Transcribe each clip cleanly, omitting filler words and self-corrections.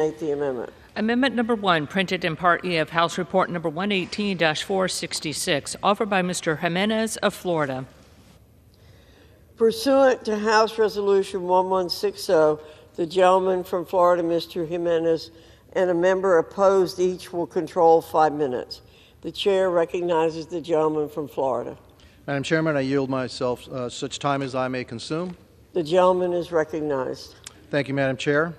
The amendment. Amendment number 1, printed in Part E of House Report number 118-466, offered by Mr. Jimenez of Florida. Pursuant to House Resolution 1160, the gentleman from Florida, Mr. Jimenez, and a member opposed each will control 5 minutes. The chair recognizes the gentleman from Florida. Madam Chairman, I yield myself such time as I may consume. The gentleman is recognized. Thank you, Madam Chair.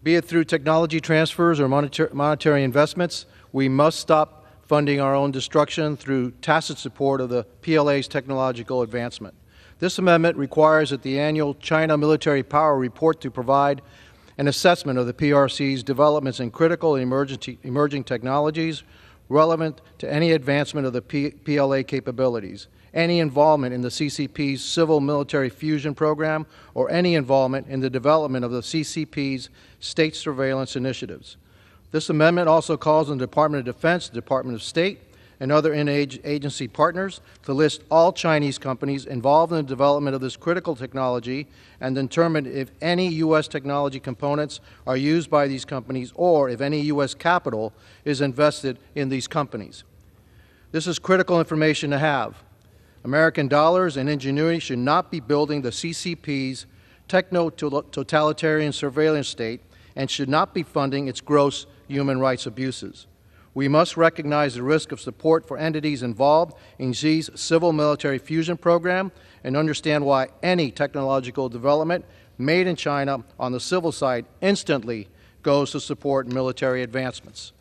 Be it through technology transfers or monetary investments, we must stop funding our own destruction through tacit support of the PLA's technological advancement. This amendment requires that the annual China Military Power Report to provide an assessment of the PRC's developments in critical and emerging technologies relevant to any advancement of the PLA capabilities, any involvement in the CCP's civil-military fusion program, or any involvement in the development of the CCP's state surveillance initiatives. This amendment also calls on the Department of Defense, the Department of State, and other agency partners to list all Chinese companies involved in the development of this critical technology and determine if any U.S. technology components are used by these companies or if any U.S. capital is invested in these companies. This is critical information to have. American dollars and ingenuity should not be building the CCP's techno-totalitarian surveillance state and should not be funding its gross human rights abuses. We must recognize the risk of support for entities involved in Xi's civil-military fusion program and understand why any technological development made in China on the civil side instantly goes to support military advancements.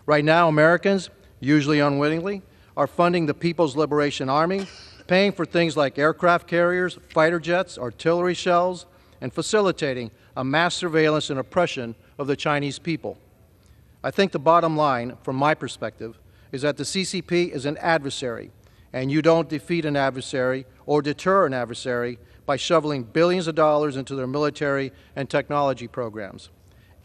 Right now, Americans, usually unwittingly, are funding the People's Liberation Army, paying for things like aircraft carriers, fighter jets, artillery shells, and facilitating a mass surveillance and oppression of the Chinese people. I think the bottom line, from my perspective, is that the CCP is an adversary, and you don't defeat an adversary or deter an adversary by shoveling billions of dollars into their military and technology programs.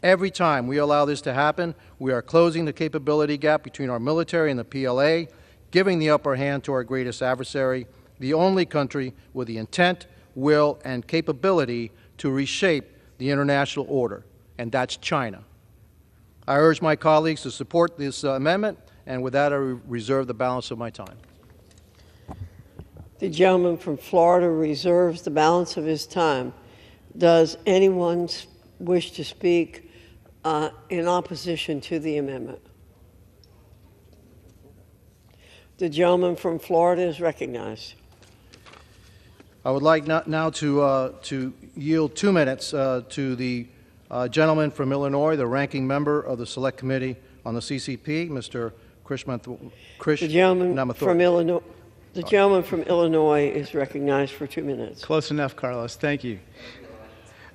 Every time we allow this to happen, we are closing the capability gap between our military and the PLA, giving the upper hand to our greatest adversary, the only country with the intent, will, and capability to reshape the international order, and that's China. I urge my colleagues to support this amendment, and with that I reserve the balance of my time. The gentleman from Florida reserves the balance of his time. Does anyone wish to speak in opposition to the amendment? The gentleman from Florida is recognized. I would like now to yield 2 minutes to the gentleman from Illinois, the ranking member of the Select Committee on the CCP, Mr. The gentleman from Illinois is recognized for 2 minutes. Close enough, Carlos. Thank you.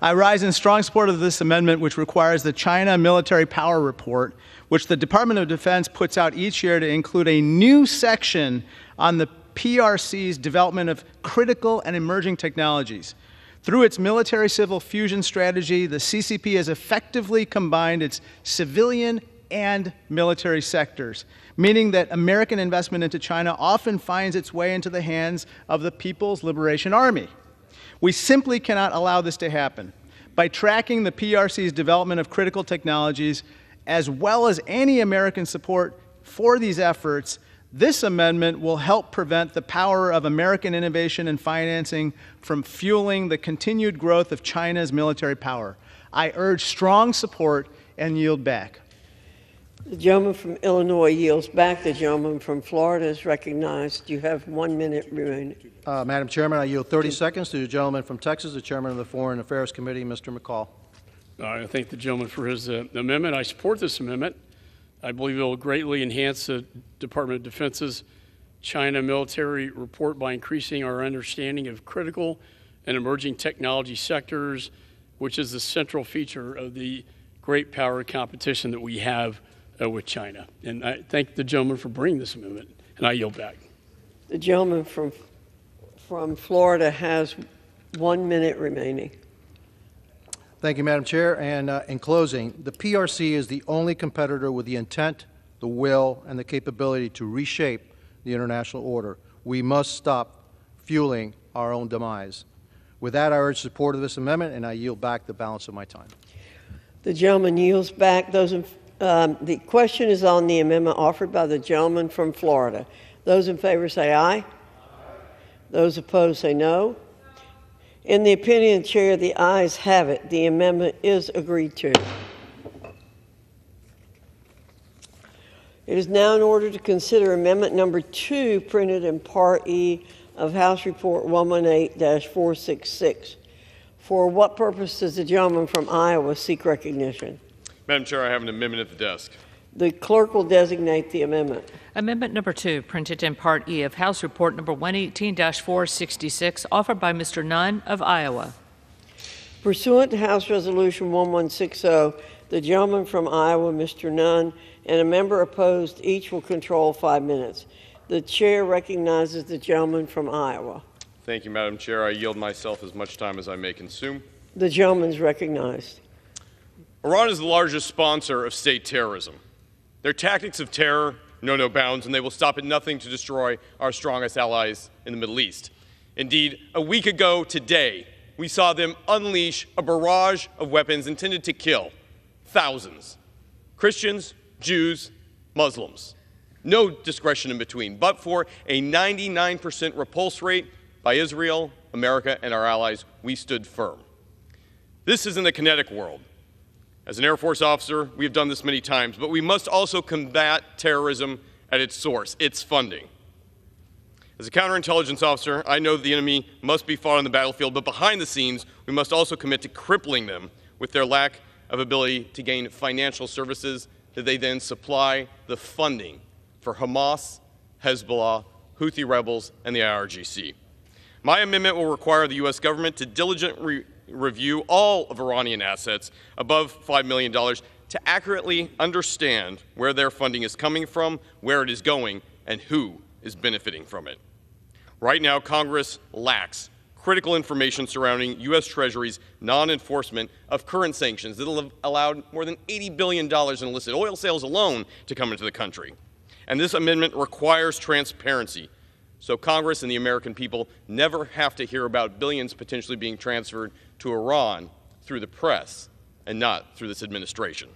I rise in strong support of this amendment, which requires the China Military Power Report, which the Department of Defense puts out each year, to include a new section on the PRC's development of critical and emerging technologies. Through its military-civil fusion strategy, the CCP has effectively combined its civilian and military sectors, meaning that American investment into China often finds its way into the hands of the People's Liberation Army. We simply cannot allow this to happen. By tracking the PRC's development of critical technologies, as well as any American support for these efforts, this amendment will help prevent the power of American innovation and financing from fueling the continued growth of China's military power. I urge strong support and yield back. The gentleman from Illinois yields back. The gentleman from Florida is recognized. You have 1 minute remaining. Madam Chairman, I yield 30 seconds to the gentleman from Texas, the chairman of the Foreign Affairs Committee, Mr. McCall. I thank the gentleman for his amendment. I support this amendment. I believe it will greatly enhance the Department of Defense's China military report by increasing our understanding of critical and emerging technology sectors, which is the central feature of the great power competition that we have with China. And I thank the gentleman for bringing this amendment, and I yield back. The gentleman from Florida has 1 minute remaining. Thank you, Madam Chair. And in closing, the PRC is the only competitor with the intent, the will, and the capability to reshape the international order. We must stop fueling our own demise. With that, I urge support of this amendment, and I yield back the balance of my time. The gentleman yields back. The question is on the amendment offered by the gentleman from Florida. Those in favor say aye. Those opposed say no. In the opinion of the chair, the ayes have it. The amendment is agreed to. It is now in order to consider amendment number 2, printed in Part E of House Report 118-466. For what purpose does the gentleman from Iowa seek recognition? Madam Chair, I have an amendment at the desk. The clerk will designate the amendment. Amendment number 2, printed in Part E of House Report number 118-466, offered by Mr. Nunn of Iowa. Pursuant to House Resolution 1160, the gentleman from Iowa, Mr. Nunn, and a member opposed, each will control 5 minutes. The chair recognizes the gentleman from Iowa. Thank you, Madam Chair. I yield myself as much time as I may consume. The gentleman is recognized. Iran is the largest sponsor of state terrorism. Their tactics of terror know no bounds, and they will stop at nothing to destroy our strongest allies in the Middle East. Indeed, a week ago today, we saw them unleash a barrage of weapons intended to kill thousands. Christians, Jews, Muslims. No discretion in between, but for a 99% repulse rate by Israel, America, and our allies, we stood firm. This isn't a kinetic world. As an Air Force officer, we have done this many times, but we must also combat terrorism at its source, its funding. As a counterintelligence officer, I know that the enemy must be fought on the battlefield, but behind the scenes, we must also commit to crippling them with their lack of ability to gain financial services that they then supply the funding for Hamas, Hezbollah, Houthi rebels, and the IRGC. My amendment will require the U.S. government to diligently review all of Iranian assets above $5 million to accurately understand where their funding is coming from, where it is going, and who is benefiting from it. Right now, Congress lacks critical information surrounding U.S. Treasury's non-enforcement of current sanctions that have allowed more than $80 billion in illicit oil sales alone to come into the country. And this amendment requires transparency, so Congress and the American people never have to hear about billions potentially being transferred to Iran through the press and not through this administration.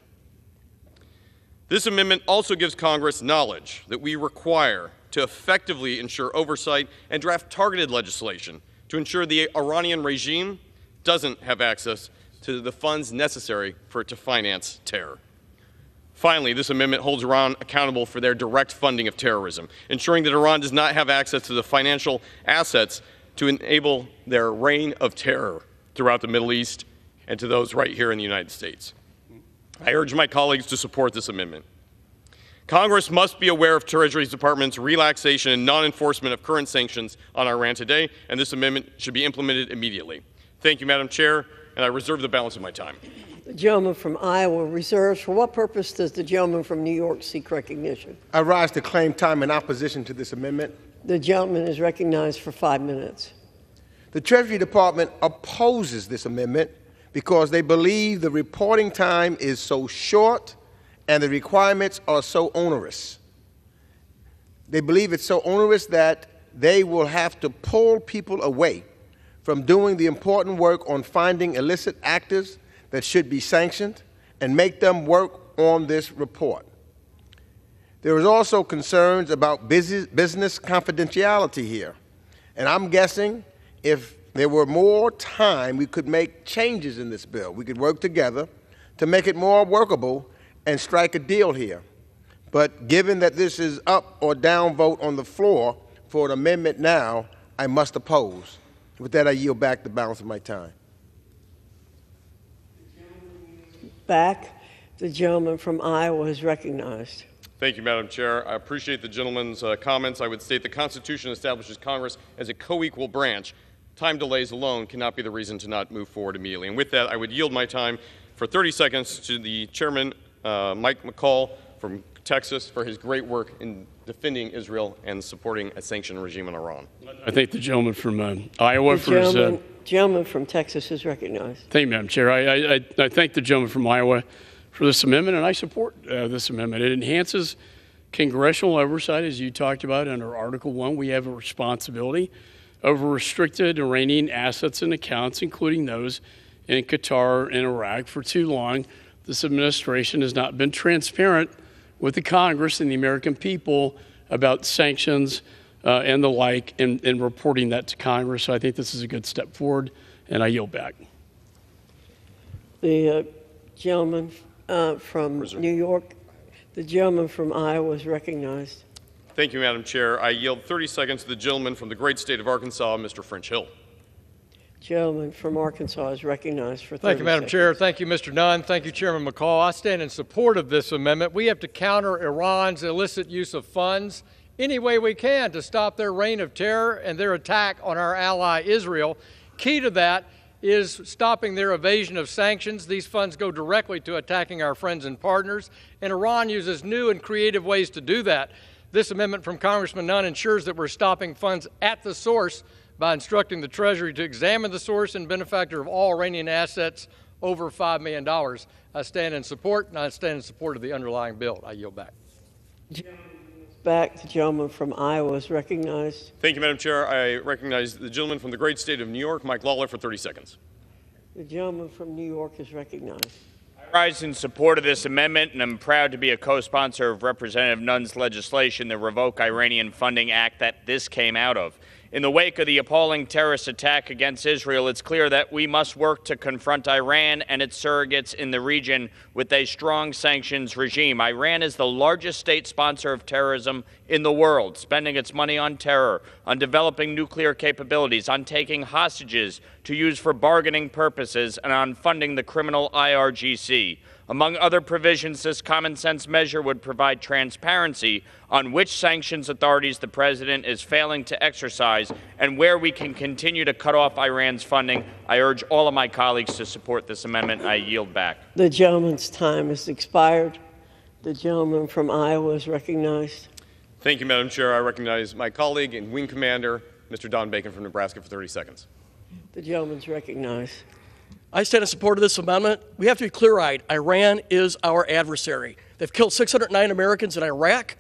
This amendment also gives Congress knowledge that we require to effectively ensure oversight and draft targeted legislation to ensure the Iranian regime doesn't have access to the funds necessary for it to finance terror. Finally, this amendment holds Iran accountable for their direct funding of terrorism, ensuring that Iran does not have access to the financial assets to enable their reign of terror throughout the Middle East and to those right here in the United States. I urge my colleagues to support this amendment. Congress must be aware of Treasury Department's relaxation and non-enforcement of current sanctions on Iran today, and this amendment should be implemented immediately. Thank you, Madam Chair, and I reserve the balance of my time. The gentleman from Iowa reserves. For what purpose does the gentleman from New York seek recognition? I rise to claim time in opposition to this amendment. The gentleman is recognized for 5 minutes. The Treasury Department opposes this amendment because they believe the reporting time is so short and the requirements are so onerous. They believe it's so onerous that they will have to pull people away from doing the important work on finding illicit actors that should be sanctioned and make them work on this report. There is also concerns about business confidentiality here. And I'm guessing if there were more time, we could make changes in this bill. We could work together to make it more workable and strike a deal here. But given that this is up or down vote on the floor for an amendment now, I must oppose. With that, I yield back the balance of my time. Back. The gentleman from Iowa is recognized. Thank you, Madam Chair. I appreciate the gentleman's comments. I would state the Constitution establishes Congress as a co-equal branch. Time delays alone cannot be the reason to not move forward immediately. And with that, I would yield my time for 30 seconds to the Chairman, Mike McCall from Texas, for his great work in defending Israel and supporting a sanctioned regime in Iran. I thank the gentleman from Iowa for his... Gentleman from Texas is recognized. Thank you, Madam Chair. I thank the gentleman from Iowa for this amendment, and I support this amendment. It enhances congressional oversight, as you talked about under Article 1. We have a responsibility over restricted Iranian assets and accounts, including those in Qatar and Iraq. For too long, this administration has not been transparent with the Congress and the American people about sanctions and the like, and reporting that to Congress. So I think this is a good step forward, and I yield back. The gentleman from New York, the gentleman from Iowa is recognized. Thank you, Madam Chair. I yield 30 seconds to the gentleman from the great state of Arkansas, Mr. French Hill. Gentleman from Arkansas is recognized for 30 Thank you, Madam seconds. Chair. Thank you, Mr. Nunn. Thank you, Chairman McCall. I stand in support of this amendment. We have to counter Iran's illicit use of funds any way we can to stop their reign of terror and their attack on our ally Israel. Key to that is stopping their evasion of sanctions. These funds go directly to attacking our friends and partners, and Iran uses new and creative ways to do that. This amendment from Congressman Nunn ensures that we're stopping funds at the source by instructing the Treasury to examine the source and benefactor of all Iranian assets over $5 million. I stand in support, and I stand in support of the underlying bill. I yield back. Back, the gentleman from Iowa is recognized. Thank you, Madam Chair. I recognize the gentleman from the great state of New York, Mike Lawler, for 30 seconds. The gentleman from New York is recognized. I rise in support of this amendment, and I'm proud to be a co-sponsor of Representative Nunn's legislation, the Revoke Iranian Funding Act, that this came out of. In the wake of the appalling terrorist attack against Israel, it's clear that we must work to confront Iran and its surrogates in the region with a strong sanctions regime. Iran is the largest state sponsor of terrorism in the world, spending its money on terror, on developing nuclear capabilities, on taking hostages to use for bargaining purposes, and on funding the criminal IRGC. Among other provisions, this common-sense measure would provide transparency on which sanctions authorities the President is failing to exercise and where we can continue to cut off Iran's funding. I urge all of my colleagues to support this amendment. I yield back. The gentleman's time has expired. The gentleman from Iowa is recognized. Thank you, Madam Chair. I recognize my colleague and Wing Commander, Mr. Don Bacon from Nebraska, for 30 seconds. The gentleman's recognized. I stand in support of this amendment. We have to be clear-eyed. Iran is our adversary. They've killed 609 Americans in Iraq.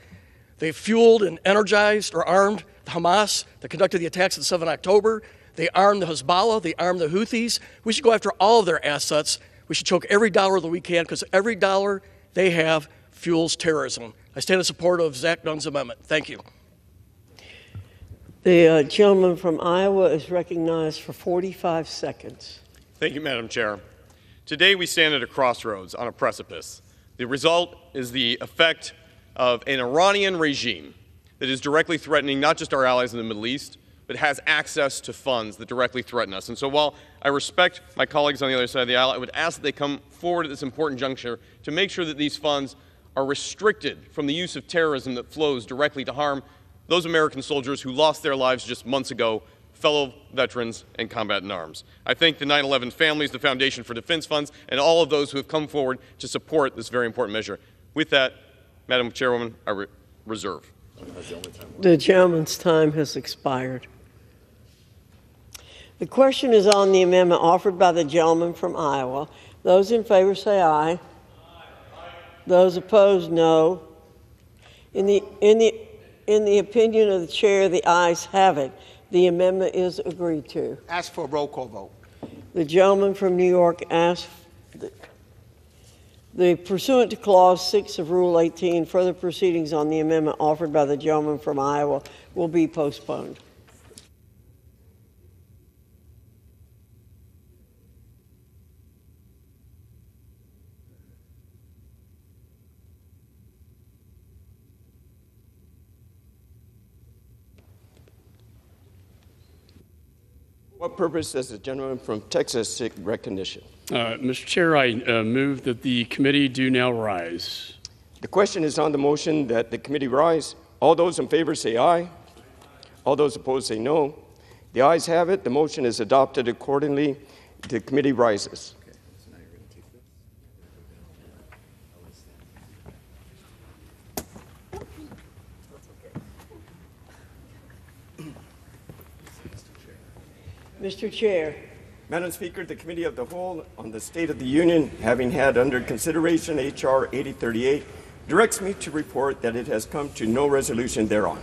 They've fueled and energized or armed the Hamas that conducted the attacks on 7 October. They armed the Hezbollah. They armed the Houthis. We should go after all of their assets. We should choke every dollar that we can, because every dollar they have fuels terrorism. I stand in support of Zach Nunn's amendment. Thank you. The gentleman from Iowa is recognized for 45 seconds. Thank you, Madam Chair. Today we stand at a crossroads on a precipice. The result is the effect of an Iranian regime that is directly threatening not just our allies in the Middle East, but has access to funds that directly threaten us. And so while I respect my colleagues on the other side of the aisle, I would ask that they come forward at this important juncture to make sure that these funds are restricted from the use of terrorism that flows directly to harm those American soldiers who lost their lives just months ago, fellow veterans and combat in arms. I thank the 9/11 families, the Foundation for Defense Funds, and all of those who have come forward to support this very important measure. With that, Madam Chairwoman, I reserve. The gentleman's time has expired. The question is on the amendment offered by the gentleman from Iowa. Those in favor say aye. Those opposed, no. In the opinion of the chair, the ayes have it. The amendment is agreed to. Ask for a roll call vote. The gentleman from New York asked, the pursuant to Clause 6 of Rule 18, further proceedings on the amendment offered by the gentleman from Iowa will be postponed. What purpose does the gentleman from Texas seek recognition? Mr. Chair, I move that the committee do now rise. The question is on the motion that the committee rise. All those in favor say aye. All those opposed say no. The ayes have it. The motion is adopted accordingly. The committee rises. Mr. Chair. Madam Speaker, the Committee of the Whole on the State of the Union, having had under consideration H.R. 8038, directs me to report that it has come to no resolution thereon.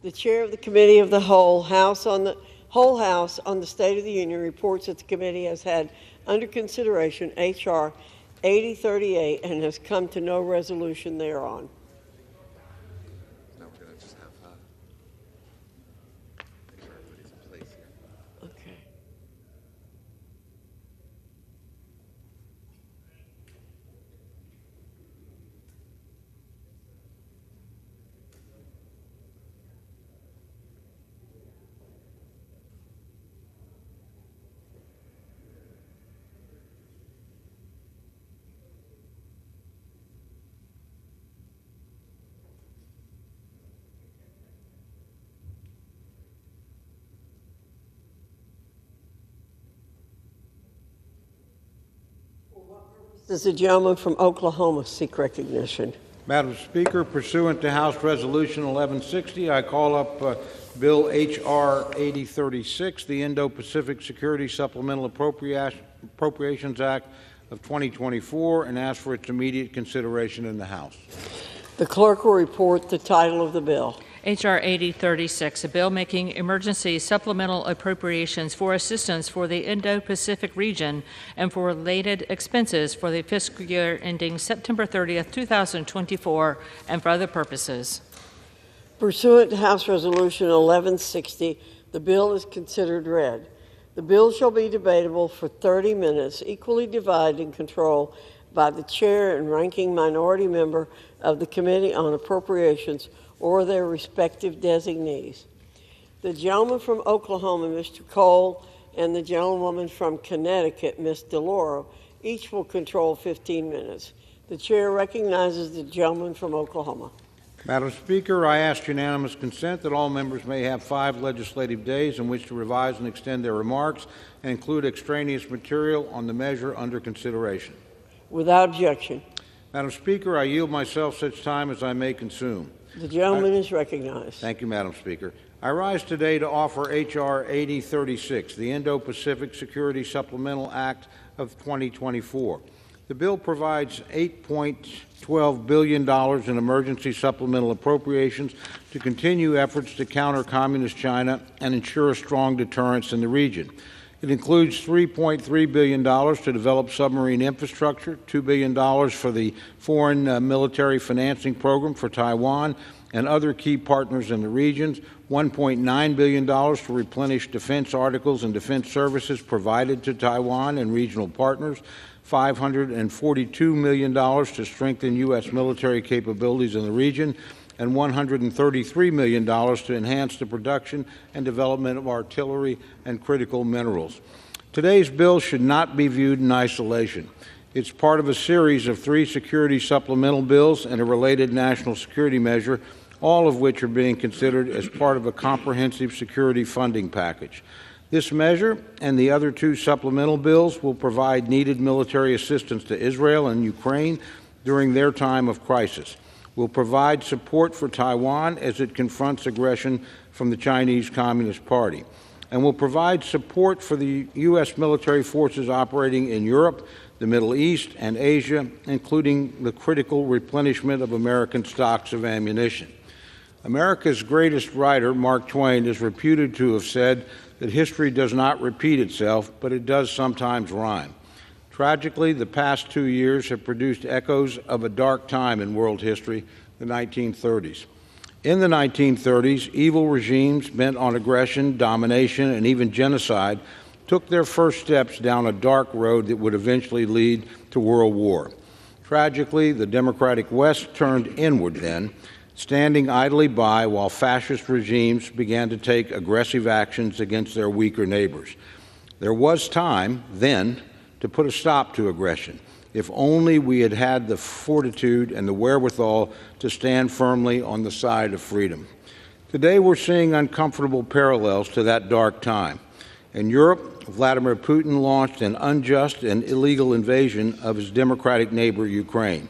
The chair of the Committee of the Whole House on the State of the Union reports that the committee has had under consideration H.R. 8038 and has come to no resolution thereon. Now we're going to just have make sure everybody's in place here. Okay. Does the gentleman from Oklahoma seek recognition? Madam Speaker, pursuant to House Resolution 1160, I call up Bill H.R. 8036, the Indo-Pacific Security Supplemental Appropriations Act of 2024, and ask for its immediate consideration in the House. The clerk will report the title of the bill. H.R. 8036, a bill making emergency supplemental appropriations for assistance for the Indo-Pacific region and for related expenses for the fiscal year ending September 30th, 2024, and for other purposes. Pursuant to House Resolution 1160, the bill is considered read. The bill shall be debatable for 30 minutes, equally divided and controlled by the chair and ranking minority member of the Committee on Appropriations or their respective designees. The gentleman from Oklahoma, Mr. Cole, and the gentlewoman from Connecticut, Ms. DeLauro, each will control 15 minutes. The chair recognizes the gentleman from Oklahoma. Madam Speaker, I ask unanimous consent that all members may have 5 legislative days in which to revise and extend their remarks and include extraneous material on the measure under consideration. Without objection. Madam Speaker, I yield myself such time as I may consume. The gentleman is recognized. Thank you, Madam Speaker. I rise today to offer H.R. 8036, the Indo-Pacific Security Supplemental Act of 2024. The bill provides $8.12 billion in emergency supplemental appropriations to continue efforts to counter Communist China and ensure a strong deterrence in the region. It includes $3.3 billion to develop submarine infrastructure, $2 billion for the Foreign Military Financing Program for Taiwan and other key partners in the regions, $1.9 billion to replenish defense articles and defense services provided to Taiwan and regional partners, $542 million to strengthen U.S. military capabilities in the region, and $133 million to enhance the production and development of artillery and critical minerals. Today's bill should not be viewed in isolation. It's part of a series of 3 security supplemental bills and a related national security measure, all of which are being considered as part of a comprehensive security funding package. This measure and the other 2 supplemental bills will provide needed military assistance to Israel and Ukraine during their time of crisis. Will provide support for Taiwan as it confronts aggression from the Chinese Communist Party, and will provide support for the U.S. military forces operating in Europe, the Middle East, and Asia, including the critical replenishment of American stocks of ammunition. America's greatest writer, Mark Twain, is reputed to have said that history does not repeat itself, but it does sometimes rhyme. Tragically, the past 2 years have produced echoes of a dark time in world history, the 1930s. In the 1930s, evil regimes bent on aggression, domination, and even genocide took their first steps down a dark road that would eventually lead to World War. Tragically, the democratic West turned inward then, standing idly by while fascist regimes began to take aggressive actions against their weaker neighbors. There was time then to put a stop to aggression, if only we had had the fortitude and the wherewithal to stand firmly on the side of freedom. Today we're seeing uncomfortable parallels to that dark time. In Europe, Vladimir Putin launched an unjust and illegal invasion of his democratic neighbor, Ukraine.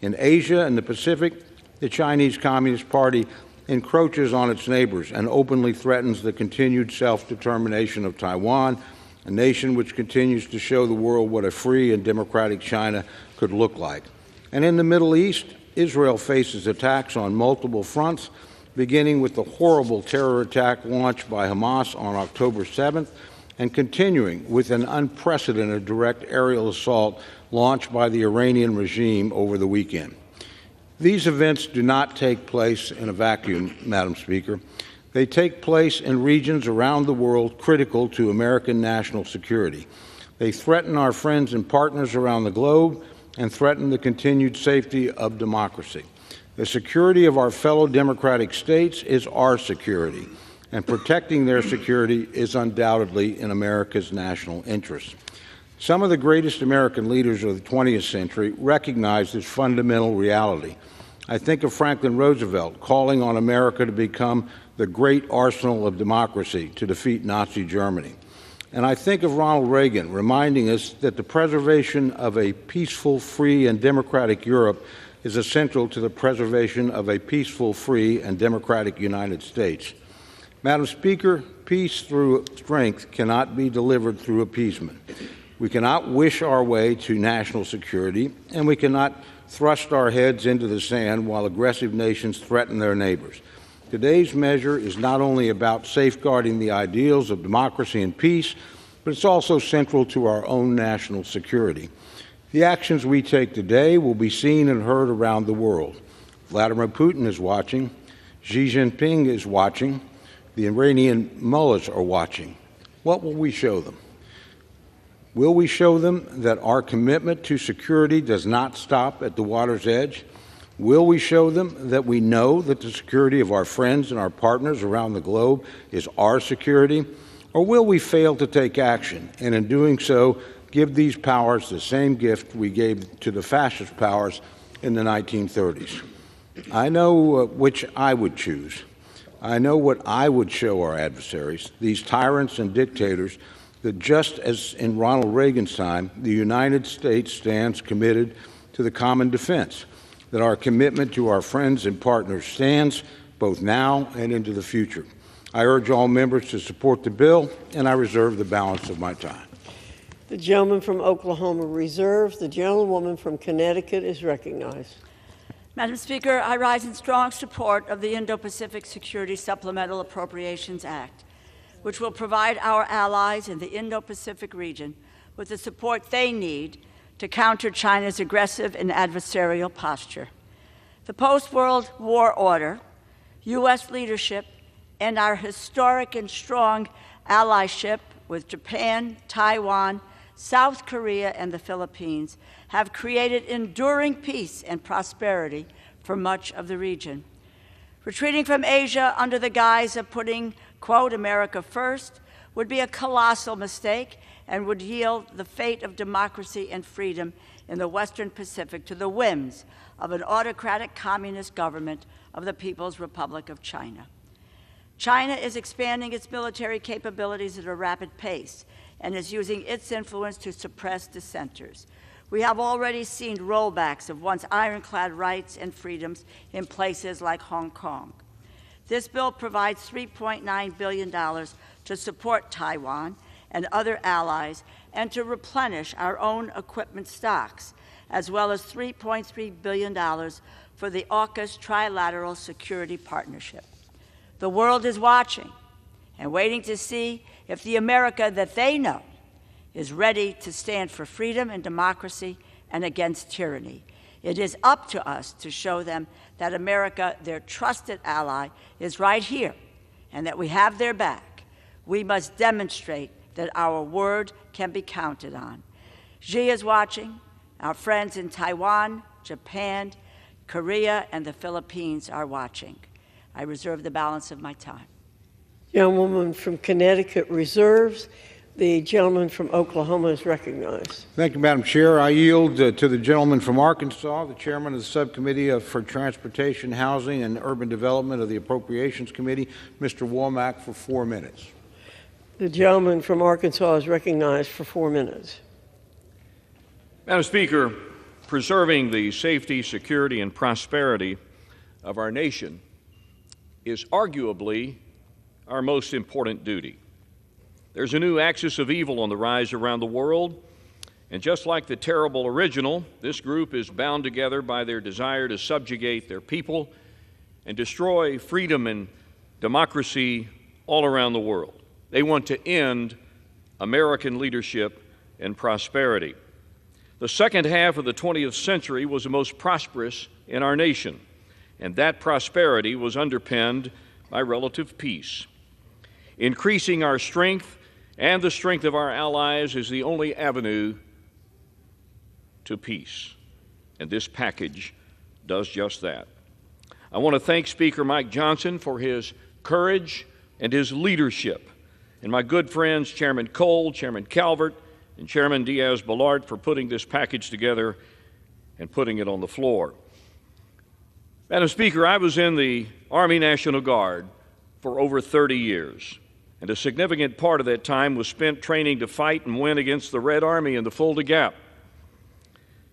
In Asia and the Pacific, the Chinese Communist Party encroaches on its neighbors and openly threatens the continued self-determination of Taiwan, a nation which continues to show the world what a free and democratic China could look like. And in the Middle East, Israel faces attacks on multiple fronts, beginning with the horrible terror attack launched by Hamas on October 7th and continuing with an unprecedented direct aerial assault launched by the Iranian regime over the weekend. These events do not take place in a vacuum, Madam Speaker. They take place in regions around the world critical to American national security. They threaten our friends and partners around the globe and threaten the continued safety of democracy. The security of our fellow democratic states is our security, and protecting their security is undoubtedly in America's national interest. Some of the greatest American leaders of the 20th century recognized this fundamental reality. I think of Franklin Roosevelt calling on America to become the great arsenal of democracy to defeat Nazi Germany. And I think of Ronald Reagan reminding us that the preservation of a peaceful, free, and democratic Europe is essential to the preservation of a peaceful, free, and democratic United States. Madam Speaker, peace through strength cannot be delivered through appeasement. We cannot wish our way to national security, and we cannot thrust our heads into the sand while aggressive nations threaten their neighbors. Today's measure is not only about safeguarding the ideals of democracy and peace, but it's also central to our own national security. The actions we take today will be seen and heard around the world. Vladimir Putin is watching. Xi Jinping is watching. The Iranian mullahs are watching. What will we show them? Will we show them that our commitment to security does not stop at the water's edge? Will we show them that we know that the security of our friends and our partners around the globe is our security? Or will we fail to take action, and in doing so, give these powers the same gift we gave to the fascist powers in the 1930s? I know which I would choose. I know what I would show our adversaries, these tyrants and dictators, that just as in Ronald Reagan's time, the United States stands committed to the common defense, that our commitment to our friends and partners stands both now and into the future. I urge all members to support the bill, and I reserve the balance of my time. The gentleman from Oklahoma reserves. The gentlewoman from Connecticut is recognized. Madam Speaker, I rise in strong support of the Indo-Pacific Security Supplemental Appropriations Act, which will provide our allies in the Indo-Pacific region with the support they need to counter China's aggressive and adversarial posture. The post-World War order, U.S. leadership, and our historic and strong allyship with Japan, Taiwan, South Korea, and the Philippines have created enduring peace and prosperity for much of the region. Retreating from Asia under the guise of putting, quote, America first would be a colossal mistake and would yield the fate of democracy and freedom in the Western Pacific to the whims of an autocratic communist government of the People's Republic of China. China is expanding its military capabilities at a rapid pace and is using its influence to suppress dissenters. We have already seen rollbacks of once ironclad rights and freedoms in places like Hong Kong. This bill provides $3.9 billion to support Taiwan and other allies and to replenish our own equipment stocks, as well as $3.3 billion for the AUKUS Trilateral Security Partnership. The world is watching and waiting to see if the America that they know is ready to stand for freedom and democracy and against tyranny. It is up to us to show them that America, their trusted ally, is right here and that we have their back. We must demonstrate that our word can be counted on. Xi is watching. Our friends in Taiwan, Japan, Korea, and the Philippines are watching. I reserve the balance of my time. Gentlewoman from Connecticut reserves. The gentleman from Oklahoma is recognized. Thank you, Madam Chair. I yield to the gentleman from Arkansas, the chairman of the Subcommittee for Transportation, Housing, and Urban Development of the Appropriations Committee, Mr. Womack, for 4 minutes. The gentleman from Arkansas is recognized for 4 minutes. Madam Speaker, preserving the safety, security, and prosperity of our nation is arguably our most important duty. There's a new axis of evil on the rise around the world, and just like the terrible original, this group is bound together by their desire to subjugate their people and destroy freedom and democracy all around the world. They want to end American leadership and prosperity. The second half of the 20th century was the most prosperous in our nation, and that prosperity was underpinned by relative peace. Increasing our strength and the strength of our allies is the only avenue to peace, and this package does just that. I want to thank Speaker Mike Johnson for his courage and his leadership, and my good friends Chairman Cole, Chairman Calvert, and Chairman Diaz-Balart for putting this package together and putting it on the floor. Madam Speaker, I was in the Army National Guard for over 30 years, and a significant part of that time was spent training to fight and win against the Red Army in the Fulda Gap.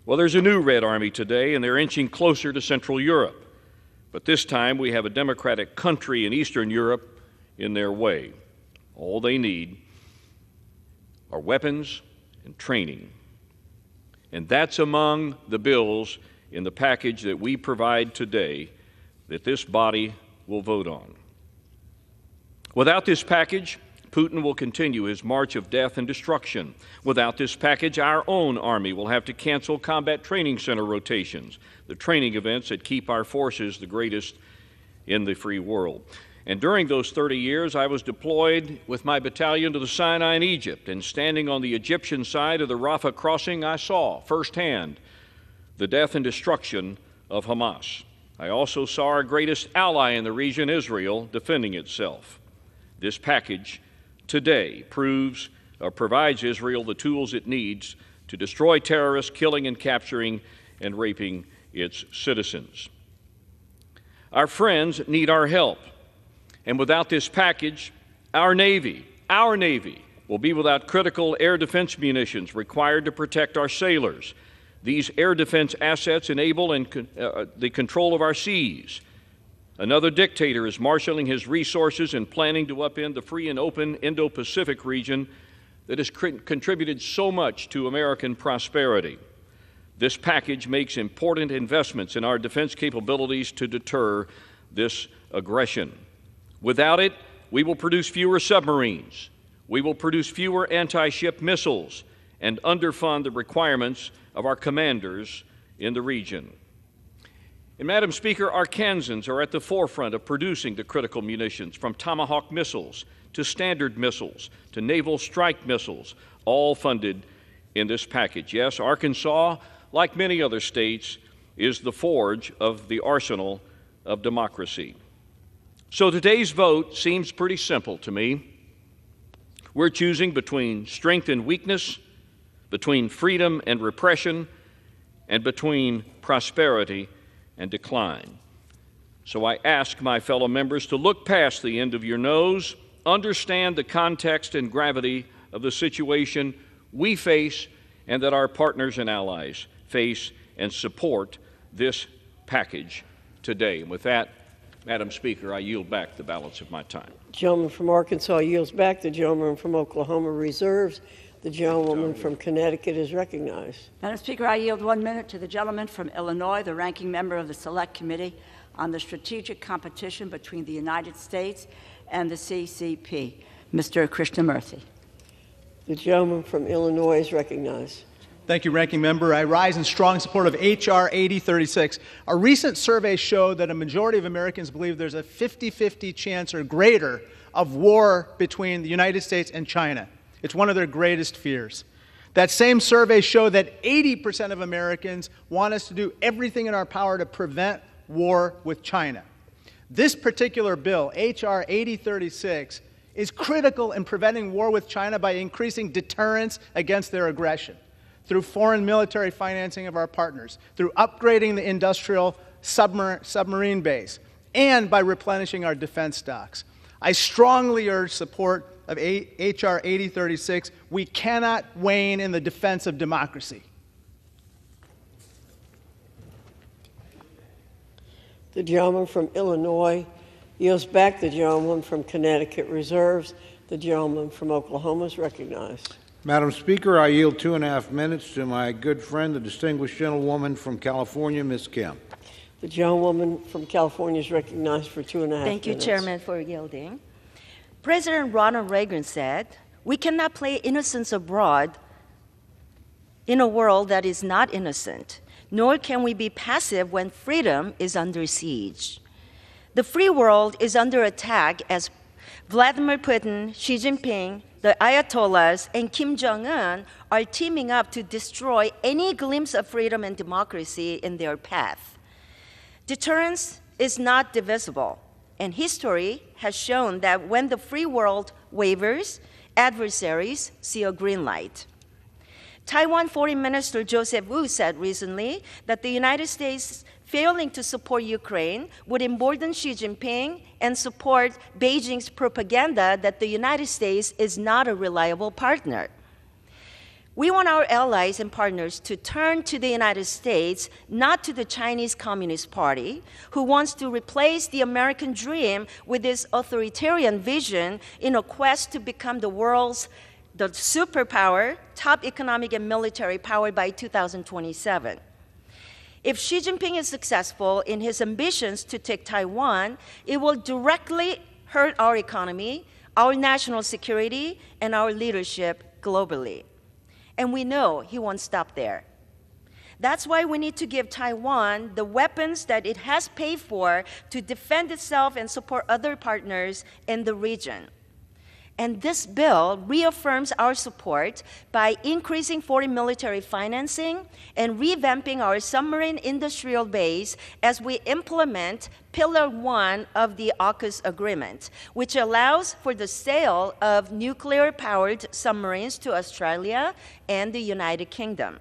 Well, there's a new Red Army today, and they're inching closer to Central Europe. But this time we have a democratic country in Eastern Europe in their way. All they need are weapons and training. And that's among the bills in the package that we provide today that this body will vote on. Without this package, Putin will continue his march of death and destruction. Without this package, our own Army will have to cancel combat training center rotations, the training events that keep our forces the greatest in the free world. And during those 30 years, I was deployed with my battalion to the Sinai in Egypt, and standing on the Egyptian side of the Rafah crossing, I saw firsthand the death and destruction of Hamas. I also saw our greatest ally in the region, Israel, defending itself. This package today provides Israel the tools it needs to destroy terrorists, killing and capturing and raping its citizens. Our friends need our help. And without this package, our Navy will be without critical air defense munitions required to protect our sailors. These air defense assets enable the control of our seas. Another dictator is marshaling his resources and planning to upend the free and open Indo-Pacific region that has contributed so much to American prosperity. This package makes important investments in our defense capabilities to deter this aggression. Without it, we will produce fewer submarines, we will produce fewer anti-ship missiles, and underfund the requirements of our commanders in the region. And Madam Speaker, our Kansans are at the forefront of producing the critical munitions, from Tomahawk missiles to Standard missiles to Naval Strike missiles, all funded in this package. Yes, Arkansas, like many other states, is the forge of the arsenal of democracy. So today's vote seems pretty simple to me. We're choosing between strength and weakness, between freedom and repression, and between prosperity and decline. So I ask my fellow members to look past the end of your nose, understand the context and gravity of the situation we face and that our partners and allies face, and support this package today. And with that, Madam Speaker, I yield back the balance of my time. The gentleman from Arkansas yields back. The gentleman from Oklahoma reserves. The gentlewoman from Connecticut is recognized. Madam Speaker, I yield 1 minute to the gentleman from Illinois, the ranking member of the Select Committee on the Strategic Competition between the United States and the CCP, Mr. Krishnamurthy. The gentleman from Illinois is recognized. Thank you, Ranking Member. I rise in strong support of H.R. 8036. A recent survey showed that a majority of Americans believe there's a 50-50 chance or greater of war between the United States and China. It's one of their greatest fears. That same survey showed that 80% of Americans want us to do everything in our power to prevent war with China. This particular bill, H.R. 8036, is critical in preventing war with China by increasing deterrence against their aggression, through foreign military financing of our partners, through upgrading the industrial submarine base, and by replenishing our defense stocks. I strongly urge support of H.R. 8036. We cannot wane in the defense of democracy. The gentleman from Illinois yields back. The gentleman from Connecticut reserves. The gentleman from Oklahoma is recognized. Madam Speaker, I yield 2.5 minutes to my good friend, the distinguished gentlewoman from California, Ms. Kemp. The gentlewoman from California is recognized for 2.5 minutes. Thank you, Chairman, for yielding. President Ronald Reagan said, We cannot play innocence abroad in a world that is not innocent, nor can we be passive when freedom is under siege. The free world is under attack as Vladimir Putin, Xi Jinping, the Ayatollahs, and Kim Jong-un are teaming up to destroy any glimpse of freedom and democracy in their path. Deterrence is not divisible, and history has shown that when the free world wavers, adversaries see a green light. Taiwan Foreign Minister Joseph Wu said recently that the United States failing to support Ukraine would embolden Xi Jinping and support Beijing's propaganda that the United States is not a reliable partner. We want our allies and partners to turn to the United States, not to the Chinese Communist Party, who wants to replace the American dream with its authoritarian vision in a quest to become the superpower, top economic and military power by 2027. If Xi Jinping is successful in his ambitions to take Taiwan, it will directly hurt our economy, our national security, and our leadership globally. And we know he won't stop there. That's why we need to give Taiwan the weapons that it has paid for to defend itself and support other partners in the region. And this bill reaffirms our support by increasing foreign military financing and revamping our submarine industrial base as we implement Pillar 1 of the AUKUS agreement, which allows for the sale of nuclear-powered submarines to Australia and the United Kingdom.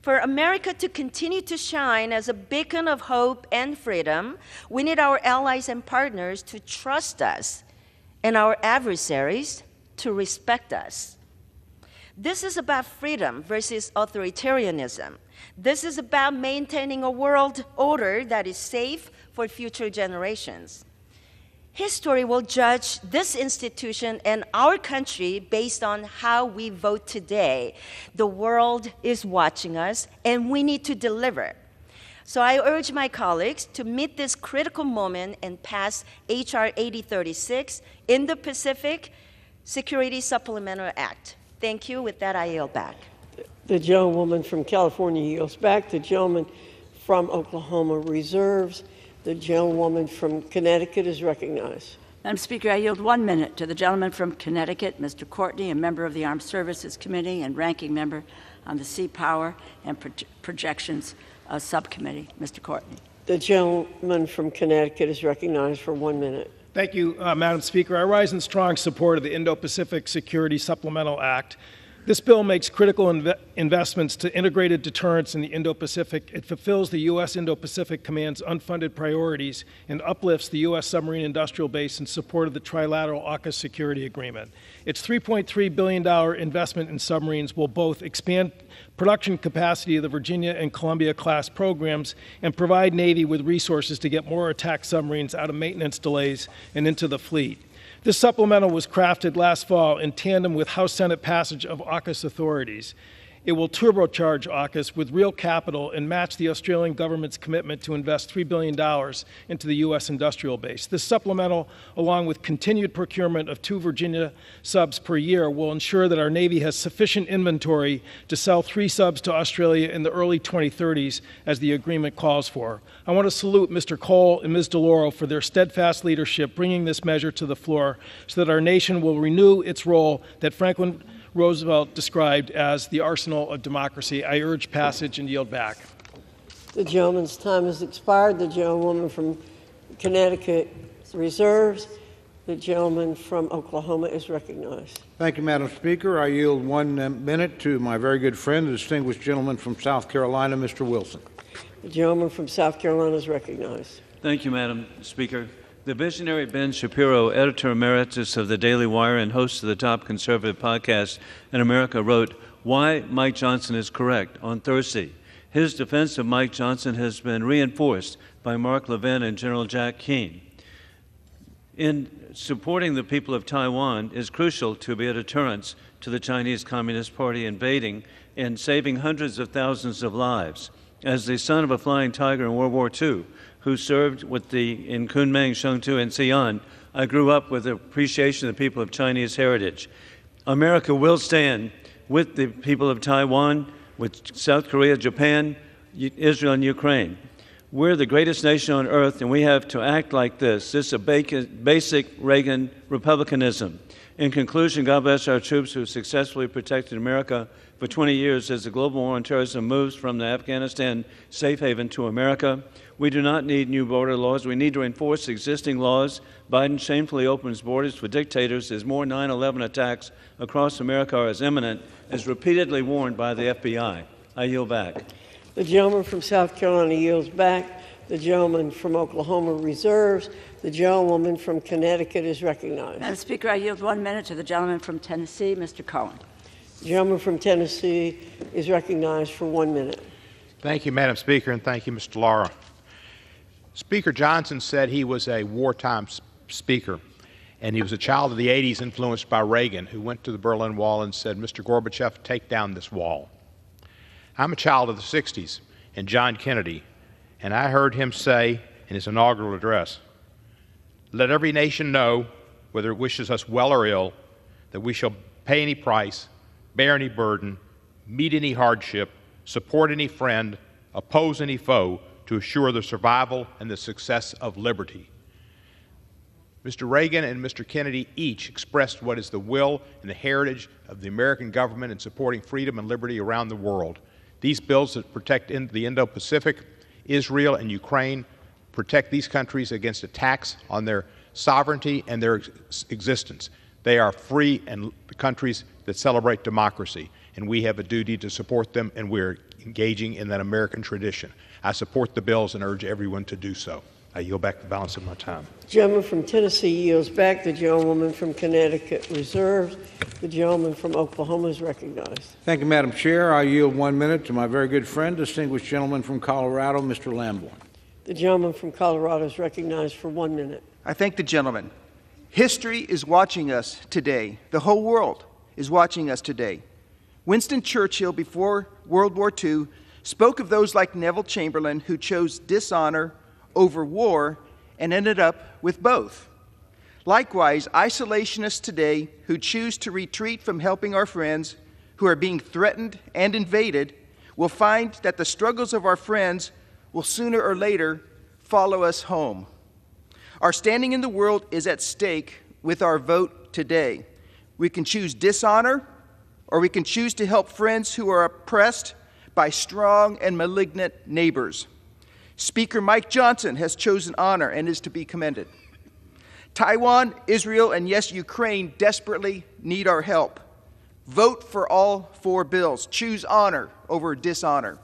For America to continue to shine as a beacon of hope and freedom, we need our allies and partners to trust us and our adversaries to respect us. This is about freedom versus authoritarianism. This is about maintaining a world order that is safe for future generations. History will judge this institution and our country based on how we vote today. The world is watching us, and we need to deliver. So I urge my colleagues to meet this critical moment and pass H.R. 8036, Indo-Pacific Security Supplemental Act. Thank you. With that, I yield back. The gentlewoman from California yields back. The gentleman from Oklahoma reserves. The gentlewoman from Connecticut is recognized. Madam Speaker, I yield 1 minute to the gentleman from Connecticut, Mr. Courtney, a member of the Armed Services Committee and ranking member on the Sea Power and Projections Subcommittee. Mr. Courtney. The gentleman from Connecticut is recognized for 1 minute. Thank you, Madam Speaker. I rise in strong support of the Indo-Pacific Security Supplemental Act. This bill makes critical investments to integrated deterrence in the Indo-Pacific. It fulfills the U.S. Indo-Pacific Command's unfunded priorities and uplifts the U.S. submarine industrial base in support of the trilateral AUKUS security agreement. Its $3.3 billion investment in submarines will both expand production capacity of the Virginia and Columbia class programs and provide Navy with resources to get more attack submarines out of maintenance delays and into the fleet. This supplemental was crafted last fall in tandem with House-Senate passage of AUKUS authorities. It will turbocharge AUKUS with real capital and match the Australian government's commitment to invest $3 billion into the U.S. industrial base. This supplemental, along with continued procurement of 2 Virginia subs per year, will ensure that our Navy has sufficient inventory to sell 3 subs to Australia in the early 2030s, as the agreement calls for. I want to salute Mr. Cole and Ms. DeLauro for their steadfast leadership bringing this measure to the floor so that our nation will renew its role that Franklin Roosevelt described as the arsenal of democracy. I urge passage and yield back. The gentleman's time has expired. The gentlewoman from Connecticut reserves. The gentleman from Oklahoma is recognized. Thank you, Madam Speaker. I yield 1 minute to my very good friend, the distinguished gentleman from South Carolina, Mr. Wilson. The gentleman from South Carolina is recognized. Thank you, Madam Speaker. The visionary Ben Shapiro, editor emeritus of the Daily Wire and host of the top conservative podcast in America, wrote, "Why Mike Johnson is correct" on Thursday. His defense of Mike Johnson has been reinforced by Mark Levin and General Jack Keane. In supporting the people of Taiwan is crucial to be a deterrence to the Chinese Communist Party invading and saving hundreds of thousands of lives. As the son of a flying tiger in World War II, who served in Kunming, Chengdu, and Xi'an, I grew up with appreciation of the people of Chinese heritage. America will stand with the people of Taiwan, with South Korea, Japan, Israel, and Ukraine. We're the greatest nation on earth, and we have to act like this. This is a basic Reagan republicanism. In conclusion, God bless our troops who successfully protected America for 20 years as the global war on terrorism moves from the Afghanistan safe haven to America. We do not need new border laws. We need to enforce existing laws. Biden shamefully opens borders for dictators as more 9/11 attacks across America are as imminent, as repeatedly warned by the FBI. I yield back. The gentleman from South Carolina yields back. The gentleman from Oklahoma reserves. The gentlewoman from Connecticut is recognized. Madam Speaker, I yield 1 minute to the gentleman from Tennessee, Mr. Cohen. The gentleman from Tennessee is recognized for 1 minute. Thank you, Madam Speaker, and thank you, Mr. Lara. Speaker Johnson said he was a wartime speaker, and he was a child of the 80s influenced by Reagan, who went to the Berlin Wall and said, Mr. Gorbachev, take down this wall. I'm a child of the 60s and John Kennedy, and I heard him say in his inaugural address, let every nation know, whether it wishes us well or ill, that we shall pay any price, bear any burden, meet any hardship, support any friend, oppose any foe, to assure the survival and the success of liberty. Mr. Reagan and Mr. Kennedy each expressed what is the will and the heritage of the American government in supporting freedom and liberty around the world. These bills that protect the Indo-Pacific, Israel and Ukraine, protect these countries against attacks on their sovereignty and their existence. They are free and countries that celebrate democracy, and we have a duty to support them, and we're engaging in that American tradition. I support the bills and urge everyone to do so. I yield back the balance of my time. The gentleman from Tennessee yields back. The gentlewoman from Connecticut reserves. The gentleman from Oklahoma is recognized. Thank you, Madam Chair. I yield 1 minute to my very good friend, distinguished gentleman from Colorado, Mr. Lamborn. The gentleman from Colorado is recognized for 1 minute. I thank the gentleman. History is watching us today. The whole world is watching us today. Winston Churchill, before World War II, spoke of those like Neville Chamberlain who chose dishonor over war and ended up with both. Likewise, isolationists today who choose to retreat from helping our friends who are being threatened and invaded will find that the struggles of our friends will sooner or later follow us home. Our standing in the world is at stake with our vote today. We can choose dishonor, or we can choose to help friends who are oppressed by strong and malignant neighbors. Speaker Mike Johnson has chosen honor and is to be commended. Taiwan, Israel, and yes, Ukraine desperately need our help. Vote for all 4 bills. Choose honor over dishonor.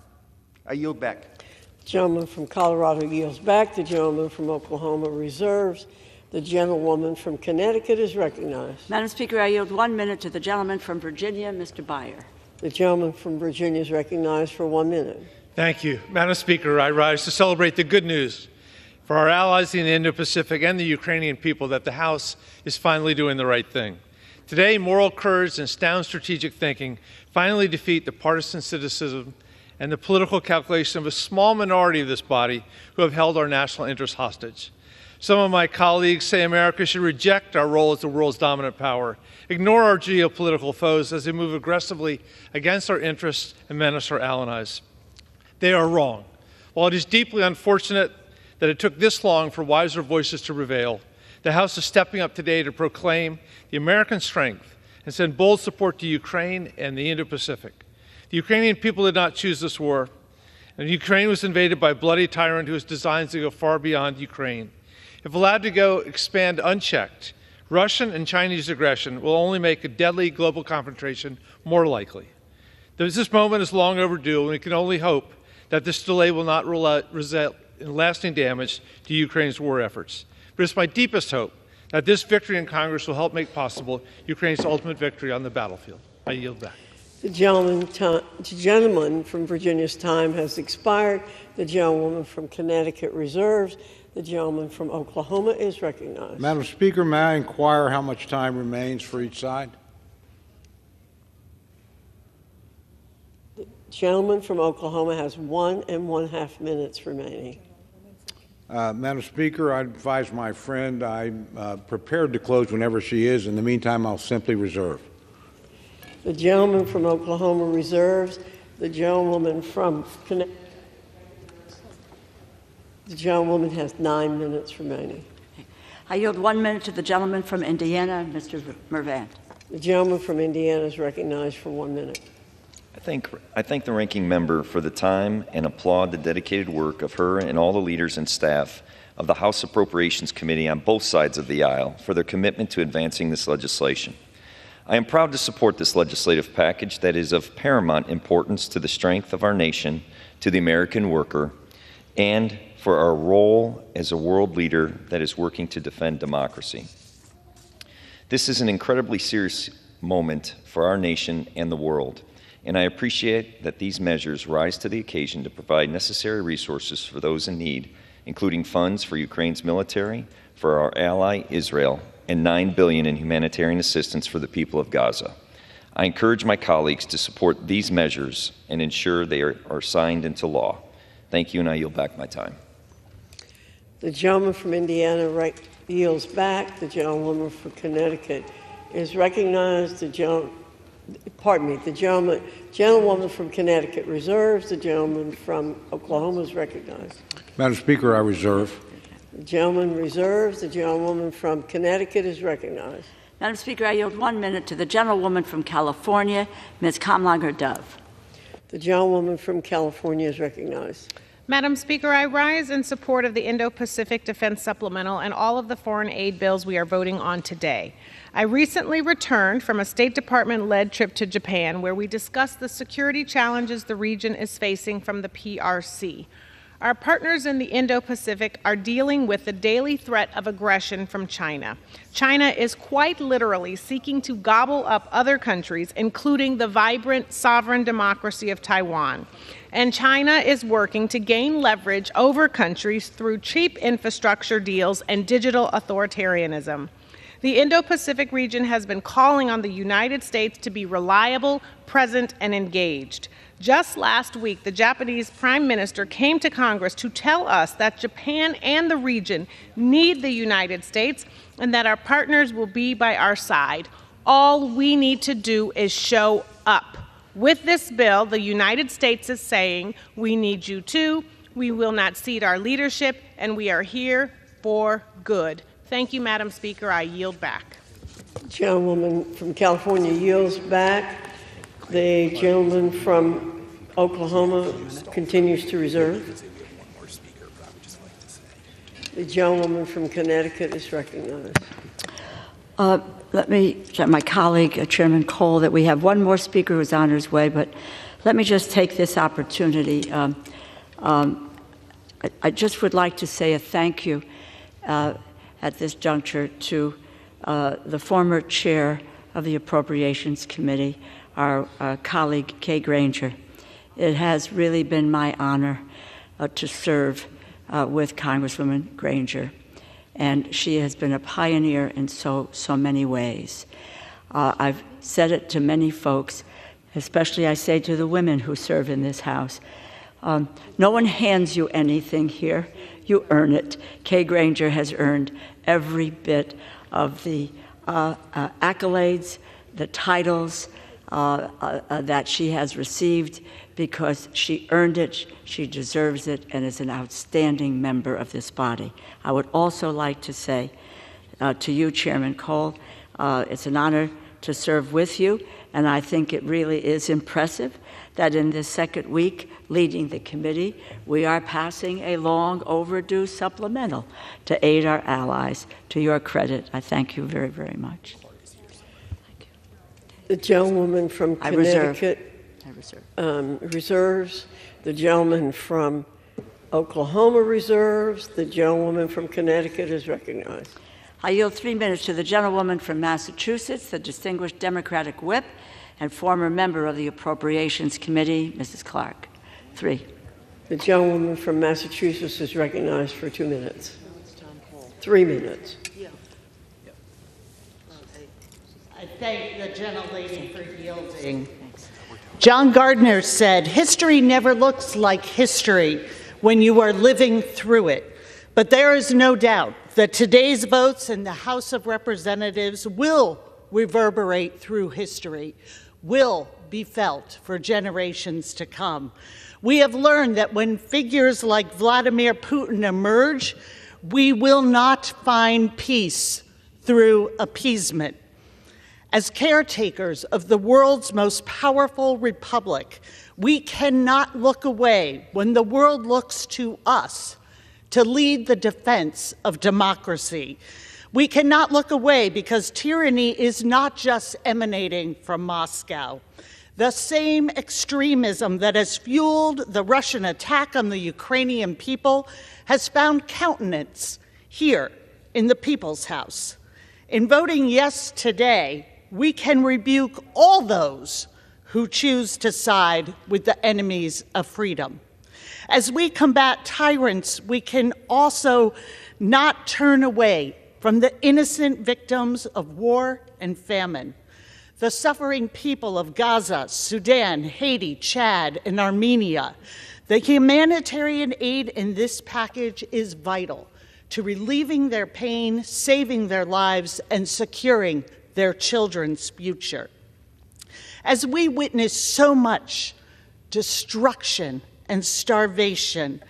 I yield back. The gentleman from Colorado yields back. The gentleman from Oklahoma reserves. The gentlewoman from Connecticut is recognized. Madam Speaker, I yield 1 minute to the gentleman from Virginia, Mr. Byer. The gentleman from Virginia is recognized for 1 minute. Thank you. Madam Speaker, I rise to celebrate the good news for our allies in the Indo-Pacific and the Ukrainian people that the House is finally doing the right thing. Today, moral courage and sound strategic thinking finally defeat the partisan cynicism and the political calculation of a small minority of this body who have held our national interests hostage. Some of my colleagues say America should reject our role as the world's dominant power, ignore our geopolitical foes as they move aggressively against our interests and menace our allies. They are wrong. While it is deeply unfortunate that it took this long for wiser voices to prevail, the House is stepping up today to proclaim the American strength and send bold support to Ukraine and the Indo-Pacific. The Ukrainian people did not choose this war, and Ukraine was invaded by a bloody tyrant who has designs to go far beyond Ukraine. If allowed to go expand unchecked, Russian and Chinese aggression will only make a deadly global confrontation more likely. This moment is long overdue, and we can only hope that this delay will not result in lasting damage to Ukraine's war efforts. But it's my deepest hope that this victory in Congress will help make possible Ukraine's ultimate victory on the battlefield. I yield back. The gentleman from Virginia's time has expired. The gentlewoman from Connecticut reserves. The gentleman from Oklahoma is recognized. Madam Speaker, may I inquire how much time remains for each side? The gentleman from Oklahoma has 1.5 minutes remaining. Madam Speaker, I advise my friend I'm prepared to close whenever she is. In the meantime, I'll simply reserve. The gentleman from Oklahoma reserves. The gentlewoman from Connecticut. The gentlewoman has 9 minutes remaining. I yield 1 minute to the gentleman from Indiana, Mr. Mervant. The gentleman from Indiana is recognized for 1 minute. I thank the ranking member for the time and applaud the dedicated work of her and all the leaders and staff of the House Appropriations Committee on both sides of the aisle for their commitment to advancing this legislation. I am proud to support this legislative package that is of paramount importance to the strength of our nation, to the American worker, and for our role as a world leader that is working to defend democracy. This is an incredibly serious moment for our nation and the world, and I appreciate that these measures rise to the occasion to provide necessary resources for those in need, including funds for Ukraine's military, for our ally Israel, and $9 billion in humanitarian assistance for the people of Gaza. I encourage my colleagues to support these measures and ensure they are signed into law. Thank you, and I yield back my time. The gentleman from Indiana yields back. The gentlewoman from Connecticut is recognized. The gentlewoman from Connecticut reserves. The gentleman from Oklahoma is recognized. Madam Speaker, I reserve. The gentleman reserves. The gentlewoman from Connecticut is recognized. Madam Speaker, I yield 1 minute to the gentlewoman from California, Ms. Kamlager-Dove. The gentlewoman from California is recognized. Madam Speaker, I rise in support of the Indo-Pacific Defense Supplemental and all of the foreign aid bills we are voting on today. I recently returned from a State Department-led trip to Japan where we discussed the security challenges the region is facing from the PRC. Our partners in the Indo-Pacific are dealing with the daily threat of aggression from China. China is quite literally seeking to gobble up other countries, including the vibrant, sovereign democracy of Taiwan. And China is working to gain leverage over countries through cheap infrastructure deals and digital authoritarianism. The Indo-Pacific region has been calling on the United States to be reliable, present, and engaged. Just last week, the Japanese Prime Minister came to Congress to tell us that Japan and the region need the United States and that our partners will be by our side. All we need to do is show up. With this bill, the United States is saying, we need you too, we will not cede our leadership, and we are here for good. Thank you, Madam Speaker. I yield back. The gentlewoman from California yields back. The gentleman from Oklahoma continues to reserve. The gentlewoman from Connecticut is recognized. Let me tell my colleague, Chairman Cole, that we have one more speaker who's on his way, but let me just take this opportunity. I just would like to say a thank you at this juncture to the former chair of the Appropriations Committee, our colleague Kay Granger. It has really been my honor to serve with Congresswoman Granger, and she has been a pioneer in so many ways. I've said it to many folks, especially I say to the women who serve in this House. No one hands you anything here. You earn it. Kay Granger has earned every bit of the accolades, the titles that she has received because she earned it, she deserves it, and is an outstanding member of this body. I would also like to say to you, Chairman Cole, it's an honor to serve with you, and I think it really is impressive that in this second week leading the committee, we are passing a long overdue supplemental to aid our allies. To your credit, I thank you very, very much. The gentlewoman from Connecticut reserves. The gentleman from Oklahoma reserves. The gentlewoman from Connecticut is recognized. I yield 3 minutes to the gentlewoman from Massachusetts, the distinguished Democratic whip and former member of the Appropriations Committee, Mrs. Clark. 3. The gentlewoman from Massachusetts is recognized for 2 minutes. 3 minutes. I thank the gentlelady for yielding. John Gardner said, "History never looks like history when you are living through it." But there is no doubt that today's votes in the House of Representatives will reverberate through history. will be felt for generations to come. We have learned that when figures like Vladimir Putin emerge, we will not find peace through appeasement. As caretakers of the world's most powerful republic, we cannot look away when the world looks to us to lead the defense of democracy. We cannot look away because tyranny is not just emanating from Moscow. The same extremism that has fueled the Russian attack on the Ukrainian people has found countenance here in the People's House. In voting yes today, we can rebuke all those who choose to side with the enemies of freedom. As we combat tyrants, we can also not turn away from the innocent victims of war and famine. The suffering people of Gaza, Sudan, Haiti, Chad, and Armenia. The humanitarian aid in this package is vital to relieving their pain, saving their lives, and securing their children's future. As we witness so much destruction and starvation,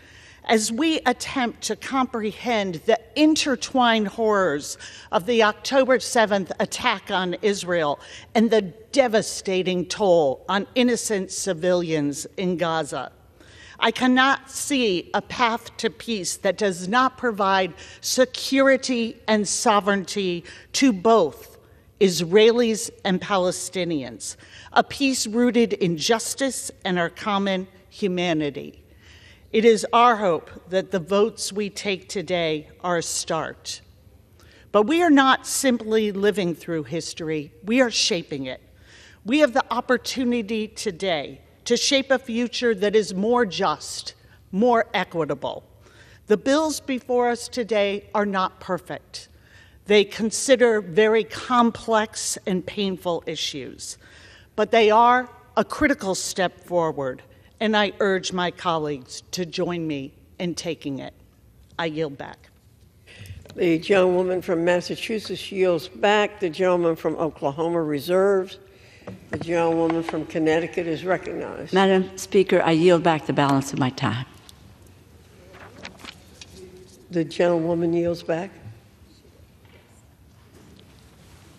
as we attempt to comprehend the intertwined horrors of the October 7th attack on Israel and the devastating toll on innocent civilians in Gaza, I cannot see a path to peace that does not provide security and sovereignty to both Israelis and Palestinians, a peace rooted in justice and our common humanity. It is our hope that the votes we take today are a start. But we are not simply living through history, we are shaping it. We have the opportunity today to shape a future that is more just, more equitable. The bills before us today are not perfect. They consider very complex and painful issues, but they are a critical step forward, and I urge my colleagues to join me in taking it. I yield back. The gentlewoman from Massachusetts yields back. The gentleman from Oklahoma reserves. The gentlewoman from Connecticut is recognized. Madam Speaker, I yield back the balance of my time. The gentlewoman yields back.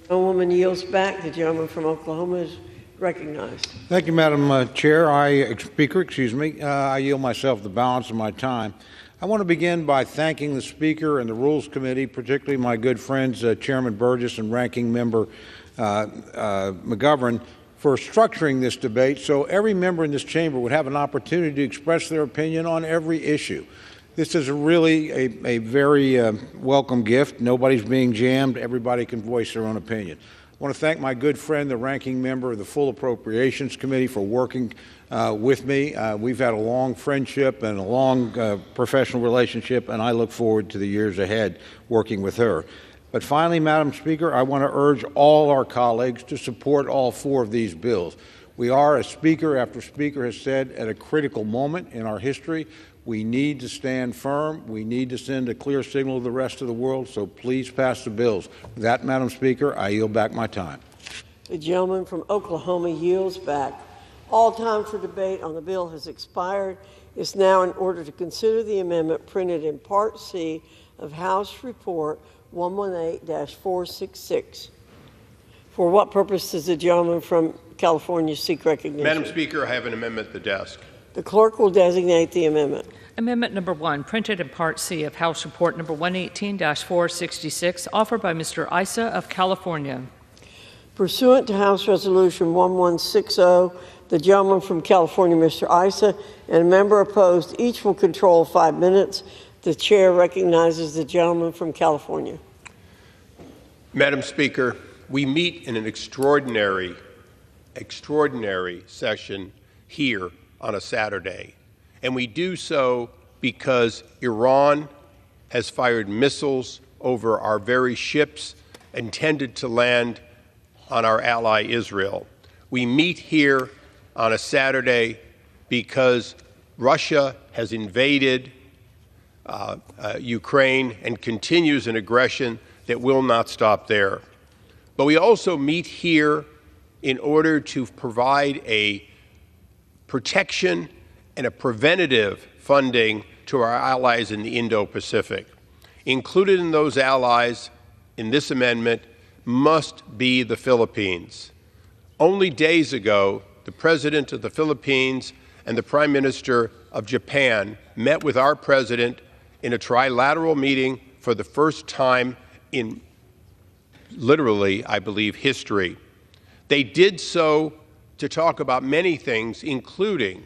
The gentlewoman yields back. The gentleman from Oklahoma is recognized. Thank you, Madam Speaker. I yield myself the balance of my time. I want to begin by thanking the Speaker and the Rules Committee, particularly my good friends Chairman Burgess and Ranking Member McGovern, for structuring this debate so every member in this chamber would have an opportunity to express their opinion on every issue. This is really a very welcome gift. Nobody's being jammed. Everybody can voice their own opinion. I want to thank my good friend, the Ranking Member of the Full Appropriations Committee, for working with me. We've had a long friendship and a long professional relationship, and I look forward to the years ahead working with her. But finally, Madam Speaker, I want to urge all our colleagues to support all four of these bills. We are, as Speaker after Speaker has said, at a critical moment in our history. We need to stand firm. We need to send a clear signal to the rest of the world, so please pass the bills. With that, Madam Speaker, I yield back my time. The gentleman from Oklahoma yields back. All time for debate on the bill has expired. It's now in order to consider the amendment printed in Part C of House Report 118-466. For what purpose does the gentleman from California seek recognition? Madam Speaker, I have an amendment at the desk. The clerk will designate the amendment. Amendment number 1, printed in Part C of House Report number 118-466, offered by Mr. Issa of California. Pursuant to House Resolution 1160, the gentleman from California, Mr. Issa, and a member opposed, each will control 5 minutes. The chair recognizes the gentleman from California. Madam Speaker, we meet in an extraordinary session here on a Saturday, and we do so because Iran has fired missiles over our very ships intended to land on our ally Israel. We meet here on a Saturday because Russia has invaded Ukraine and continues an aggression that will not stop there. But we also meet here in order to provide a protection and a preventative funding to our allies in the Indo-Pacific. Included in those allies in this amendment must be the Philippines. Only days ago, the President of the Philippines and the Prime Minister of Japan met with our President in a trilateral meeting for the first time in literally, I believe, history. They did so to talk about many things, including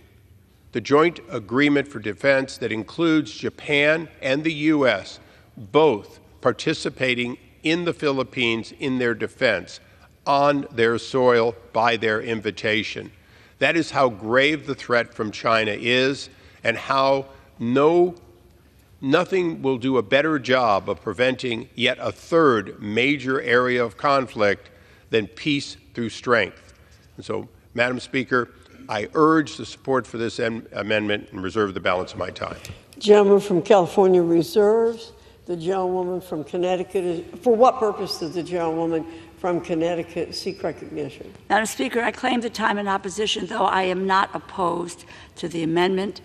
the joint agreement for defense that includes Japan and the U.S., both participating in the Philippines in their defense on their soil by their invitation. That is how grave the threat from China is, and how nothing will do a better job of preventing yet a third major area of conflict than peace through strength. And so, Madam Speaker, I urge the support for this amendment and reserve the balance of my time. Gentleman from California reserves. The gentlewoman from Connecticut for what purpose does the gentlewoman from Connecticut seek recognition? Madam Speaker, I claim the time in opposition, though I am not opposed to the amendment,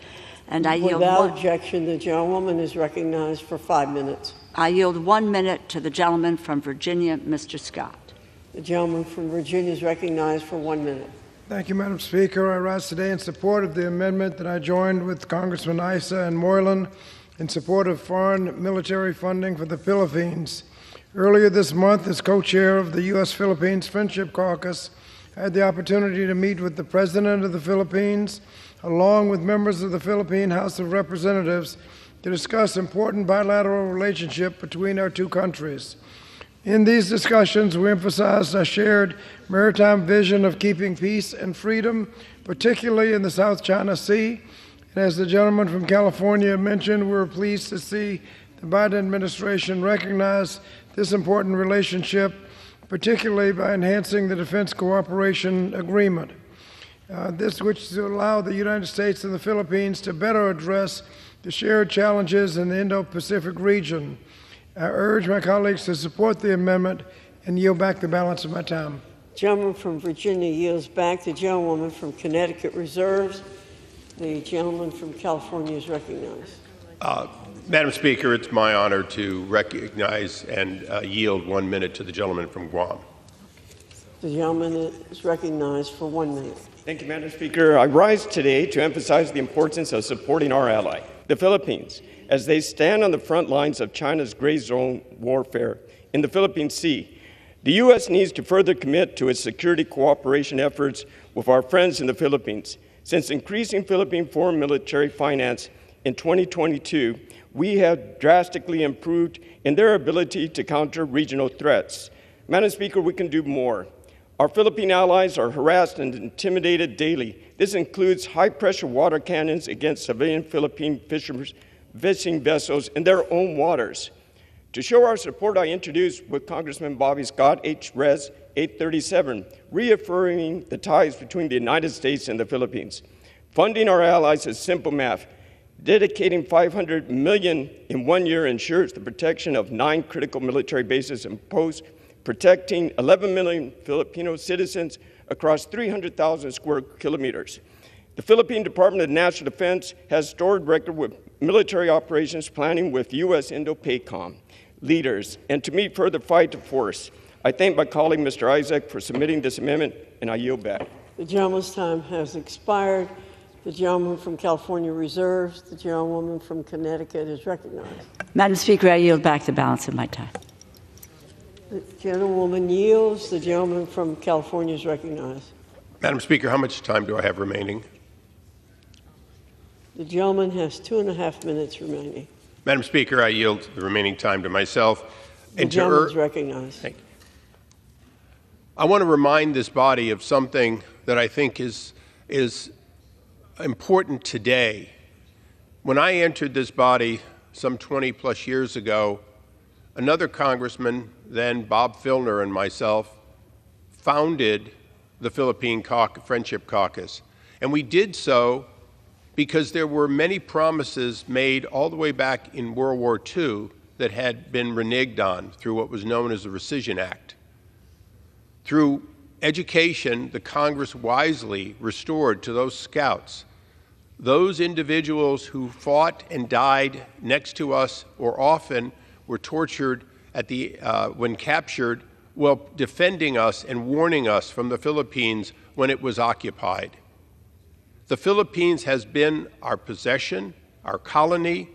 and I yield Without objection, the gentlewoman is recognized for 5 minutes. I yield 1 minute to the gentleman from Virginia, Mr. Scott. The gentleman from Virginia is recognized for 1 minute. Thank you, Madam Speaker. I rise today in support of the amendment that I joined with Congressman Issa and Moylan in support of foreign military funding for the Philippines. Earlier this month, as co-chair of the U.S.-Philippines Friendship Caucus, I had the opportunity to meet with the President of the Philippines, along with members of the Philippine House of Representatives, to discuss important bilateral relationship between our two countries. In these discussions, we emphasized our shared maritime vision of keeping peace and freedom, particularly in the South China Sea. And as the gentleman from California mentioned, we're pleased to see the Biden administration recognize this important relationship, particularly by enhancing the Defense Cooperation Agreement. This which to allow the United States and the Philippines to better address the shared challenges in the Indo-Pacific region. I urge my colleagues to support the amendment and yield back the balance of my time. Gentleman from Virginia yields back. The gentlewoman from Connecticut reserves. The gentleman from California is recognized. Madam Speaker, it's my honor to recognize and yield 1 minute to the gentleman from Guam. The gentleman is recognized for 1 minute. Thank you, Madam Speaker. I rise today to emphasize the importance of supporting our ally, the Philippines, as they stand on the front lines of China's gray zone warfare in the Philippine Sea. The U.S. needs to further commit to its security cooperation efforts with our friends in the Philippines. Since increasing Philippine foreign military finance in 2022, we have drastically improved in their ability to counter regional threats. Madam Speaker, we can do more. Our Philippine allies are harassed and intimidated daily. This includes high-pressure water cannons against civilian Philippine fishing vessels in their own waters. To show our support, I introduced with Congressman Bobby Scott H-Res 837, reaffirming the ties between the United States and the Philippines. Funding our allies is simple math. Dedicating $500 million in 1 year ensures the protection of 9 critical military bases and posts, protecting 11 million Filipino citizens across 300,000 square kilometers. The Philippine Department of National Defense has stored record with military operations planning with U.S. Indo-PACOM leaders, and to meet further fight to force. I thank my colleague, Mr. Isaac, for submitting this amendment, and I yield back. The gentleman's time has expired. The gentleman from California reserves. The gentlewoman from Connecticut is recognized. Madam Speaker, I yield back the balance of my time. The gentlewoman yields. The gentleman from California is recognized. Madam Speaker, how much time do I have remaining? The gentleman has 2.5 minutes remaining. Madam Speaker, I yield the remaining time to myself. The gentleman is recognized. Thank you. I want to remind this body of something that I think is important today. When I entered this body some 20-plus years ago, another congressman, then Bob Filner, and myself founded the Philippine Friendship Caucus. And we did so because there were many promises made all the way back in World War II that had been reneged on through what was known as the Rescission Act. Through education the Congress wisely restored to those scouts, those individuals who fought and died next to us or often were tortured when captured while defending us and warning us from the Philippines when it was occupied. The Philippines has been our possession, our colony,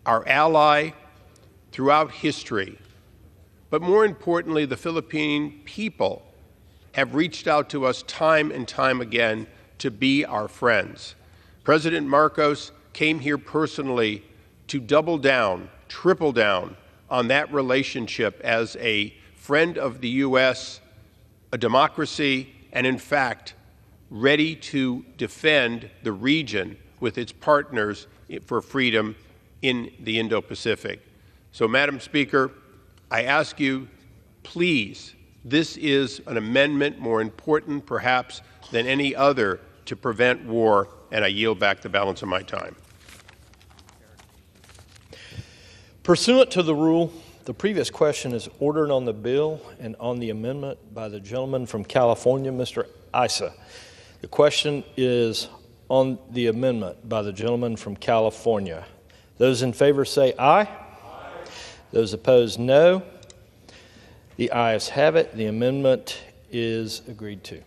our ally throughout history. But more importantly, the Philippine people have reached out to us time and time again to be our friends. President Marcos came here personally to double down, triple down on that relationship as a friend of the U.S., a democracy, and in fact, ready to defend the region with its partners for freedom in the Indo-Pacific. So, Madam Speaker, I ask you, please, this is an amendment more important perhaps than any other to prevent war, and I yield back the balance of my time. Pursuant to the rule, the previous question is ordered on the bill and on the amendment by the gentleman from California, Mr. Issa. The question is on the amendment by the gentleman from California. Those in favor say aye. Aye. Those opposed, no. The ayes have it. The amendment is agreed to.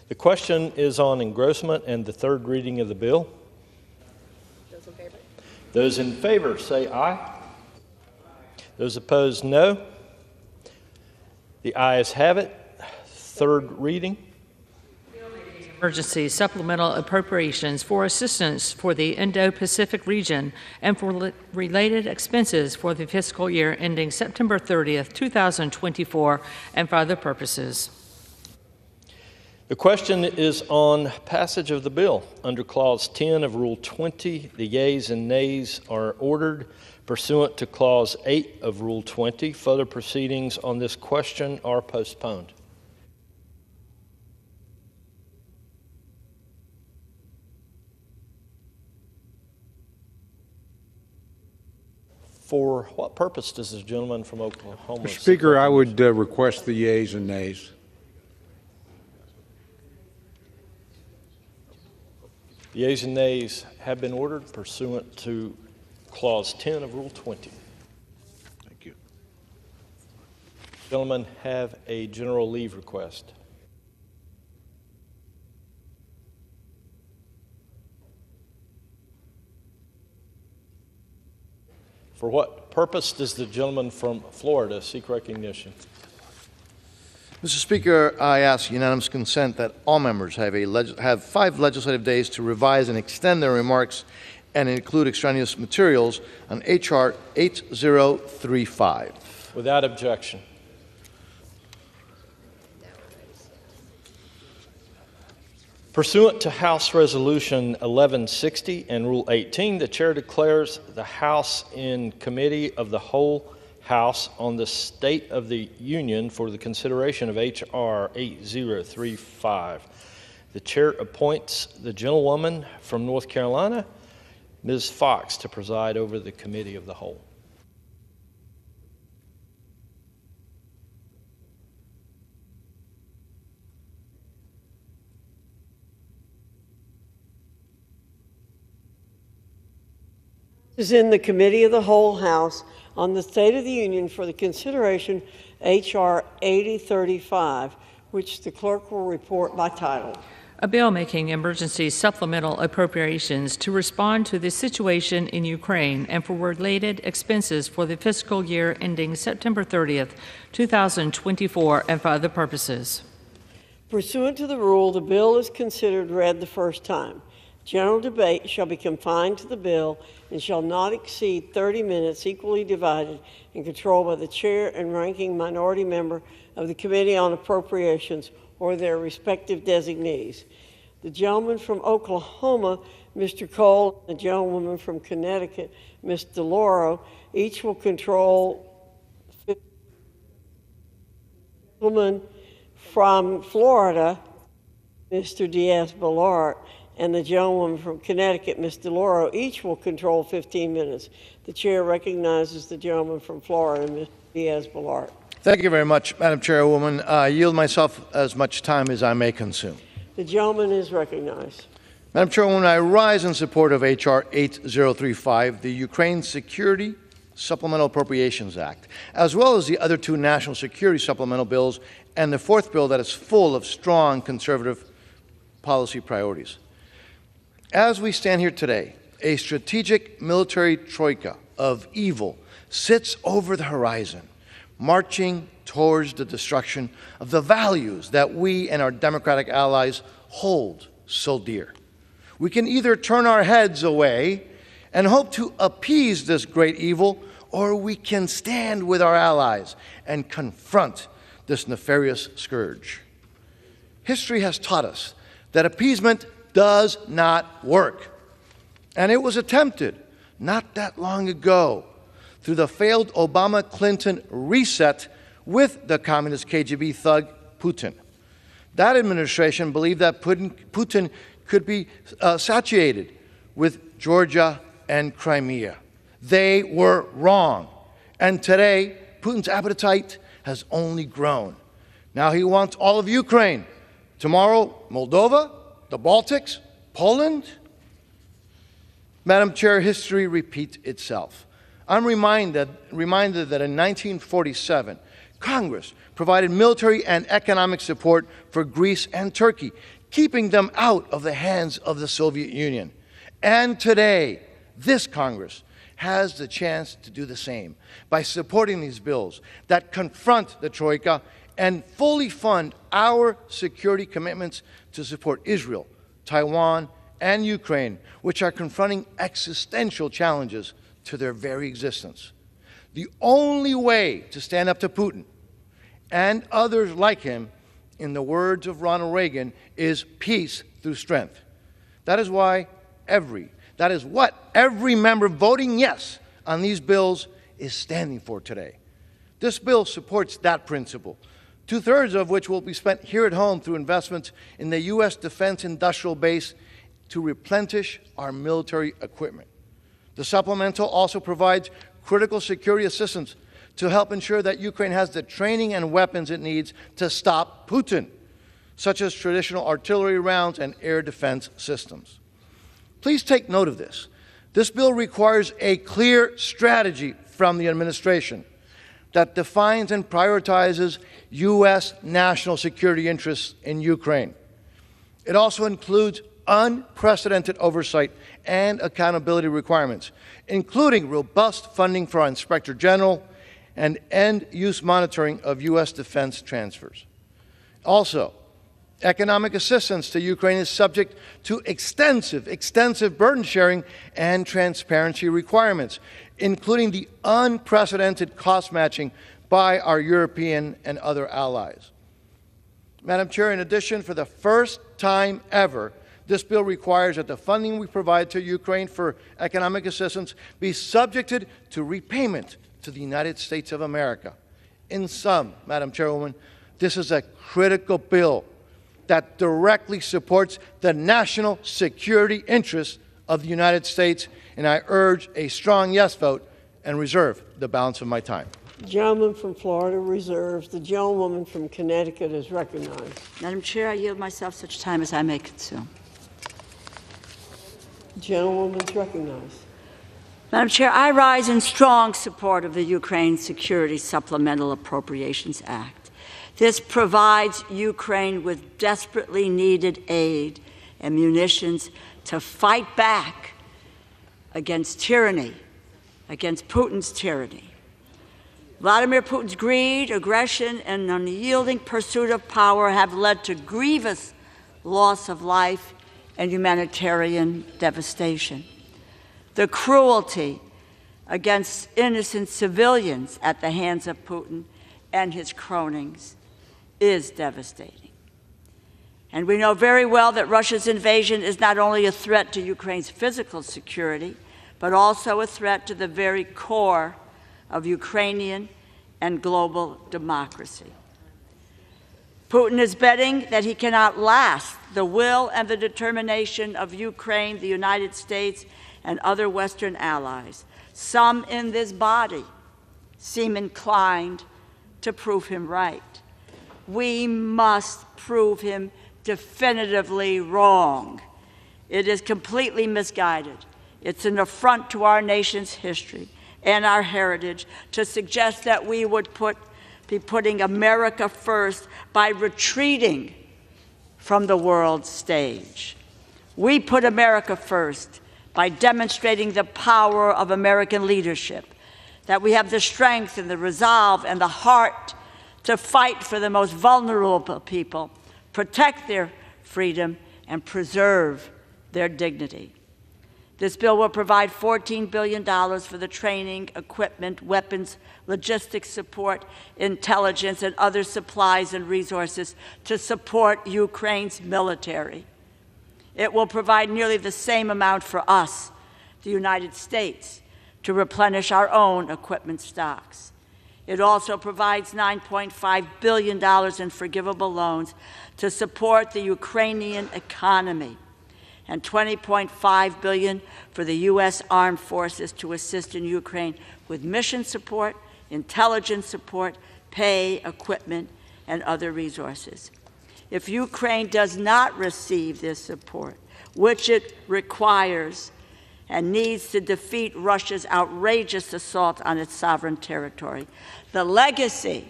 The question is on engrossment and the third reading of the bill. Those in favor? Those in favor say aye. Those opposed, no. The ayes have it. Third reading. Emergency supplemental appropriations for assistance for the Indo-Pacific region and for related expenses for the fiscal year ending September 30th, 2024, and for other purposes. The question is on passage of the bill. Under Clause 10 of Rule 20, the yeas and nays are ordered. Pursuant to Clause 8 of Rule 20, further proceedings on this question are postponed. For what purpose does this gentleman from Oklahoma? Mr. Speaker, I would request the yeas and nays. The yeas and nays have been ordered pursuant to Clause 10 of Rule 20. Thank you. Gentlemen have a general leave request. For what purpose does the gentleman from Florida seek recognition? Mr. Speaker, I ask unanimous consent that all members have 5 legislative days to revise and extend their remarks and include extraneous materials on H.R. 8035. Without objection. Pursuant to House Resolution 1160 and Rule 18, the Chair declares the House in Committee of the Whole House on the State of the Union for the consideration of H.R. 8035. The Chair appoints the gentlewoman from North Carolina, Ms. Fox, to preside over the Committee of the Whole. Is in the Committee of the Whole House on the State of the Union for the consideration H.R. 8035, which the clerk will report by title. A bill making emergency supplemental appropriations to respond to the situation in Ukraine and for related expenses for the fiscal year ending September 30th, 2024, and for other purposes. Pursuant to the rule, the bill is considered read the first time. General debate shall be confined to the bill and shall not exceed 30 minutes, equally divided and controlled by the chair and ranking minority member of the Committee on Appropriations or their respective designees. The gentleman from Oklahoma, Mr. Cole, and the gentlewoman from Connecticut, Ms. DeLauro, each will control. The gentleman from Florida, Mr. Diaz-Balart, and the gentleman from Connecticut, Ms. DeLauro, each will control 15 minutes. The chair recognizes the gentleman from Florida, Ms. Diaz-Balart. Thank you very much, Madam Chairwoman. I yield myself as much time as I may consume. The gentleman is recognized. Madam Chairwoman, I rise in support of H.R. 8035, the Ukraine Security Supplemental Appropriations Act, as well as the other two national security supplemental bills and the fourth bill that is full of strong conservative policy priorities. As we stand here today, a strategic military troika of evil sits over the horizon, marching towards the destruction of the values that we and our democratic allies hold so dear. We can either turn our heads away and hope to appease this great evil, or we can stand with our allies and confront this nefarious scourge. History has taught us that appeasement does not work, and it was attempted not that long ago through the failed Obama-Clinton reset with the communist KGB thug Putin. That administration believed that Putin could be satiated with Georgia and Crimea. They were wrong. And today, Putin's appetite has only grown. Now he wants all of Ukraine. Tomorrow, Moldova, the Baltics, Poland. Madam Chair, history repeats itself. I'm reminded that in 1947, Congress provided military and economic support for Greece and Turkey, keeping them out of the hands of the Soviet Union. And today, this Congress has the chance to do the same by supporting these bills that confront the Troika and fully fund our security commitments to support Israel, Taiwan, and Ukraine, which are confronting existential challenges to their very existence. The only way to stand up to Putin and others like him, in the words of Ronald Reagan, is peace through strength. That is what every member voting yes on these bills is standing for today. This bill supports that principle, two-thirds of which will be spent here at home through investments in the U.S. defense industrial base to replenish our military equipment. The supplemental also provides critical security assistance to help ensure that Ukraine has the training and weapons it needs to stop Putin, such as traditional artillery rounds and air defense systems. Please take note of this. This bill requires a clear strategy from the administration that defines and prioritizes U.S. national security interests in Ukraine. It also includes unprecedented oversight and accountability requirements, including robust funding for our Inspector General and end-use monitoring of U.S. defense transfers. Also, economic assistance to Ukraine is subject to extensive burden sharing and transparency requirements, including the unprecedented cost matching by our European and other allies. Madam Chair, in addition, for the first time ever, this bill requires that the funding we provide to Ukraine for economic assistance be subjected to repayment to the United States of America. In sum, Madam Chairwoman, this is a critical bill that directly supports the national security interests of the United States, and I urge a strong yes vote and reserve the balance of my time. The gentleman from Florida reserves. The gentlewoman from Connecticut is recognized. Madam Chair, I yield myself such time as I may consume. The gentlewoman is recognized. Madam Chair, I rise in strong support of the Ukraine Security Supplemental Appropriations Act. This provides Ukraine with desperately needed aid and munitions to fight back against tyranny, against Putin's tyranny. Vladimir Putin's greed, aggression, and unyielding pursuit of power have led to grievous loss of life and humanitarian devastation. The cruelty against innocent civilians at the hands of Putin and his cronies is devastating. And we know very well that Russia's invasion is not only a threat to Ukraine's physical security, but also a threat to the very core of Ukrainian and global democracy. Putin is betting that he cannot last the will and the determination of Ukraine, the United States, and other Western allies. Some in this body seem inclined to prove him right. We must prove him definitively wrong. It is completely misguided. It's an affront to our nation's history and our heritage to suggest that we would be putting America first by retreating from the world stage. We put America first by demonstrating the power of American leadership, that we have the strength and the resolve and the heart to fight for the most vulnerable people, protect their freedom, and preserve their dignity. This bill will provide $14 billion for the training, equipment, weapons, logistics support, intelligence, and other supplies and resources to support Ukraine's military. It will provide nearly the same amount for us, the United States, to replenish our own equipment stocks. It also provides $9.5 billion in forgivable loans to support the Ukrainian economy, and $20.5 billion for the U.S. Armed Forces to assist in Ukraine with mission support, intelligence support, pay, equipment, and other resources. If Ukraine does not receive this support, which it requires and needs to defeat Russia's outrageous assault on its sovereign territory, the legacy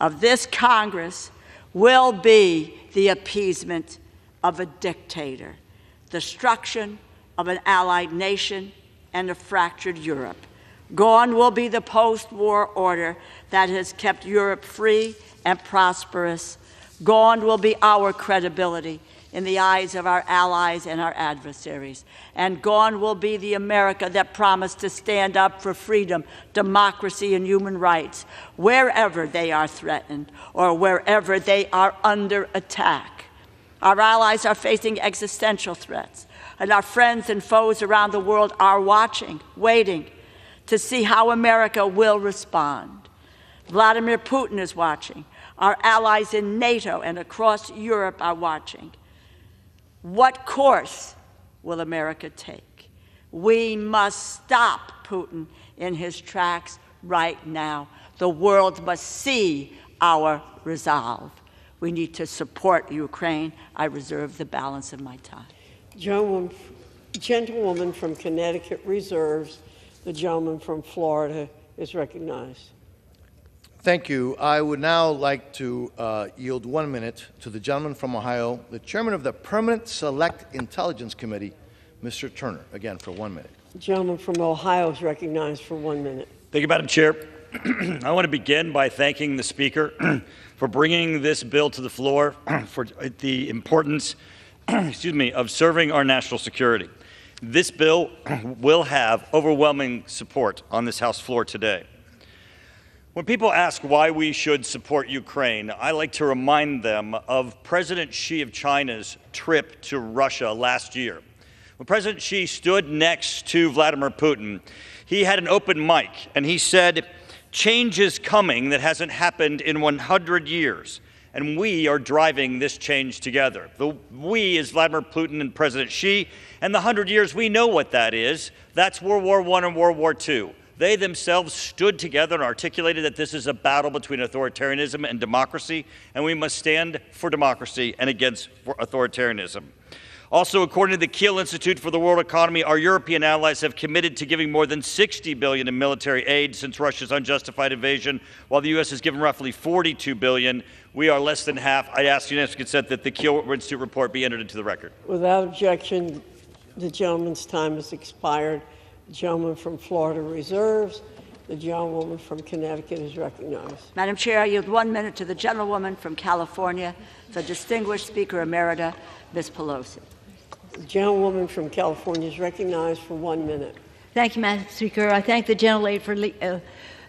of this Congress will be the appeasement of a dictator, destruction of an allied nation, and a fractured Europe. Gone will be the post-war order that has kept Europe free and prosperous. Gone will be our credibility in the eyes of our allies and our adversaries. And gone will be the America that promised to stand up for freedom, democracy, and human rights wherever they are threatened or wherever they are under attack. Our allies are facing existential threats, and our friends and foes around the world are watching, waiting to see how America will respond. Vladimir Putin is watching. Our allies in NATO and across Europe are watching. What course will America take? We must stop Putin in his tracks right now. The world must see our resolve. We need to support Ukraine. I reserve the balance of my time. Gentlewoman from Connecticut reserves. The gentleman from Florida is recognized. Thank you. I would now like to yield 1 minute to the gentleman from Ohio, the chairman of the Permanent Select Intelligence Committee, Mr. Turner. Again, for 1 minute. The gentleman from Ohio is recognized for 1 minute. Thank you, Madam Chair. I want to begin by thanking the Speaker for bringing this bill to the floor for the importance of serving our national security. This bill will have overwhelming support on this House floor today. When people ask why we should support Ukraine, I like to remind them of President Xi of China's trip to Russia last year. When President Xi stood next to Vladimir Putin, he had an open mic, and he said, "Change is coming that hasn't happened in 100 years, and we are driving this change together." The we is Vladimir Putin and President Xi, and the 100 years, we know what that is. That's World War I and World War II. They themselves stood together and articulated that this is a battle between authoritarianism and democracy, and we must stand for democracy and against authoritarianism. Also, according to the Kiel Institute for the World Economy, our European allies have committed to giving more than $60 billion in military aid since Russia's unjustified invasion, while the U.S. has given roughly $42 billion. We are less than half. I ask unanimous consent that the Kiel Institute report be entered into the record. Without objection, the gentleman's time has expired. The gentleman from Florida reserves. The gentlewoman from Connecticut is recognized. Madam Chair, I yield 1 minute to the gentlewoman from California, the distinguished Speaker Emerita, Ms. Pelosi. The gentlewoman from California is recognized for 1 minute. Thank you, Madam Speaker. I thank the gentlelady for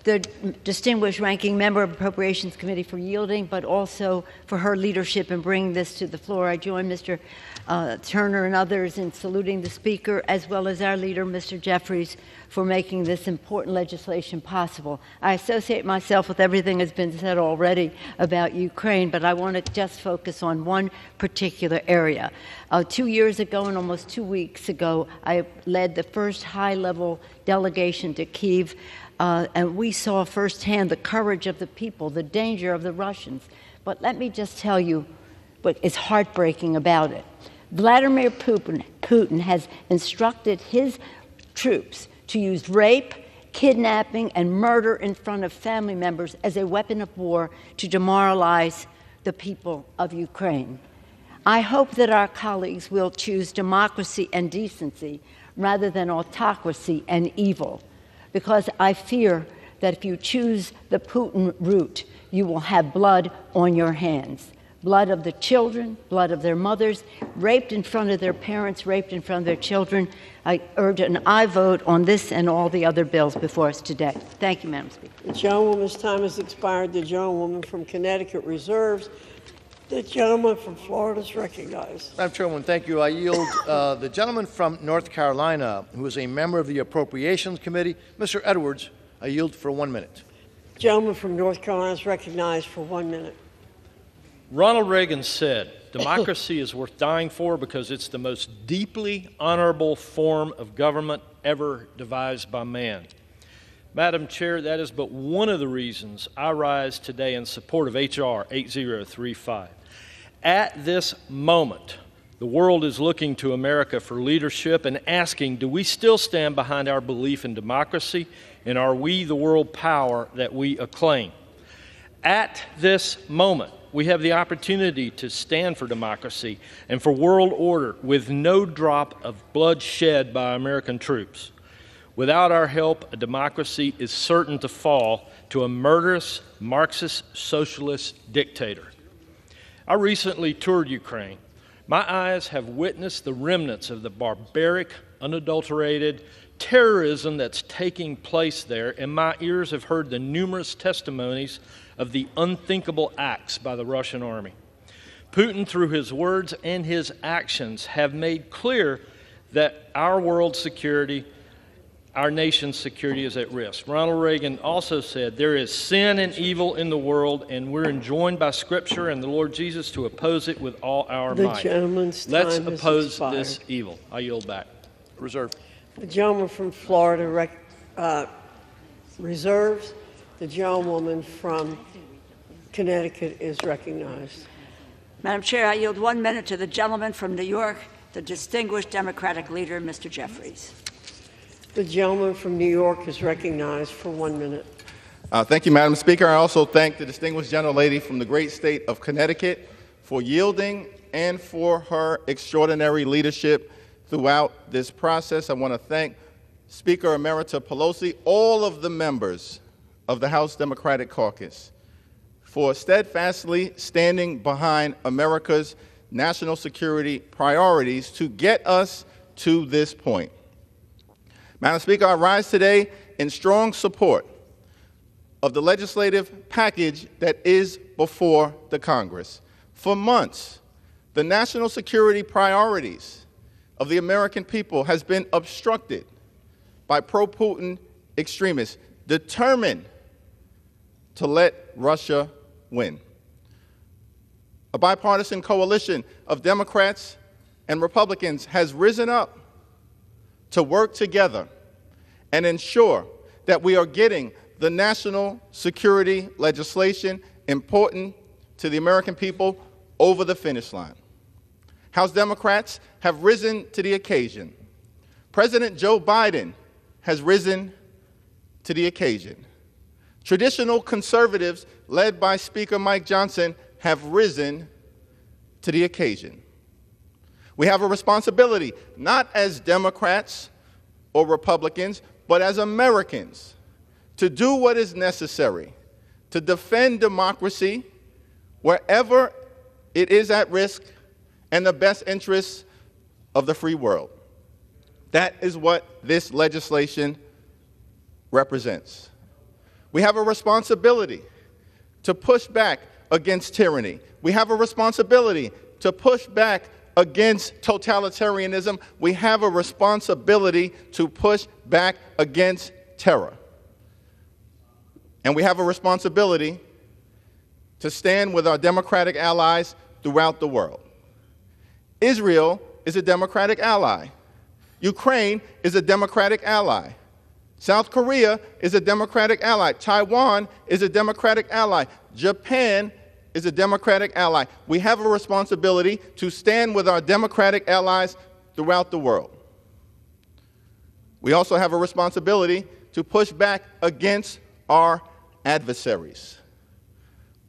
the distinguished ranking member of Appropriations Committee for yielding, but also for her leadership in bringing this to the floor. I join Mr. Turner and others in saluting the Speaker, as well as our leader, Mr. Jeffries, for making this important legislation possible. I associate myself with everything that's been said already about Ukraine, but I want to just focus on one particular area. 2 years ago, and almost 2 weeks ago, I led the first high-level delegation to Kyiv, and we saw firsthand the courage of the people, the danger of the Russians. But let me just tell you what is heartbreaking about it. Vladimir Putin has instructed his troops to use rape, kidnapping, and murder in front of family members as a weapon of war to demoralize the people of Ukraine. I hope that our colleagues will choose democracy and decency rather than autocracy and evil, because I fear that if you choose the Putin route, you will have blood on your hands. Blood of the children, blood of their mothers, raped in front of their parents, raped in front of their children. I urge an aye vote on this and all the other bills before us today. Thank you, Madam Speaker. The gentlewoman's time has expired. The gentlewoman from Connecticut reserves. The gentleman from Florida is recognized. Madam Chairwoman, thank you. I yield the gentleman from North Carolina, who is a member of the Appropriations Committee, Mr. Edwards. I yield for 1 minute. The gentleman from North Carolina is recognized for 1 minute. Ronald Reagan said, democracy is worth dying for because it's the most deeply honorable form of government ever devised by man. Madam Chair, that is but one of the reasons I rise today in support of H.R. 8035. At this moment, the world is looking to America for leadership and asking, do we still stand behind our belief in democracy, and are we the world power that we acclaim? At this moment, we have the opportunity to stand for democracy and for world order with no drop of blood shed by American troops. Without our help, a democracy is certain to fall to a murderous Marxist socialist dictator. I recently toured Ukraine. My eyes have witnessed the remnants of the barbaric, unadulterated terrorism that's taking place there, and my ears have heard the numerous testimonies of the unthinkable acts by the Russian army. Putin, through his words and his actions, have made clear that our world's security, our nation's security is at risk. Ronald Reagan also said, there is sin and evil in the world, and we're enjoined by Scripture and the Lord Jesus to oppose it with all our might. The gentleman's Let's time has oppose expired. this evil. I yield back. Reserve. The gentleman from Florida reserves. The gentlewoman from Connecticut is recognized. Madam Chair, I yield 1 minute to the gentleman from New York, the distinguished Democratic leader, Mr. Jeffries. The gentleman from New York is recognized for 1 minute. Thank you, Madam Speaker. I also thank the distinguished gentlelady from the great state of Connecticut for yielding and for her extraordinary leadership throughout this process. I want to thank Speaker Emerita Pelosi, all of the members of the House Democratic Caucus, for steadfastly standing behind America's national security priorities to get us to this point. Madam Speaker, I rise today in strong support of the legislative package that is before the Congress. For months, the national security priorities of the American people has been obstructed by pro-Putin extremists determined to let Russia win. A bipartisan coalition of Democrats and Republicans has risen up to work together and ensure that we are getting the national security legislation important to the American people over the finish line. House Democrats have risen to the occasion. President Joe Biden has risen to the occasion. Traditional conservatives, led by Speaker Mike Johnson, have risen to the occasion. We have a responsibility, not as Democrats or Republicans, but as Americans, to do what is necessary to defend democracy wherever it is at risk and the best interests of the free world. That is what this legislation represents. We have a responsibility to push back against tyranny. We have a responsibility to push back against totalitarianism. We have a responsibility to push back against terror. And we have a responsibility to stand with our democratic allies throughout the world. Israel is a democratic ally. Ukraine is a democratic ally. South Korea is a democratic ally. Taiwan is a democratic ally. Japan is a democratic ally. We have a responsibility to stand with our democratic allies throughout the world. We also have a responsibility to push back against our adversaries.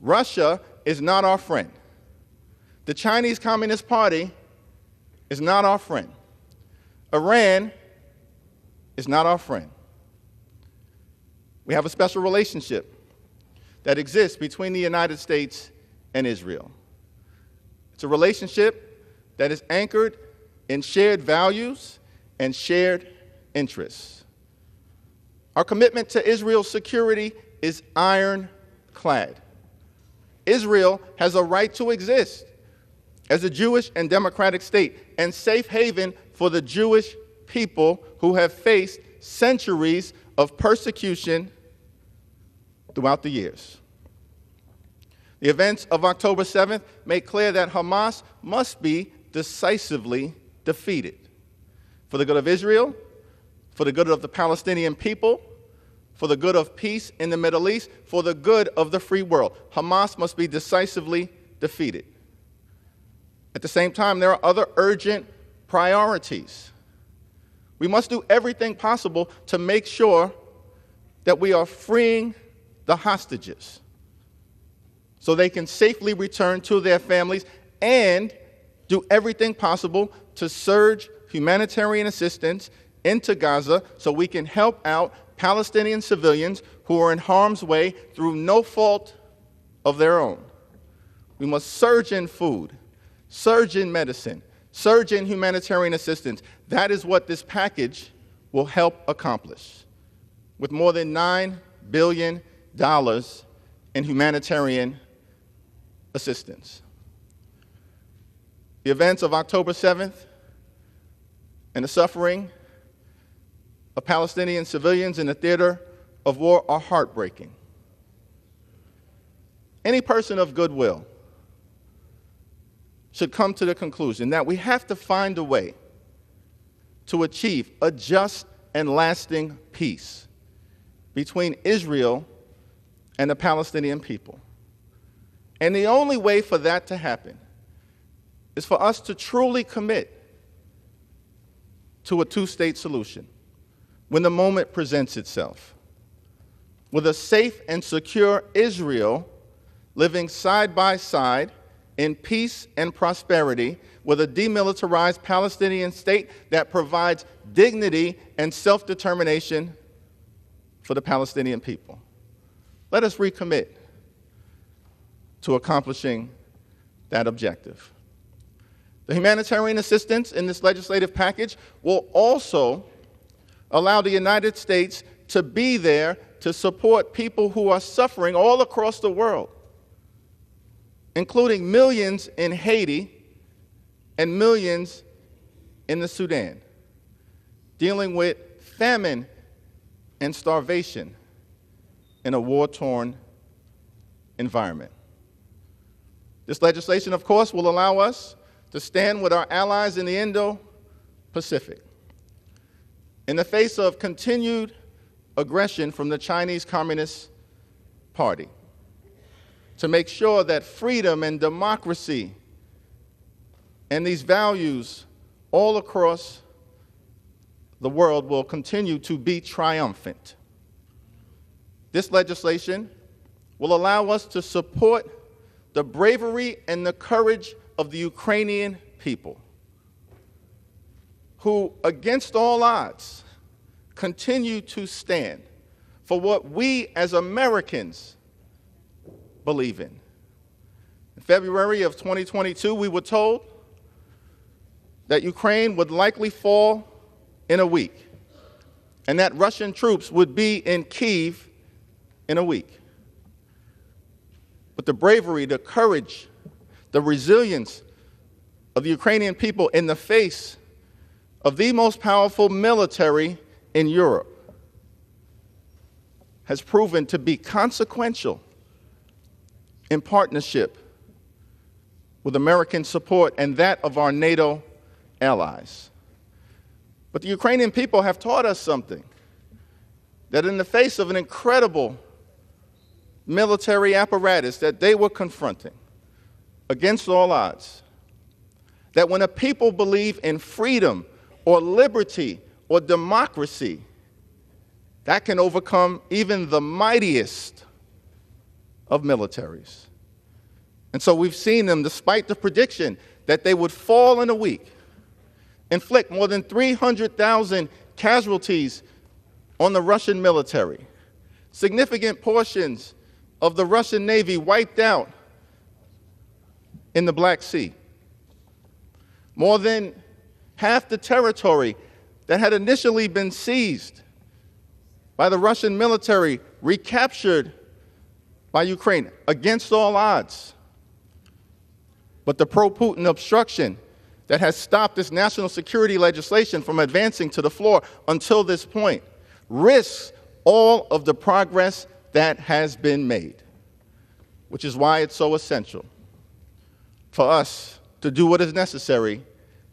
Russia is not our friend. The Chinese Communist Party is not our friend. Iran is not our friend. We have a special relationship that exists between the United States and Israel. It's a relationship that is anchored in shared values and shared interests. Our commitment to Israel's security is ironclad. Israel has a right to exist as a Jewish and democratic state and safe haven for the Jewish people who have faced centuries of persecution throughout the years. The events of October 7th make clear that Hamas must be decisively defeated for the good of Israel, for the good of the Palestinian people, for the good of peace in the Middle East, for the good of the free world. Hamas must be decisively defeated. At the same time, there are other urgent priorities. We must do everything possible to make sure that we are freeing the hostages so they can safely return to their families, and do everything possible to surge humanitarian assistance into Gaza so we can help out Palestinian civilians who are in harm's way through no fault of their own. We must surge in food, surge in medicine, surge in humanitarian assistance. That is what this package will help accomplish, with more than $9 billion in humanitarian assistance. The events of October 7th and the suffering of Palestinian civilians in the theater of war are heartbreaking. Any person of goodwill should come to the conclusion that we have to find a way to achieve a just and lasting peace between Israel and the Palestinian people. And the only way for that to happen is for us to truly commit to a two-state solution when the moment presents itself, with a safe and secure Israel living side by side in peace and prosperity with a demilitarized Palestinian state that provides dignity and self-determination for the Palestinian people. Let us recommit to accomplishing that objective. The humanitarian assistance in this legislative package will also allow the United States to be there to support people who are suffering all across the world, including millions in Haiti and millions in the Sudan, dealing with famine and starvation in a war-torn environment. This legislation, of course, will allow us to stand with our allies in the Indo-Pacific in the face of continued aggression from the Chinese Communist Party, to make sure that freedom and democracy and these values all across the world will continue to be triumphant. This legislation will allow us to support the bravery and the courage of the Ukrainian people, who, against all odds, continue to stand for what we as Americans believe in. In February of 2022, we were told that Ukraine would likely fall in a week, and that Russian troops would be in Kyiv in a week. But the bravery, the courage, the resilience of the Ukrainian people in the face of the most powerful military in Europe has proven to be consequential in partnership with American support and that of our NATO allies. But the Ukrainian people have taught us something, that in the face of an incredible military apparatus that they were confronting against all odds, that when a people believe in freedom or liberty or democracy, that can overcome even the mightiest of militaries. And so we've seen them, despite the prediction that they would fall in a week, inflict more than 300,000 casualties on the Russian military, significant portions of the Russian Navy wiped out in the Black Sea, more than half the territory that had initially been seized by the Russian military recaptured by Ukraine against all odds. But the pro-Putin obstruction that has stopped this national security legislation from advancing to the floor until this point risks all of the progress that has been made, which is why it's so essential for us to do what is necessary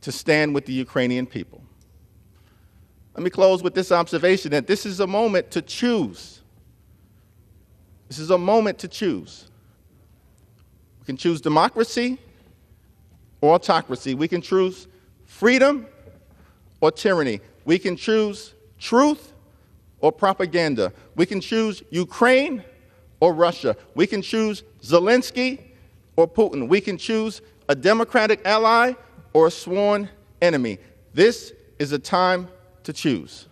to stand with the Ukrainian people. Let me close with this observation that this is a moment to choose. This is a moment to choose. We can choose democracy or autocracy. We can choose freedom or tyranny. We can choose truth or propaganda. We can choose Ukraine or Russia. We can choose Zelensky or Putin. We can choose a democratic ally or a sworn enemy. This is a time to choose.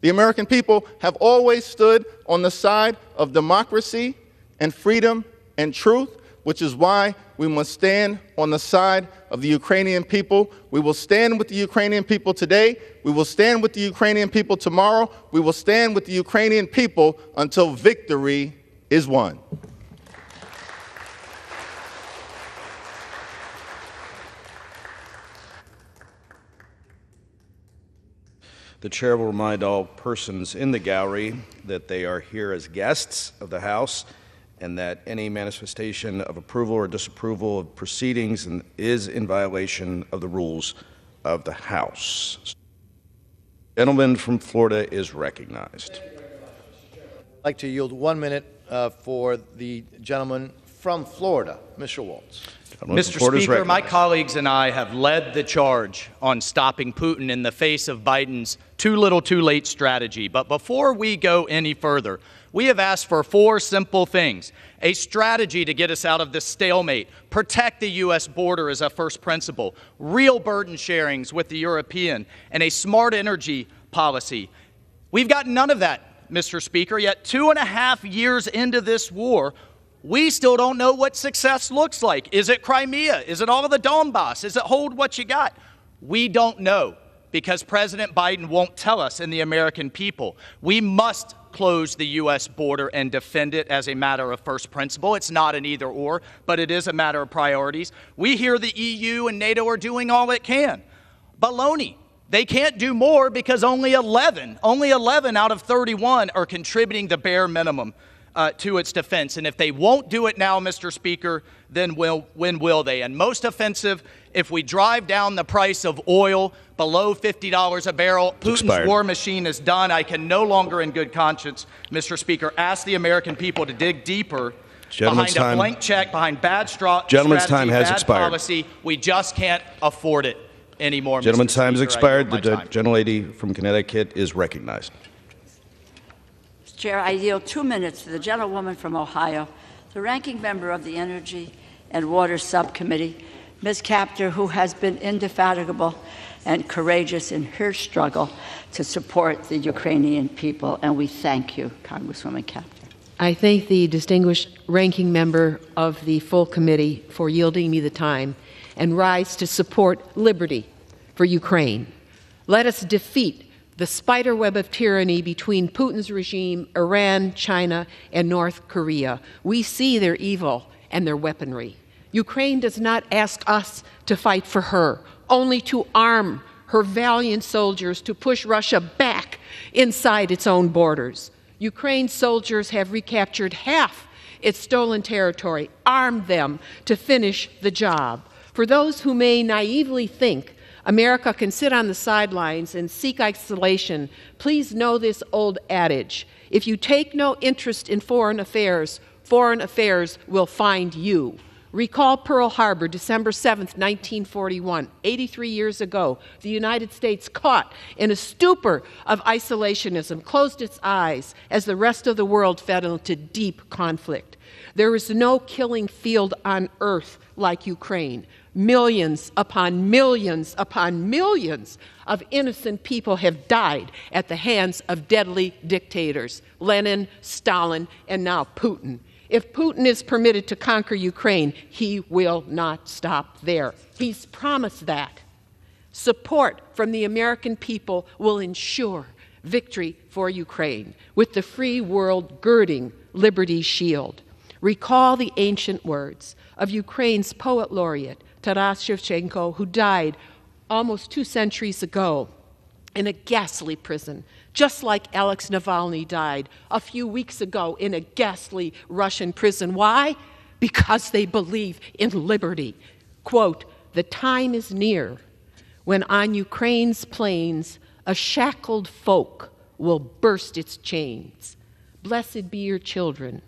The American people have always stood on the side of democracy and freedom and truth, which is why we must stand on the side of the Ukrainian people. We will stand with the Ukrainian people today. We will stand with the Ukrainian people tomorrow. We will stand with the Ukrainian people until victory is won. The chair will remind all persons in the gallery that they are here as guests of the House and that any manifestation of approval or disapproval of proceedings is in violation of the rules of the House. Gentleman from Florida is recognized. I'd like to yield 1 minute for the gentleman from Florida, Mr. Waltz. Mr. Speaker, my colleagues and I have led the charge on stopping Putin in the face of Biden's too little, too late strategy. But before we go any further, we have asked for 4 simple things: a strategy to get us out of this stalemate, protect the U.S. border as a first principle, real burden sharings with the European, and a smart energy policy. We've got none of that, Mr. Speaker, yet 2.5 years into this war, we still don't know what success looks like. Is it Crimea? Is it all of the Donbass? Is it hold what you got? We don't know because President Biden won't tell us and the American people. We must close the U.S. border and defend it as a matter of first principle. It's not an either or, but it is a matter of priorities. We hear the EU and NATO are doing all it can. Baloney. They can't do more because only 11 out of 31 are contributing the bare minimum to its defense. And if they won't do it now, Mr. Speaker, then when will they? And most offensive, if we drive down the price of oil below $50 a barrel, Putin's war machine is done. I can no longer in good conscience, Mr. Speaker, ask the American people to dig deeper behind a blank check, behind bad strategy, bad policy. We just can't afford it anymore, Gentleman's Mr. time has Speaker. expired. The gentlelady from Connecticut is recognized. Chair, I yield 2 minutes to the gentlewoman from Ohio, the ranking member of the Energy and Water Subcommittee, Ms. Kaptur, who has been indefatigable and courageous in her struggle to support the Ukrainian people. And we thank you, Congresswoman Kaptur. I thank the distinguished ranking member of the full committee for yielding me the time and rise to support liberty for Ukraine. Let us defeat the spiderweb of tyranny between Putin's regime, Iran, China, and North Korea. We see their evil and their weaponry. Ukraine does not ask us to fight for her, only to arm her valiant soldiers to push Russia back inside its own borders. Ukraine's soldiers have recaptured half its stolen territory, armed them to finish the job. For those who may naively think America can sit on the sidelines and seek isolation, please know this old adage: if you take no interest in foreign affairs will find you. Recall Pearl Harbor, December 7th, 1941, 83 years ago. The United States, caught in a stupor of isolationism, closed its eyes as the rest of the world fell into deep conflict. There is no killing field on earth like Ukraine. Millions upon millions upon millions of innocent people have died at the hands of deadly dictators, Lenin, Stalin, and now Putin. If Putin is permitted to conquer Ukraine, he will not stop there. He's promised that. Support from the American people will ensure victory for Ukraine, with the free world girding liberty's shield. Recall the ancient words of Ukraine's poet laureate, Taras Shevchenko, who died almost 2 centuries ago in a ghastly prison, just like Alex Navalny died a few weeks ago in a ghastly Russian prison. Why? Because they believe in liberty. Quote, "The time is near when on Ukraine's plains a shackled folk will burst its chains. Blessed be your children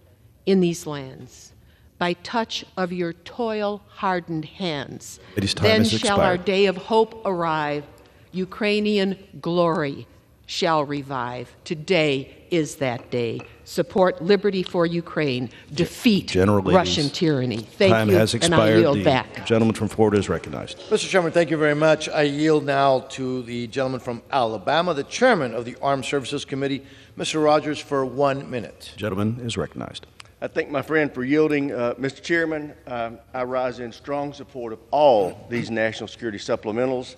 in these lands. By touch of your toil-hardened hands, then shall our day of hope arrive. Ukrainian glory shall revive." Today is that day. Support liberty for Ukraine. Defeat Russian tyranny. Thank time you, has expired. and I yield the back. Gentleman from Florida is recognized. Mr. Chairman, thank you very much. I yield now to the gentleman from Alabama, the chairman of the Armed Services Committee, Mr. Rogers, for 1 minute. Gentleman is recognized. I thank my friend for yielding. Mr. Chairman, I rise in strong support of all these national security supplementals.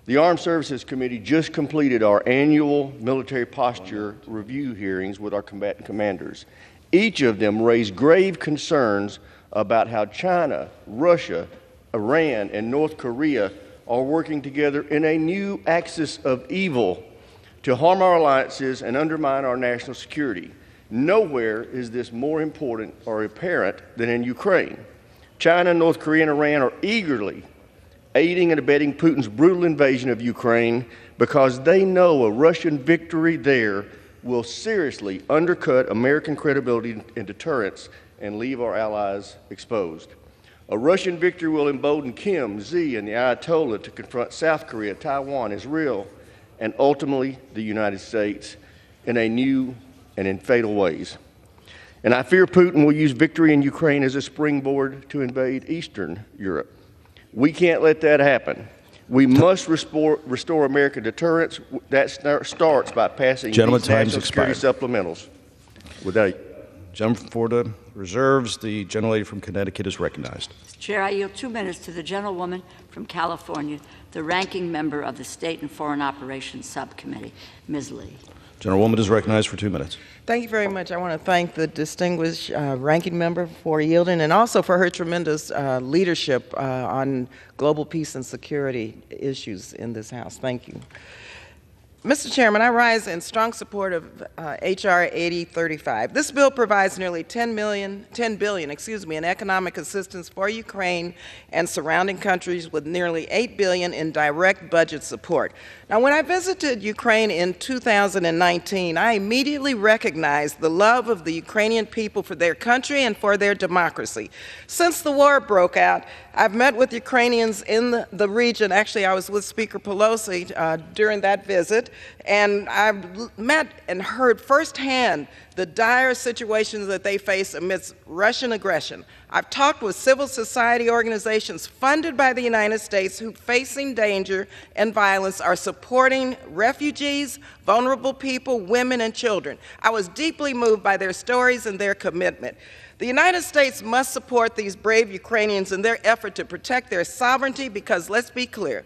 The Armed Services Committee just completed our annual military posture review hearings with our combatant commanders. Each of them raised grave concerns about how China, Russia, Iran, and North Korea are working together in a new axis of evil to harm our alliances and undermine our national security. Nowhere is this more important or apparent than in Ukraine. China, North Korea, and Iran are eagerly aiding and abetting Putin's brutal invasion of Ukraine because they know a Russian victory there will seriously undercut American credibility and deterrence and leave our allies exposed. A Russian victory will embolden Kim, Xi, and the Ayatollah to confront South Korea, Taiwan, Israel, and ultimately the United States in a new and in fatal ways. And I fear Putin will use victory in Ukraine as a springboard to invade Eastern Europe. We can't let that happen. We must restore American deterrence. That starts by passing these national security supplementals. Gentleman from Florida reserves. The gentlelady from Connecticut is recognized. Mr. Chair, I yield 2 minutes to the gentlewoman from California, the ranking member of the State and Foreign Operations Subcommittee, Ms. Lee. Gentlewoman is recognized for 2 minutes. Thank you very much. I want to thank the distinguished ranking member for yielding and also for her tremendous leadership on global peace and security issues in this House. Thank you. Mr. Chairman, I rise in strong support of H.R. 8035. This bill provides nearly $10 billion in economic assistance for Ukraine and surrounding countries, with nearly $8 billion in direct budget support. Now, when I visited Ukraine in 2019, I immediately recognized the love of the Ukrainian people for their country and for their democracy. Since the war broke out, I've met with Ukrainians in the region. Actually, I was with Speaker Pelosi during that visit, and I've met and heard firsthand the dire situations that they face amidst Russian aggression. I've talked with civil society organizations funded by the United States who, facing danger and violence, are supporting refugees, vulnerable people, women, and children. I was deeply moved by their stories and their commitment. The United States must support these brave Ukrainians in their effort to protect their sovereignty because, let's be clear,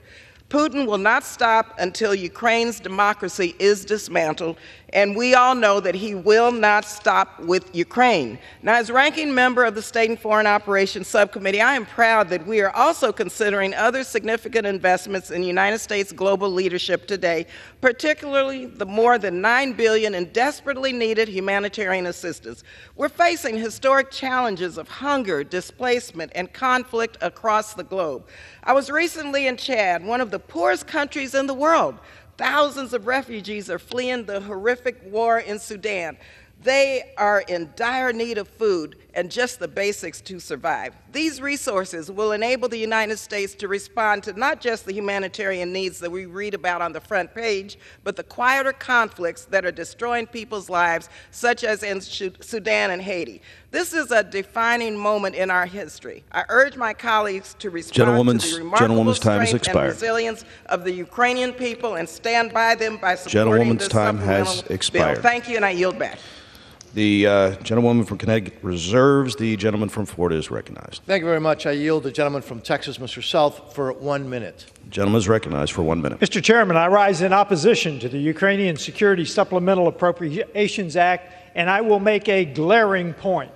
Putin will not stop until Ukraine's democracy is dismantled, and we all know that he will not stop with Ukraine. Now, as ranking member of the State and Foreign Operations Subcommittee, I am proud that we are also considering other significant investments in United States global leadership today, particularly the more than $9 billion in desperately needed humanitarian assistance. We're facing historic challenges of hunger, displacement, and conflict across the globe. I was recently in Chad, one of the poorest countries in the world. Thousands of refugees are fleeing the horrific war in Sudan. They are in dire need of food and just the basics to survive. These resources will enable the United States to respond to not just the humanitarian needs that we read about on the front page, but the quieter conflicts that are destroying people's lives, such as in Sudan and Haiti. This is a defining moment in our history. I urge my colleagues to respond to the remarkable strength and resilience of the Ukrainian people and stand by them by supporting this supplemental bill. Thank you, and I yield back. The gentlewoman from Connecticut reserves. The gentleman from Florida is recognized. Thank you very much. I yield the gentleman from Texas, Mr. South, for 1 minute. The gentleman is recognized for 1 minute. Mr. Chairman, I rise in opposition to the Ukrainian Security Supplemental Appropriations Act, and I will make a glaring point.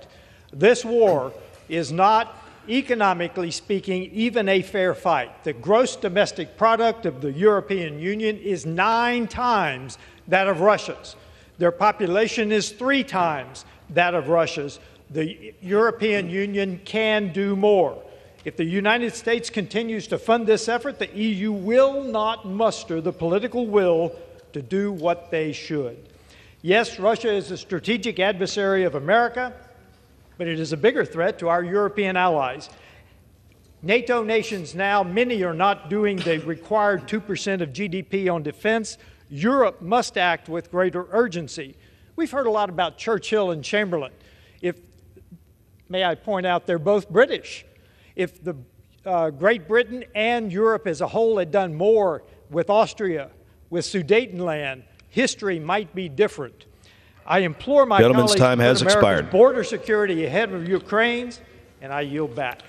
This war is not, economically speaking, even a fair fight. The gross domestic product of the European Union is 9 times that of Russia's. Their population is 3 times that of Russia's. The European Union can do more. If the United States continues to fund this effort, the EU will not muster the political will to do what they should. Yes, Russia is a strategic adversary of America, but it is a bigger threat to our European allies. NATO nations now, many are not doing the required 2% of GDP on defense. Europe must act with greater urgency. We've heard a lot about Churchill and Chamberlain. May I point out, they're both British. If the Great Britain and Europe as a whole had done more with Austria, with Sudetenland, history might be different. I implore my colleagues to put America's border security ahead of Ukraine's, and I yield back.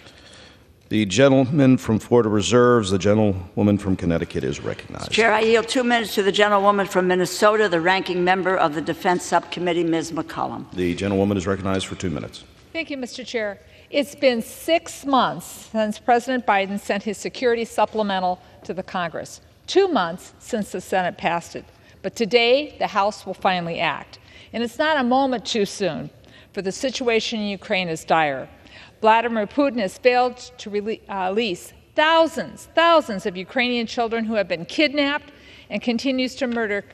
The gentleman from Florida reserves. The gentlewoman from Connecticut is recognized. Chair, I yield 2 minutes to the gentlewoman from Minnesota, the ranking member of the Defense Subcommittee, Ms. McCollum. The gentlewoman is recognized for 2 minutes. Thank you, Mr. Chair. It's been 6 months since President Biden sent his security supplemental to the Congress, 2 months since the Senate passed it. But today, the House will finally act. And it's not a moment too soon, for the situation in Ukraine is dire. Vladimir Putin has failed to release thousands of Ukrainian children who have been kidnapped and continues to murder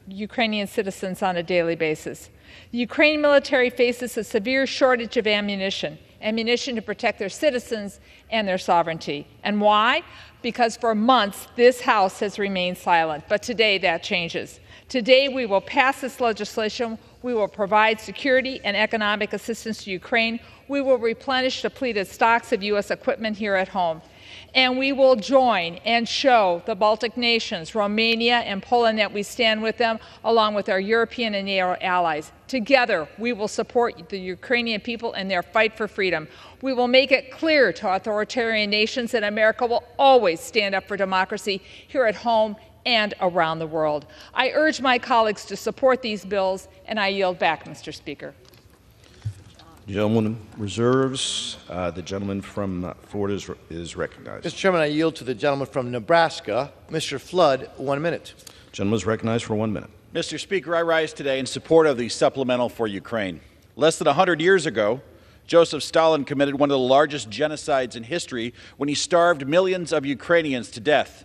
Ukrainian citizens on a daily basis. The Ukrainian military faces a severe shortage of ammunition to protect their citizens and their sovereignty. And why? Because for months this House has remained silent. But today that changes. Today we will pass this legislation. We will provide security and economic assistance to Ukraine. We will replenish depleted stocks of U.S. equipment here at home. And we will join and show the Baltic nations, Romania and Poland, that we stand with them, along with our European and NATO allies. Together, we will support the Ukrainian people in their fight for freedom. We will make it clear to authoritarian nations that America will always stand up for democracy here at home and around the world. I urge my colleagues to support these bills, and I yield back, Mr. Speaker. The gentleman reserves. The gentleman from Florida is recognized. Mr. Chairman, I yield to the gentleman from Nebraska, Mr. Flood, 1 minute. The gentleman is recognized for 1 minute. Mr. Speaker, I rise today in support of the supplemental for Ukraine. Less than 100 years ago, Joseph Stalin committed one of the largest genocides in history when he starved millions of Ukrainians to death.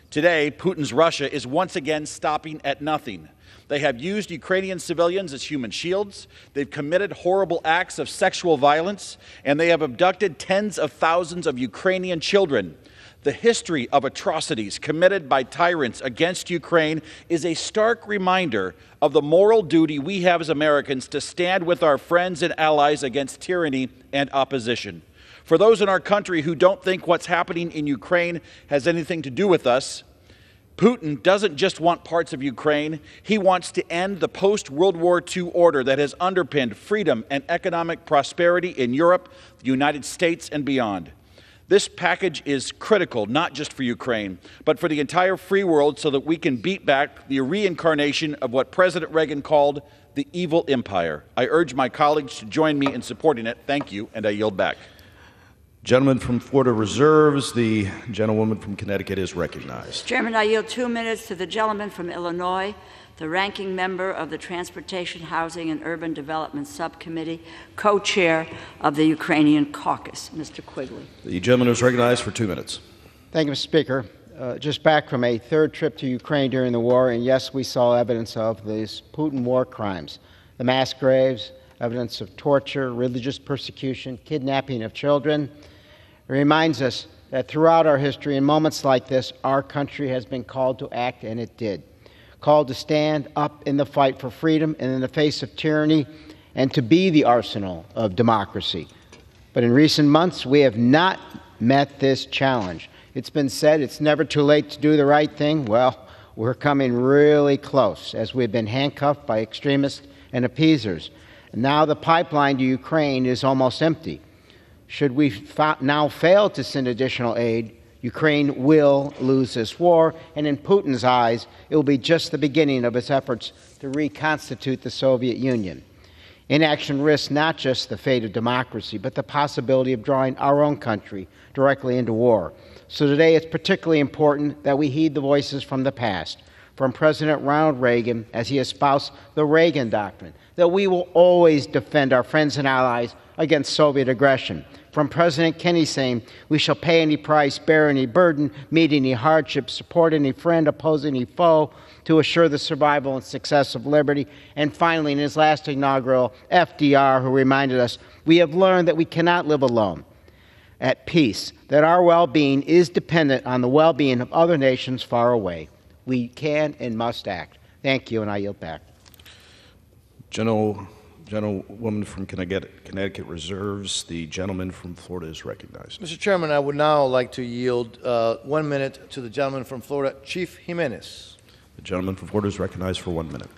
Today, Putin's Russia is once again stopping at nothing. They have used Ukrainian civilians as human shields, they've committed horrible acts of sexual violence, and they have abducted tens of thousands of Ukrainian children. The history of atrocities committed by tyrants against Ukraine is a stark reminder of the moral duty we have as Americans to stand with our friends and allies against tyranny and opposition. For those in our country who don't think what's happening in Ukraine has anything to do with us, Putin doesn't just want parts of Ukraine, he wants to end the post-World War II order that has underpinned freedom and economic prosperity in Europe, the United States, and beyond. This package is critical, not just for Ukraine, but for the entire free world so that we can beat back the reincarnation of what President Reagan called the evil empire. I urge my colleagues to join me in supporting it. Thank you, and I yield back. Gentleman from Florida reserves. The gentlewoman from Connecticut is recognized. Chairman, I yield 2 minutes to the gentleman from Illinois, the ranking member of the Transportation, Housing, and Urban Development Subcommittee, co-chair of the Ukrainian caucus, Mr. Quigley. The gentleman is recognized for 2 minutes. Thank you, Mr. Speaker. Just back from a third trip to Ukraine during the war, and yes, we saw evidence of these Putin war crimes, the mass graves, evidence of torture, religious persecution, kidnapping of children. It reminds us that throughout our history, in moments like this, our country has been called to act, and it did. Called to stand up in the fight for freedom and in the face of tyranny, and to be the arsenal of democracy. But in recent months, we have not met this challenge. It's been said it's never too late to do the right thing. Well, we're coming really close as we've been handcuffed by extremists and appeasers. And now the pipeline to Ukraine is almost empty. Should we now fail to send additional aid, Ukraine will lose this war, and in Putin's eyes, it will be just the beginning of his efforts to reconstitute the Soviet Union. Inaction risks not just the fate of democracy, but the possibility of drawing our own country directly into war. So today it's particularly important that we heed the voices from the past, from President Ronald Reagan as he espoused the Reagan Doctrine, that we will always defend our friends and allies against Soviet aggression. From President Kennedy saying, we shall pay any price, bear any burden, meet any hardship, support any friend, oppose any foe, to assure the survival and success of liberty. And finally, in his last inaugural, FDR, who reminded us, we have learned that we cannot live alone, at peace, that our well-being is dependent on the well-being of other nations far away. We can and must act. Thank you, and I yield back. Gentlewoman from Connecticut reserves. The gentleman from Florida is recognized. Mr. Chairman, I would now like to yield 1 minute to the gentleman from Florida, Chief Jimenez. The gentleman from Florida is recognized for 1 minute.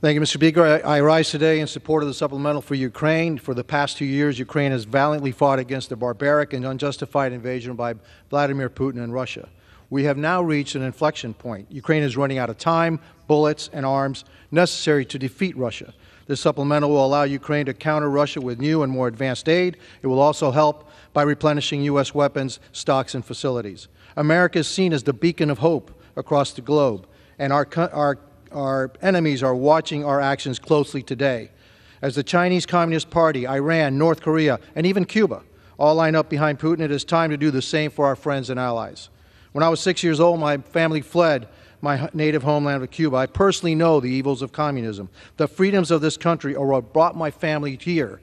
Thank you, Mr. Speaker. I rise today in support of the supplemental for Ukraine. For the past 2 years, Ukraine has valiantly fought against the barbaric and unjustified invasion by Vladimir Putin and Russia. We have now reached an inflection point. Ukraine is running out of time, bullets, and arms necessary to defeat Russia. This supplemental will allow Ukraine to counter Russia with new and more advanced aid. It will also help by replenishing U.S. weapons, stocks, and facilities. America is seen as the beacon of hope across the globe, and our enemies are watching our actions closely today. As the Chinese Communist Party, Iran, North Korea, and even Cuba all line up behind Putin, it is time to do the same for our friends and allies. When I was 6 years old, my family fled my native homeland of Cuba. I personally know the evils of communism. The freedoms of this country are what brought my family here.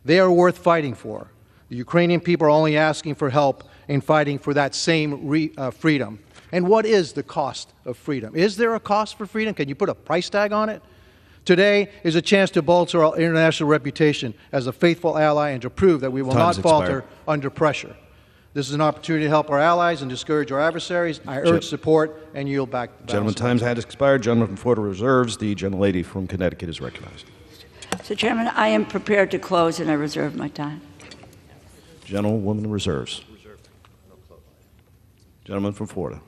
They are worth fighting for. The Ukrainian people are only asking for help in fighting for that same freedom. And what is the cost of freedom? Is there a cost for freedom? Can you put a price tag on it? Today is a chance to bolster our international reputation as a faithful ally and to prove that we will not falter under pressure. This is an opportunity to help our allies and discourage our adversaries. I urge support and yield back the balance. Gentleman, time's had expired. Gentleman from Florida reserves. The gentlelady from Connecticut is recognized. Mr. Chairman, I am prepared to close, and I reserve my time. Gentlewoman reserves. Gentleman from Florida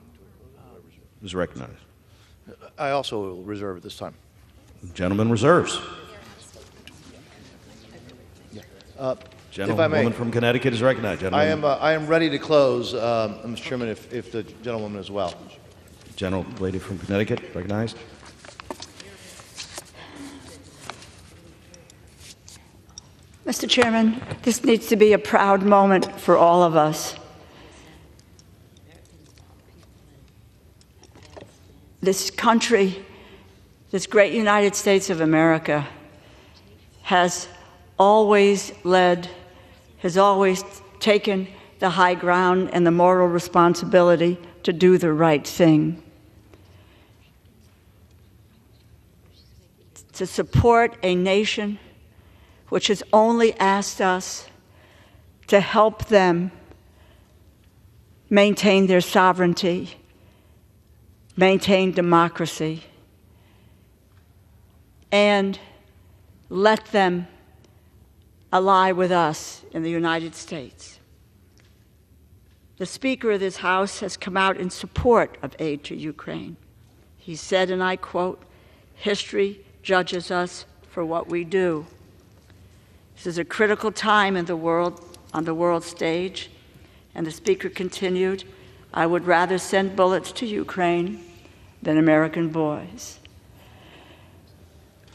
is recognized. I also will reserve at this time. Gentleman reserves. Gentlewoman from Connecticut is recognized. I am ready to close, Mr. Chairman, if the gentlewoman as well. Gentlelady from Connecticut recognized. Mr. Chairman, this needs to be a proud moment for all of us. This country, this great United States of America, has always led, has always taken the high ground and the moral responsibility to do the right thing. To support a nation which has only asked us to help them maintain their sovereignty, maintain democracy, and let them ally with us in the United States. The Speaker of this House has come out in support of aid to Ukraine. He said, and I quote, "History judges us for what we do." This is a critical time in the world, on the world stage, and the Speaker continued, "I would rather send bullets to Ukraine than American boys."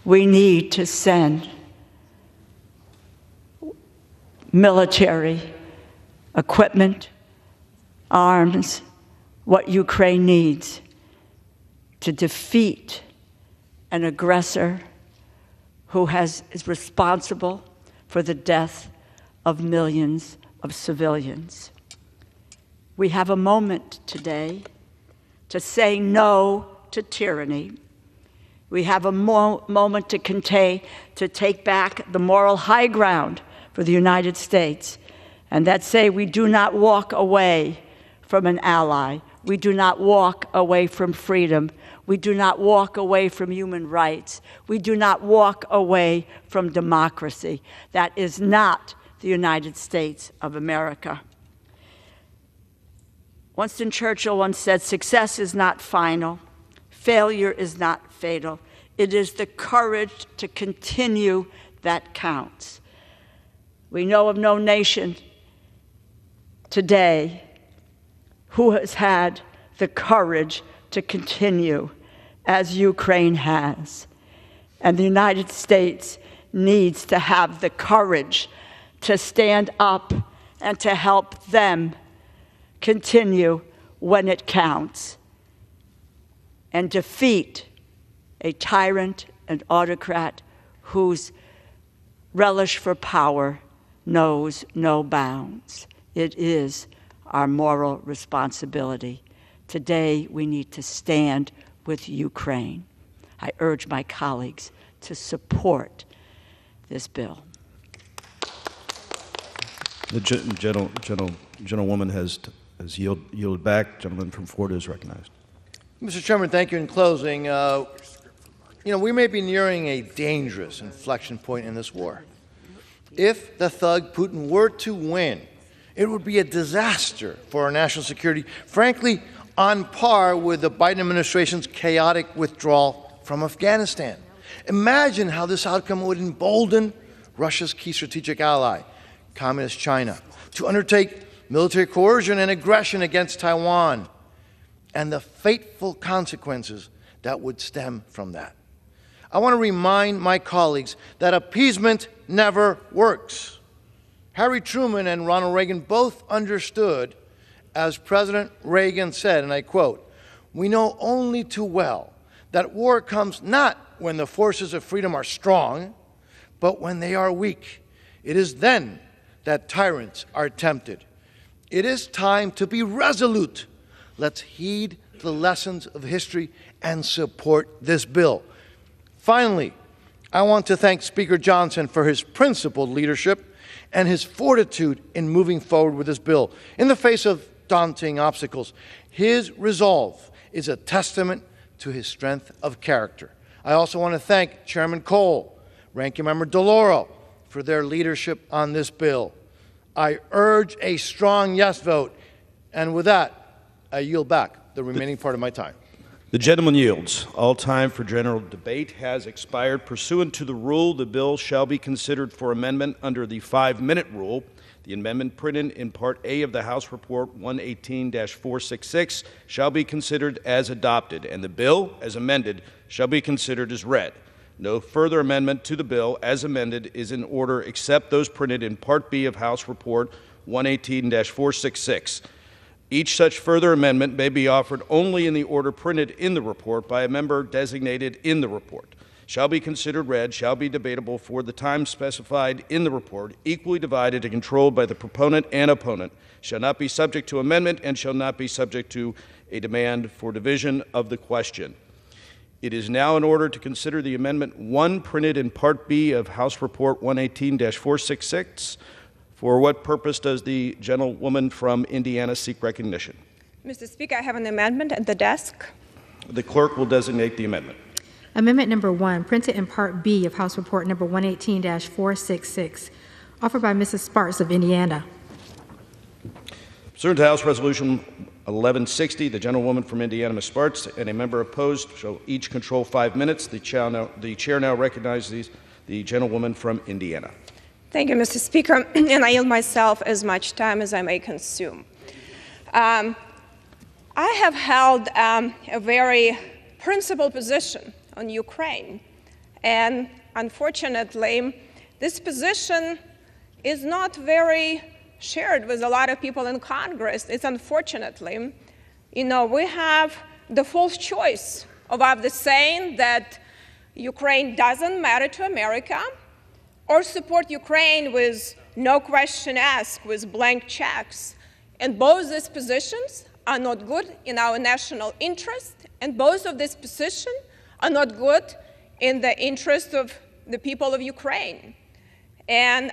We need to send military equipment, arms, what Ukraine needs to defeat an aggressor who is responsible for the death of millions of civilians. We have a moment today to say no to tyranny. We have a moment to take back the moral high ground for the United States, and that say we do not walk away from an ally. We do not walk away from freedom. We do not walk away from human rights. We do not walk away from democracy. That is not the United States of America. Winston Churchill once said, "Success is not final. Failure is not fatal. It is the courage to continue that counts." We know of no nation today who has had the courage to continue as Ukraine has. And the United States needs to have the courage to stand up and to help them continue when it counts and defeat a tyrant and autocrat whose relish for power knows no bounds. It is our moral responsibility. Today, we need to stand with Ukraine. I urge my colleagues to support this bill. The gentlewoman has yielded back. Gentleman from Florida is recognized. Mr. Chairman, thank you. In closing, we may be nearing a dangerous inflection point in this war. If the thug Putin were to win, it would be a disaster for our national security, frankly, on par with the Biden administration's chaotic withdrawal from Afghanistan. Imagine how this outcome would embolden Russia's key strategic ally, Communist China, to undertake military coercion and aggression against Taiwan, and the fateful consequences that would stem from that. I want to remind my colleagues that appeasement never works. Harry Truman and Ronald Reagan both understood, as President Reagan said, and I quote, "We know only too well that war comes not when the forces of freedom are strong, but when they are weak. It is then that tyrants are tempted. It is time to be resolute. Let's heed the lessons of history and support this bill." Finally, I want to thank Speaker Johnson for his principled leadership and his fortitude in moving forward with this bill. In the face of daunting obstacles, his resolve is a testament to his strength of character. I also want to thank Chairman Cole, Ranking Member DeLauro, for their leadership on this bill. I urge a strong yes vote, and with that, I yield back the remaining part of my time. The gentleman yields. All time for general debate has expired. Pursuant to the rule, the bill shall be considered for amendment under the 5-minute rule. The amendment printed in Part A of the House Report 118-466 shall be considered as adopted, and the bill, as amended, shall be considered as read. No further amendment to the bill as amended is in order except those printed in Part B of House Report 118-466. Each such further amendment may be offered only in the order printed in the report by a member designated in the report. Shall be considered read, shall be debatable for the time specified in the report, equally divided and controlled by the proponent and opponent, shall not be subject to amendment, and shall not be subject to a demand for division of the question. It is now in order to consider the Amendment 1 printed in Part B of House Report 118-466. For what purpose does the gentlewoman from Indiana seek recognition? Mr. Speaker, I have an amendment at the desk. The clerk will designate the amendment. Amendment number 1, printed in Part B of House Report number 118-466, offered by Mrs. Sparks of Indiana. Mr. Pursuant to House Resolution 1160, the gentlewoman from Indiana, Ms. Sparks, and a member opposed shall each control 5 minutes. The chair now recognizes the gentlewoman from Indiana. Thank you, Mr. Speaker, and I yield myself as much time as I may consume. I have held a very principled position on Ukraine, and unfortunately, this position is not very shared with a lot of people in Congress. It's unfortunately, we have the false choice of either saying that Ukraine doesn't matter to America or support Ukraine with no question asked, with blank checks. And both these positions are not good in our national interest, and both of these positions are not good in the interest of the people of Ukraine. And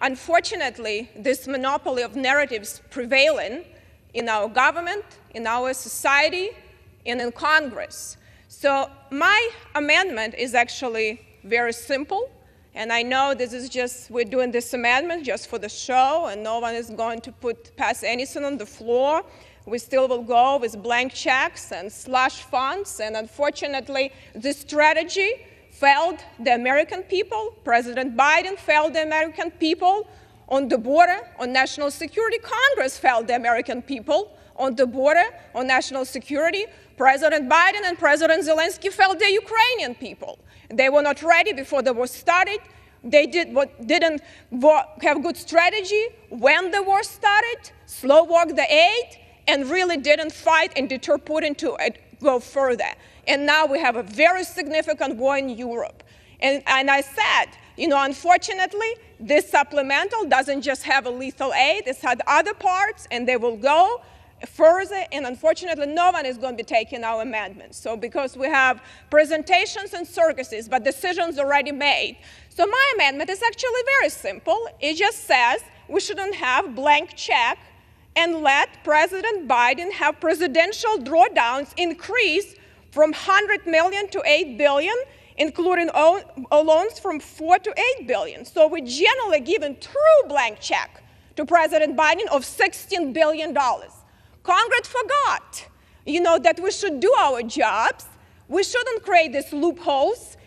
unfortunately, this monopoly of narratives prevailing in our government, in our society, and in Congress. So my amendment is actually very simple. And I know this is just, we're doing this amendment just for the show, and no one is going to pass anything on the floor. We still will go with blank checks and slush funds. And unfortunately, this strategy failed the American people. President Biden failed the American people on the border, on national security. Congress failed the American people on the border, on national security. President Biden and President Zelensky failed the Ukrainian people. They were not ready before the war started. They didn't have good strategy when the war started, slow-walked the aid, and really didn't fight and deter Putin to go further. And now we have a very significant war in Europe. And I said, unfortunately, this supplemental doesn't just have a lethal aid. It's had other parts, and they will go further. And unfortunately, no one is going to be taking our amendments. So because we have presentations and circuses, but decisions already made. So my amendment is actually very simple. It just says we shouldn't have blank check and let President Biden have presidential drawdowns increase from 100 million to 8 billion, including loans from 4 to 8 billion. So we generally given true blank check to President Biden of $16 billion. Congress forgot, that we should do our jobs. We shouldn't create these loopholes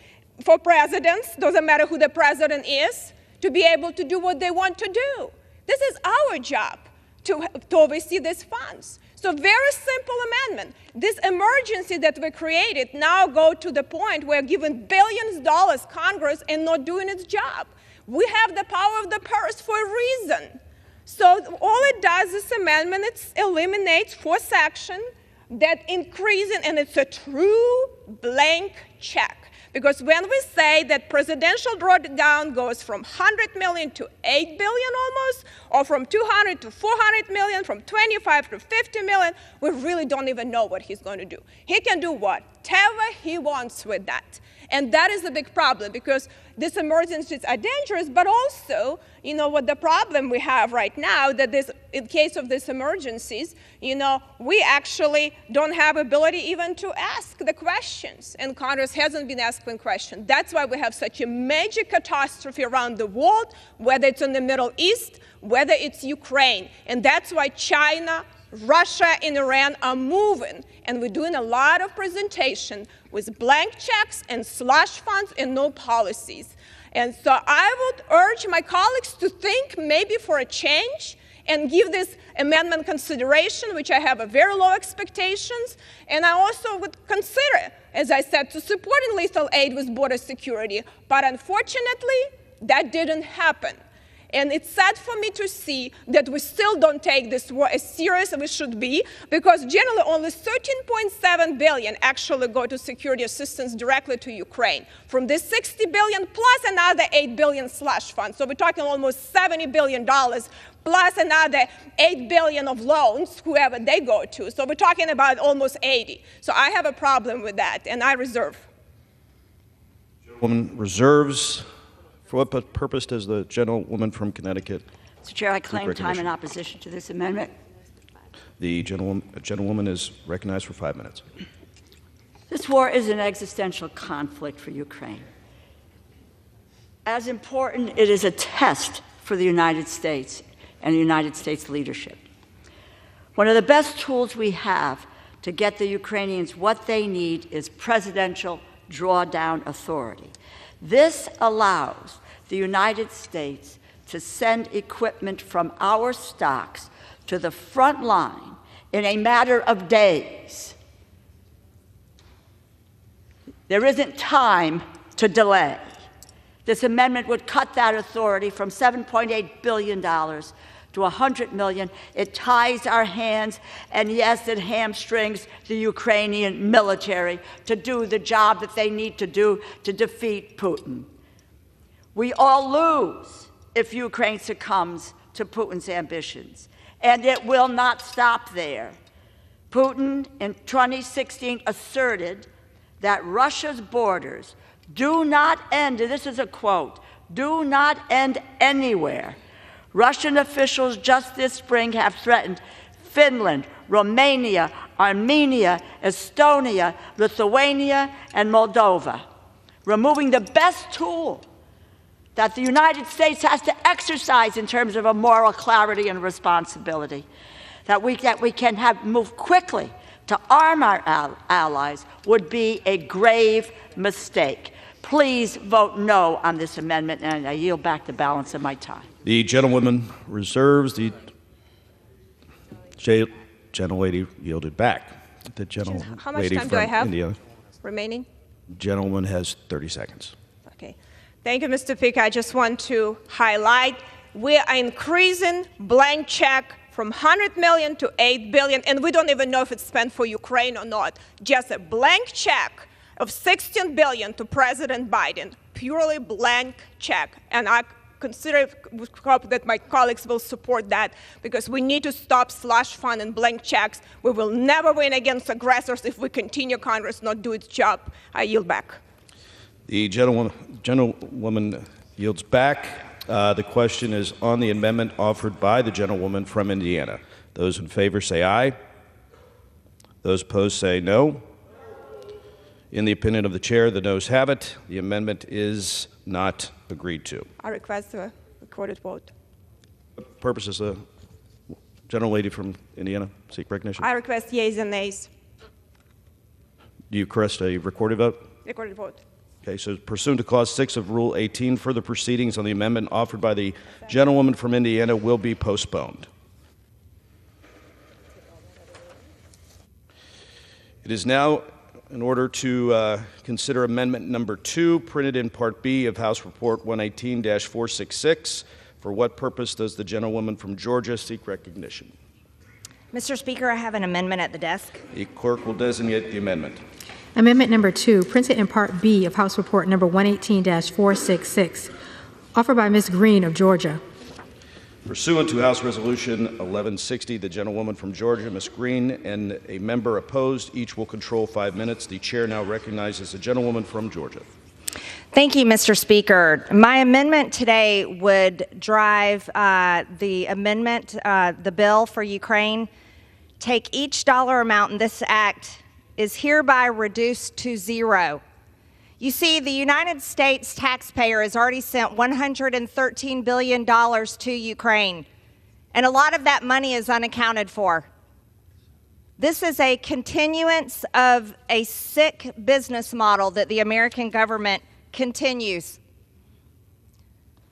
for presidents, doesn't matter who the president is, to be able to do what they want to do. This is our job to oversee these funds. So very simple amendment. This emergency that we created now go to the point where giving billions of dollars Congress and not doing its job. We have the power of the purse for a reason. So all it does, this amendment, it eliminates 4 sections that increasing, and it's a true blank check. Because when we say that presidential drawdown goes from 100 million to 8 billion almost, or from 200 to 400 million, from 25 to 50 million, we really don't even know what he's going to do. He can do whatever he wants with that. And that is a big problem, because these emergencies are dangerous, but also, what the problem we have right now, that in case of these emergencies, we actually don't have ability even to ask the questions, and Congress hasn't been asking questions. That's why we have such a major catastrophe around the world, whether it's in the Middle East, whether it's Ukraine, and that's why China, Russia, and Iran are moving, and we're doing a lot of presentation with blank checks and slush funds and no policies. And so I would urge my colleagues to think maybe for a change and give this amendment consideration, which I have a very low expectations. And I also would consider, as I said, to supporting lethal aid with border security. But unfortunately, that didn't happen. And it's sad for me to see that we still don't take this war as serious as we should be, because generally only 13.7 billion actually go to security assistance directly to Ukraine. From this 60 billion plus another 8 billion slush funds. So we're talking almost $70 billion plus another 8 billion of loans, whoever they go to. So we're talking about almost 80. So I have a problem with that, and I reserve. Gentlewoman reserves. For what purpose does the gentlewoman from Connecticut? Mr. Chair, I claim time in opposition to this amendment. The gentlewoman is recognized for 5 minutes. This war is an existential conflict for Ukraine. As important, it is a test for the United States and the United States leadership. One of the best tools we have to get the Ukrainians what they need is presidential drawdown authority. This allows the United States to send equipment from our stocks to the front line in a matter of days. There isn't time to delay. This amendment would cut that authority from $7.8 billion to $100 million. It ties our hands, and yes, it hamstrings the Ukrainian military to do the job that they need to do to defeat Putin. We all lose if Ukraine succumbs to Putin's ambitions, and it will not stop there. Putin in 2016 asserted that Russia's borders do not end, and this is a quote, do not end anywhere. Russian officials just this spring have threatened Finland, Romania, Armenia, Estonia, Lithuania, and Moldova, removing the best tool that the United States has to exercise in terms of a moral clarity and responsibility, that we can move quickly to arm our allies would be a grave mistake. Please vote no on this amendment, and I yield back the balance of my time. The gentlewoman reserves. The gentlelady yielded back. The gentlelady How much time do I have remaining? Gentleman has 30 seconds. Okay. Thank you, Mr. Speaker. I just want to highlight we are increasing blank check from 100 million to 8 billion, and we don't even know if it's spent for Ukraine or not. Just a blank check of 16 billion to President Biden, purely blank check. And I hope that my colleagues will support that, because we need to stop slush fund and blank checks. We will never win against aggressors if we continue Congress not do its job. I yield back. The gentlewoman yields back. The question is on the amendment offered by the gentlewoman from Indiana. Those in favor say aye. Those opposed say no. In the opinion of the chair, the noes have it. The amendment is not agreed to. I request a recorded vote. Purposes, the gentlelady from Indiana seek recognition. I request yeas and nays. Do you request a recorded vote? Recorded vote. Okay, so pursuant to Clause 6 of Rule 18, further proceedings on the amendment offered by the gentlewoman from Indiana will be postponed. It is now in order to consider Amendment Number 2, printed in Part B of House Report 118-466. For what purpose does the gentlewoman from Georgia seek recognition? Mr. Speaker, I have an amendment at the desk. The clerk will designate the amendment. Amendment number 2, printed in Part B of House Report number 118-466, offered by Ms. Green of Georgia. Pursuant to House Resolution 1160, the gentlewoman from Georgia, Ms. Green, and a member opposed, each will control 5 minutes. The chair now recognizes the gentlewoman from Georgia. Thank you, Mr. Speaker. My amendment today would drive the amendment, the bill for Ukraine, take each dollar amount in this act is hereby reduced to zero. You see, the United States taxpayer has already sent $113 billion to Ukraine, and a lot of that money is unaccounted for. This is a continuance of a sick business model that the American government continues.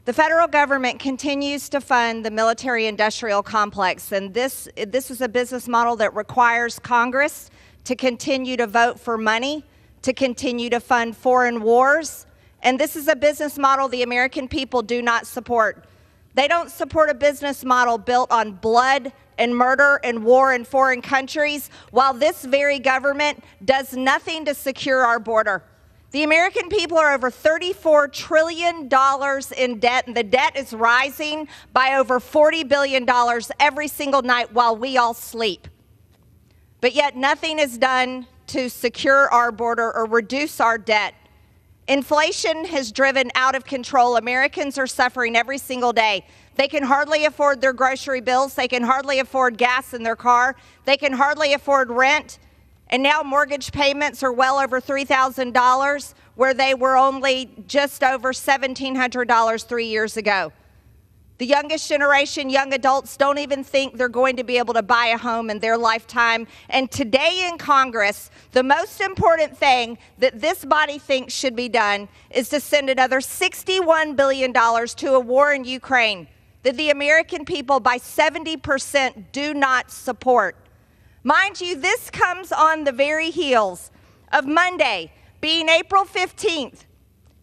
The federal government continues to fund the military-industrial complex, and this is a business model that requires Congress to continue to vote for money, to continue to fund foreign wars, and this is a business model the American people do not support. They don't support a business model built on blood and murder and war in foreign countries, while this very government does nothing to secure our border. The American people are over $34 trillion in debt, and the debt is rising by over $40 billion every single night while we all sleep. But yet nothing is done to secure our border or reduce our debt. Inflation has driven out of control. Americans are suffering every single day. They can hardly afford their grocery bills. They can hardly afford gas in their car. They can hardly afford rent. And now mortgage payments are well over $3,000, where they were only just over $1,700 3 years ago. The youngest generation, young adults, don't even think they're going to be able to buy a home in their lifetime. And today in Congress, the most important thing that this body thinks should be done is to send another $61 billion to a war in Ukraine that the American people by 70% do not support. Mind you, this comes on the very heels of Monday being April 15th,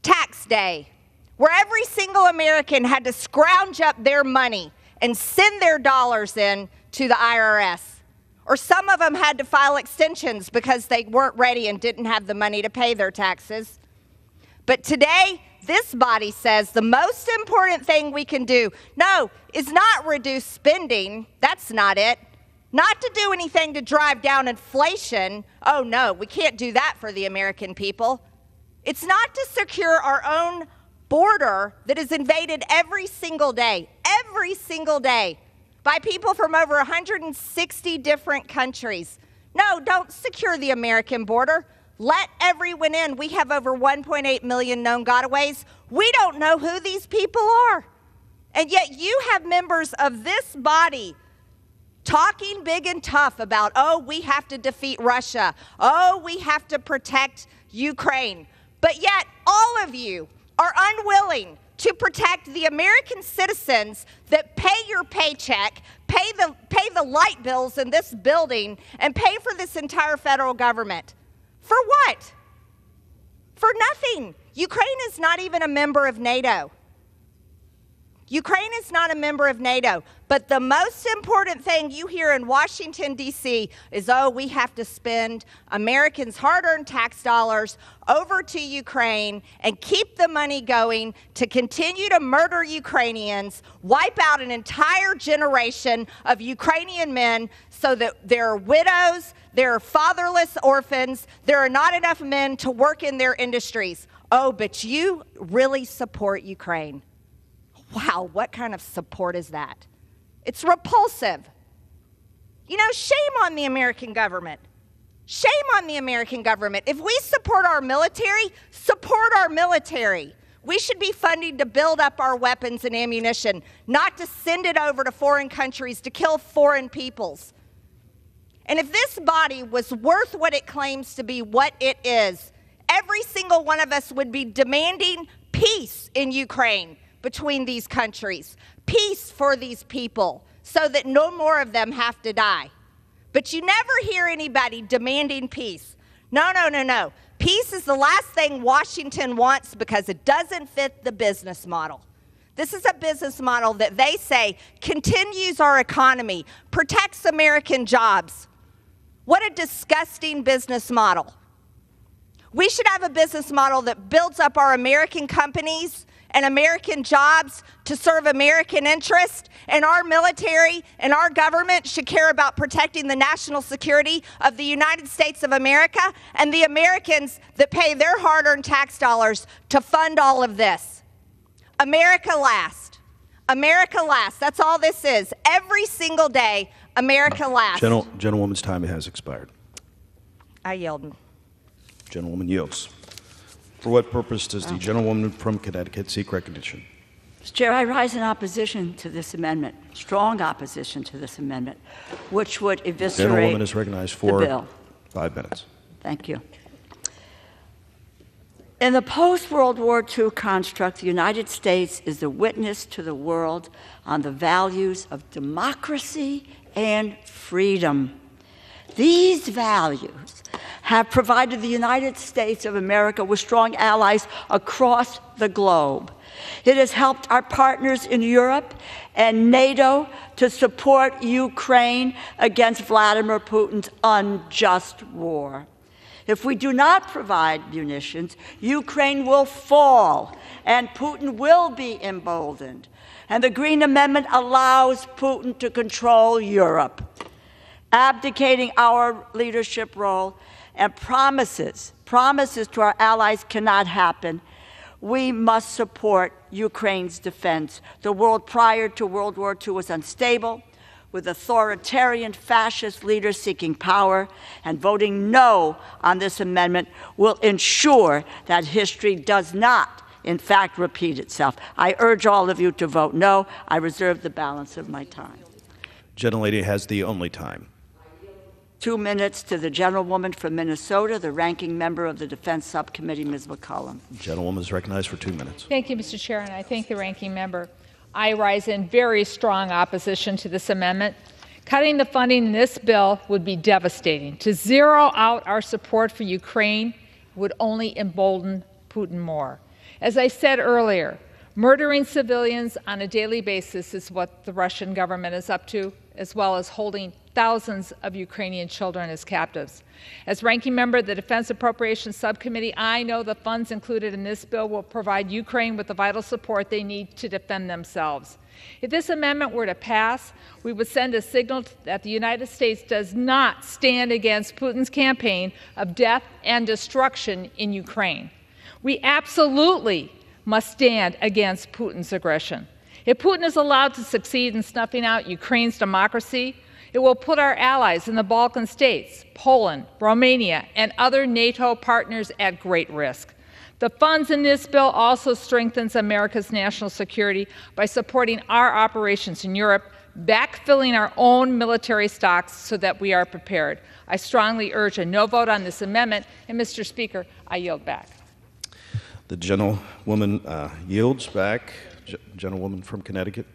tax day, where every single American had to scrounge up their money and send their dollars in to the IRS. Or some of them had to file extensions because they weren't ready and didn't have the money to pay their taxes. But today, this body says the most important thing we can do, no, is not reduce spending. That's not it. Not to do anything to drive down inflation. Oh no, we can't do that for the American people. It's not to secure our own border that is invaded every single day, by people from over 160 different countries. No, don't secure the American border. Let everyone in. We have over 1.8 million known gotaways. We don't know who these people are. And yet you have members of this body talking big and tough about, oh, we have to defeat Russia. Oh, we have to protect Ukraine. But yet all of you are unwilling to protect the American citizens that pay your paycheck, pay the light bills in this building, and pay for this entire federal government. For what? For nothing. Ukraine is not even a member of NATO. Ukraine is not a member of NATO. But the most important thing you hear in Washington, D.C. is, oh, we have to spend Americans' hard-earned tax dollars over to Ukraine and keep the money going to continue to murder Ukrainians, wipe out an entire generation of Ukrainian men so that there are widows, there are fatherless orphans, there are not enough men to work in their industries. Oh, but you really support Ukraine. Wow, what kind of support is that? It's repulsive. You know, shame on the American government. Shame on the American government. If we support our military, support our military. We should be funding to build up our weapons and ammunition, not to send it over to foreign countries to kill foreign peoples. And if this body was worth what it claims to be, what it is, every single one of us would be demanding peace in Ukraine between these countries, peace for these people, so that no more of them have to die. But you never hear anybody demanding peace. No, no, no, no. Peace is the last thing Washington wants because it doesn't fit the business model. This is a business model that they say continues our economy, protects American jobs. What a disgusting business model. We should have a business model that builds up our American companies and American jobs to serve American interests, and our military and our government should care about protecting the national security of the United States of America and the Americans that pay their hard-earned tax dollars to fund all of this. America last. America last. That's all this is. Every single day, America last. Gentlewoman's time has expired. I yield. Gentlewoman yields. For what purpose does the gentlewoman from Connecticut seek recognition? Mr. Chair, I rise in opposition to this amendment, strong opposition to this amendment, which would eviscerate Gentlewoman is recognized for the bill. 5 minutes. Thank you. In the post-World War II construct, the United States is the witness to the world on the values of democracy and freedom. These values have provided the United States of America with strong allies across the globe. It has helped our partners in Europe and NATO to support Ukraine against Vladimir Putin's unjust war. If we do not provide munitions, Ukraine will fall and Putin will be emboldened. And the Green Amendment allows Putin to control Europe, abdicating our leadership role, and promises to our allies cannot happen. We must support Ukraine's defense. The world prior to World War II was unstable, with authoritarian fascist leaders seeking power, and voting no on this amendment will ensure that history does not in fact, repeat itself. I urge all of you to vote no. I reserve the balance of my time. Gentlelady has the only time. 2 minutes to the gentlewoman from Minnesota, the ranking member of the Defense Subcommittee, Ms. McCollum. Gentlewoman is recognized for 2 minutes. Thank you, Mr. Chair, and I thank the ranking member. I rise in very strong opposition to this amendment. Cutting the funding in this bill would be devastating. To zero out our support for Ukraine would only embolden Putin more. As I said earlier, murdering civilians on a daily basis is what the Russian government is up to, as well as holding thousands of Ukrainian children as captives. As ranking member of the Defense Appropriations Subcommittee, I know the funds included in this bill will provide Ukraine with the vital support they need to defend themselves. If this amendment were to pass, we would send a signal that the United States does not stand against Putin's campaign of death and destruction in Ukraine. We absolutely must stand against Putin's aggression. If Putin is allowed to succeed in snuffing out Ukraine's democracy, it will put our allies in the Balkan states, Poland, Romania, and other NATO partners at great risk. The funds in this bill also strengthens America's national security by supporting our operations in Europe, backfilling our own military stocks so that we are prepared. I strongly urge a no vote on this amendment, and Mr. Speaker, I yield back. The gentlewoman yields back. Gentlewoman from Connecticut.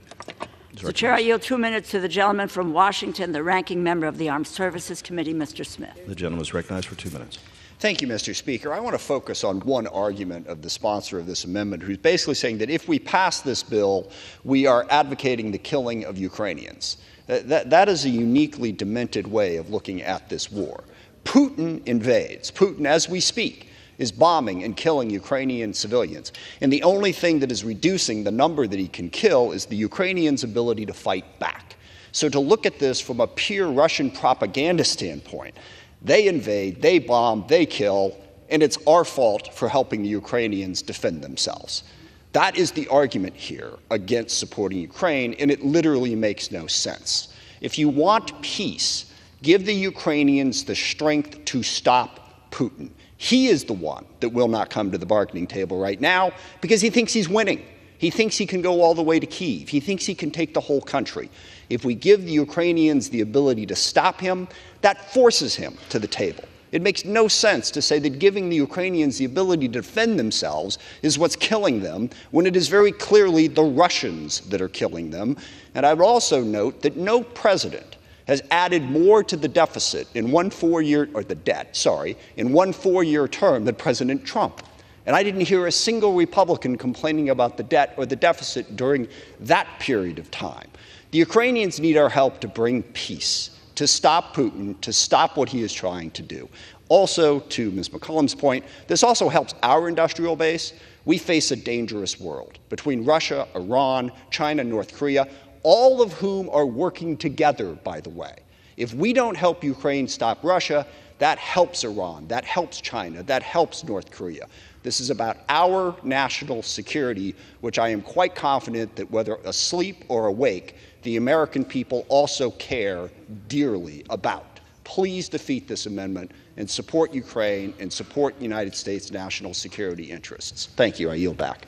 Mr. Chair, I yield 2 minutes to the gentleman from Washington, the ranking member of the Armed Services Committee, Mr. Smith. The gentleman is recognized for 2 minutes. Thank you, Mr. Speaker. I want to focus on one argument of the sponsor of this amendment, who's basically saying that if we pass this bill, we are advocating the killing of Ukrainians. That is a uniquely demented way of looking at this war. Putin invades. Putin, as we speak, is bombing and killing Ukrainian civilians. And the only thing that is reducing the number that he can kill is the Ukrainians' ability to fight back. So to look at this from a pure Russian propaganda standpoint, they invade, they bomb, they kill, and it's our fault for helping the Ukrainians defend themselves. That is the argument here against supporting Ukraine, and it literally makes no sense. If you want peace, give the Ukrainians the strength to stop Putin. He is the one that will not come to the bargaining table right now because he thinks he's winning. He thinks he can go all the way to Kyiv. He thinks he can take the whole country. If we give the Ukrainians the ability to stop him, that forces him to the table. It makes no sense to say that giving the Ukrainians the ability to defend themselves is what's killing them, when it is very clearly the Russians that are killing them. And I would also note that no president has added more to the deficit in one 4-year, or the debt, sorry, in one 4-year term than President Trump. And I didn't hear a single Republican complaining about the debt or the deficit during that period of time. The Ukrainians need our help to bring peace, to stop Putin, to stop what he is trying to do. Also, to Ms. McCollum's point, this also helps our industrial base. We face a dangerous world between Russia, Iran, China, North Korea, all of whom are working together, by the way. If we don't help Ukraine stop Russia, that helps Iran, that helps China, that helps North Korea. This is about our national security, which I am quite confident that whether asleep or awake, the American people also care dearly about. Please defeat this amendment and support Ukraine and support United States national security interests. Thank you. I yield back.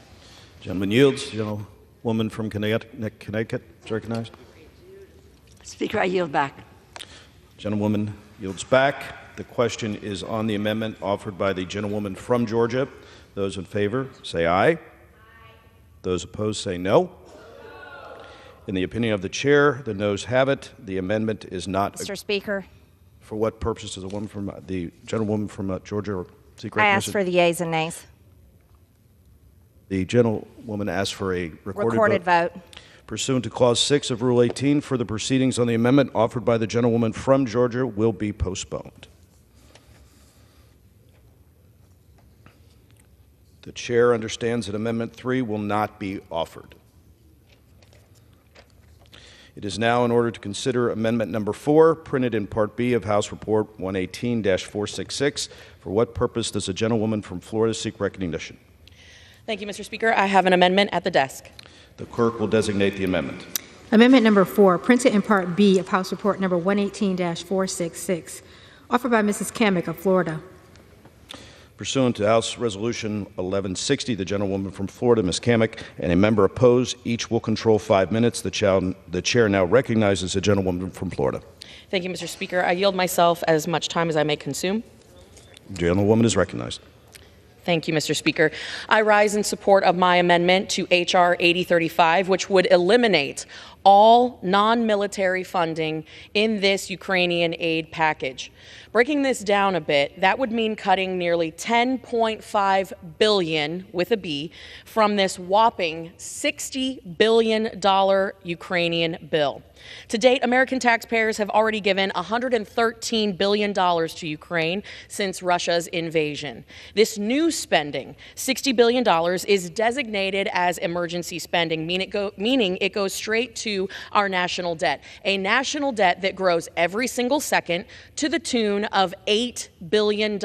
Gentleman yields. Gentlewoman from Connecticut is recognized. Speaker, I yield back. Gentlewoman yields back. The question is on the amendment offered by the gentlewoman from Georgia. Those in favor say aye. Aye. Those opposed say no. In the opinion of the chair, the noes have it. The amendment is not. Mr. Speaker. For what purpose does the gentlewoman from Georgia seek recognition? I ask for the yeas and nays. The gentlewoman asks for a recorded vote. Pursuant to Clause 6 of Rule 18, further proceedings on the amendment offered by the gentlewoman from Georgia will be postponed. The chair understands that Amendment 3 will not be offered. It is now in order to consider Amendment Number 4, printed in Part B of House Report 118-466. For what purpose does the gentlewoman from Florida seek recognition? Thank you, Mr. Speaker. I have an amendment at the desk. The clerk will designate the amendment. Amendment number 4, printed in Part B of House Report number 118-466, offered by Mrs. Kamick of Florida. Pursuant to House Resolution 1160, the gentlewoman from Florida, Ms. Kamek, and a member opposed, each will control 5 minutes. The chair now recognizes the gentlewoman from Florida. Thank you, Mr. Speaker. I yield myself as much time as I may consume. The gentlewoman is recognized. Thank you, Mr. Speaker. I rise in support of my amendment to H.R. 8035, which would eliminate all non-military funding in this Ukrainian aid package. Breaking this down a bit, that would mean cutting nearly $10.5 billion, with a B, from this whopping $60 billion Ukrainian bill. To date, American taxpayers have already given $113 billion to Ukraine since Russia's invasion. This new spending, $60 billion, is designated as emergency spending, meaning it goes straight to our national debt, a national debt that grows every single second to the tune of $8 billion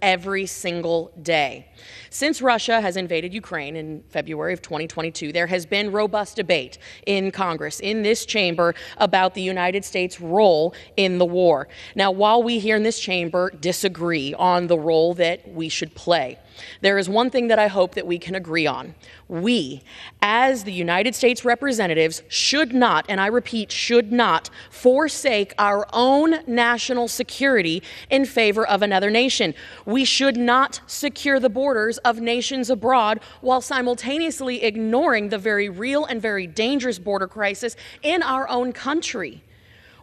every single day. Since Russia has invaded Ukraine in February of 2022, there has been robust debate in Congress, in this chamber, about the United States' role in the war. Now, while we here in this chamber disagree on the role that we should play, there is one thing that I hope that we can agree on. We, as the United States representatives, should not, and I repeat, should not, forsake our own national security in favor of another nation. We should not secure the borders of nations abroad while simultaneously ignoring the very real and very dangerous border crisis in our own country.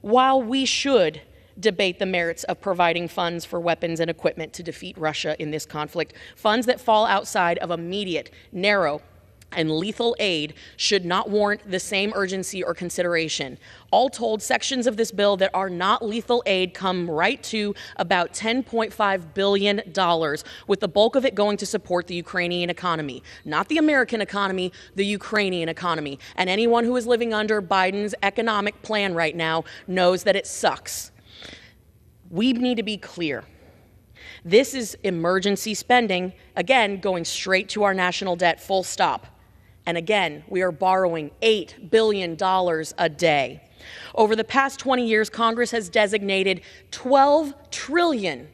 While we should debate the merits of providing funds for weapons and equipment to defeat Russia in this conflict, funds that fall outside of immediate, narrow, and lethal aid should not warrant the same urgency or consideration. All told, sections of this bill that are not lethal aid come right to about $10.5 billion, with the bulk of it going to support the Ukrainian economy. Not the American economy, the Ukrainian economy. And anyone who is living under Biden's economic plan right now knows that it sucks. We need to be clear. This is emergency spending, again, going straight to our national debt, full stop. And again, we are borrowing $8 billion a day. Over the past 20 years, Congress has designated $12 trillion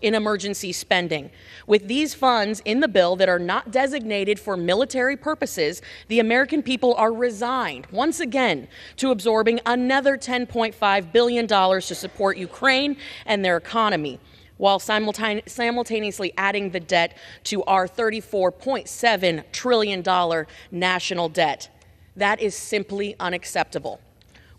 in emergency spending. With these funds in the bill that are not designated for military purposes, the American people are resigned, once again, to absorbing another $10.5 billion to support Ukraine and their economy, while simultaneously adding the debt to our $34.7 trillion national debt. That is simply unacceptable.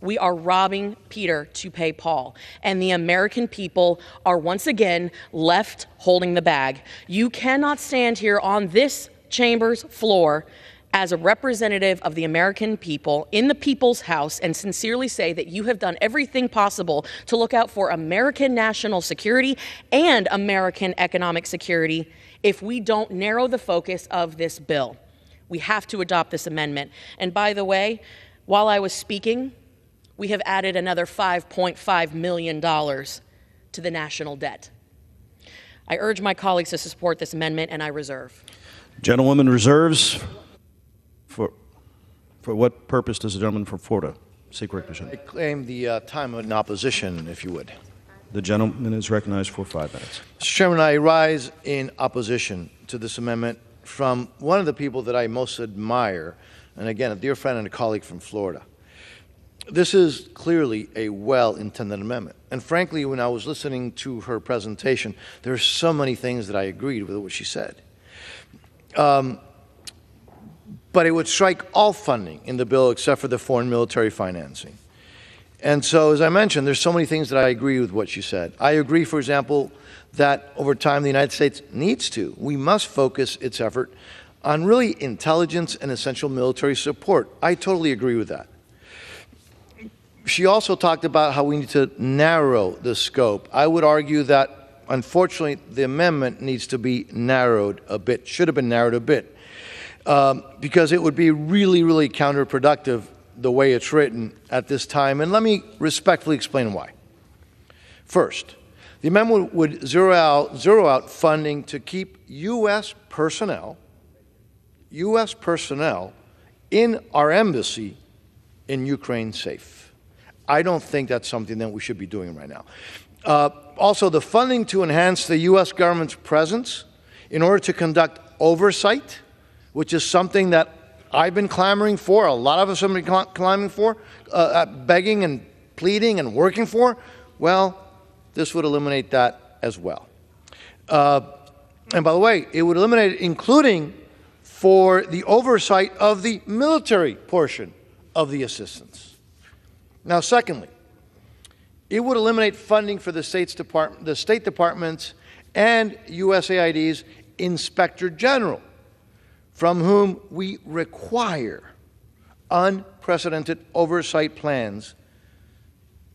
We are robbing Peter to pay Paul, and the American people are once again left holding the bag. You cannot stand here on this chamber's floor as a representative of the American people in the people's house and sincerely say that you have done everything possible to look out for American national security and American economic security if we don't narrow the focus of this bill. We have to adopt this amendment. And by the way, while I was speaking, we have added another $5.5 million to the national debt. I urge my colleagues to support this amendment, and I reserve. Gentlewoman reserves. For what purpose does the gentleman from Florida seek recognition? I claim the time in opposition, if you would. The gentleman is recognized for 5 minutes. Mr. Chairman, I rise in opposition to this amendment from one of the people that I most admire, and again, a dear friend and a colleague from Florida. This is clearly a well-intended amendment. And frankly, when I was listening to her presentation, there are so many things that I agreed with what she said. But it would strike all funding in the bill except for the foreign military financing. And so, as I mentioned, there's so many things that I agree with what she said. I agree, for example, that over time the United States we must focus its effort on really intelligence and essential military support. I totally agree with that. She also talked about how we need to narrow the scope. I would argue that, unfortunately, the amendment needs to be narrowed a bit, should have been narrowed a bit, because it would be really, really counterproductive the way it's written at this time. And let me respectfully explain why. First, the amendment would zero out funding to keep U.S. personnel in our embassy in Ukraine safe. I don't think that's something that we should be doing right now. Also, the funding to enhance the U.S. government's presence in order to conduct oversight, which is something that I've been clamoring for, a lot of us have been clamoring for, begging and pleading and working for. Well, this would eliminate that as well. And by the way, it would eliminate it, including for the oversight of the military portion of the assistance. Now, secondly, it would eliminate funding for the State Department's and USAID's Inspector General, from whom we require unprecedented oversight plans.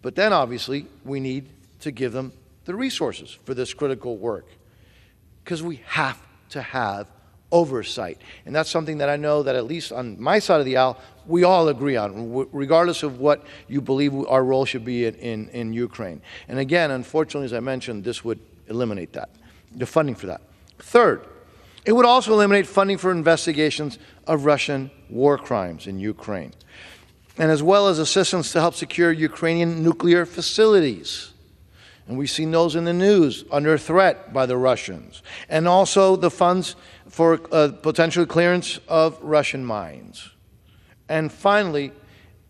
But then, obviously, we need to give them the resources for this critical work, because we have to have oversight. And that's something that I know that, at least on my side of the aisle, we all agree on, regardless of what you believe our role should be in Ukraine. And again, unfortunately, as I mentioned, this would eliminate that, the funding for that. Third, it would also eliminate funding for investigations of Russian war crimes in Ukraine, and as well as assistance to help secure Ukrainian nuclear facilities. And we've seen those in the news under threat by the Russians. And also the funds for potential clearance of Russian mines. And finally,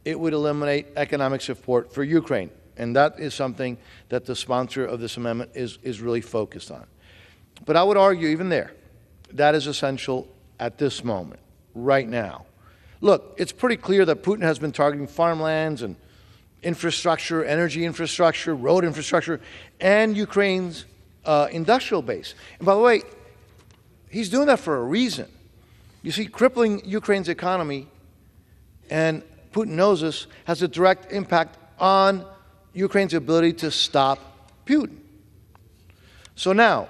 it would eliminate economic support for Ukraine. And that is something that the sponsor of this amendment is really focused on. But I would argue, even there, that is essential at this moment, right now. Look, it's pretty clear that Putin has been targeting farmlands and infrastructure, energy infrastructure, road infrastructure, and Ukraine's industrial base. And by the way, he's doing that for a reason. You see, crippling Ukraine's economy, and Putin knows this, has a direct impact on Ukraine's ability to stop Putin. So now,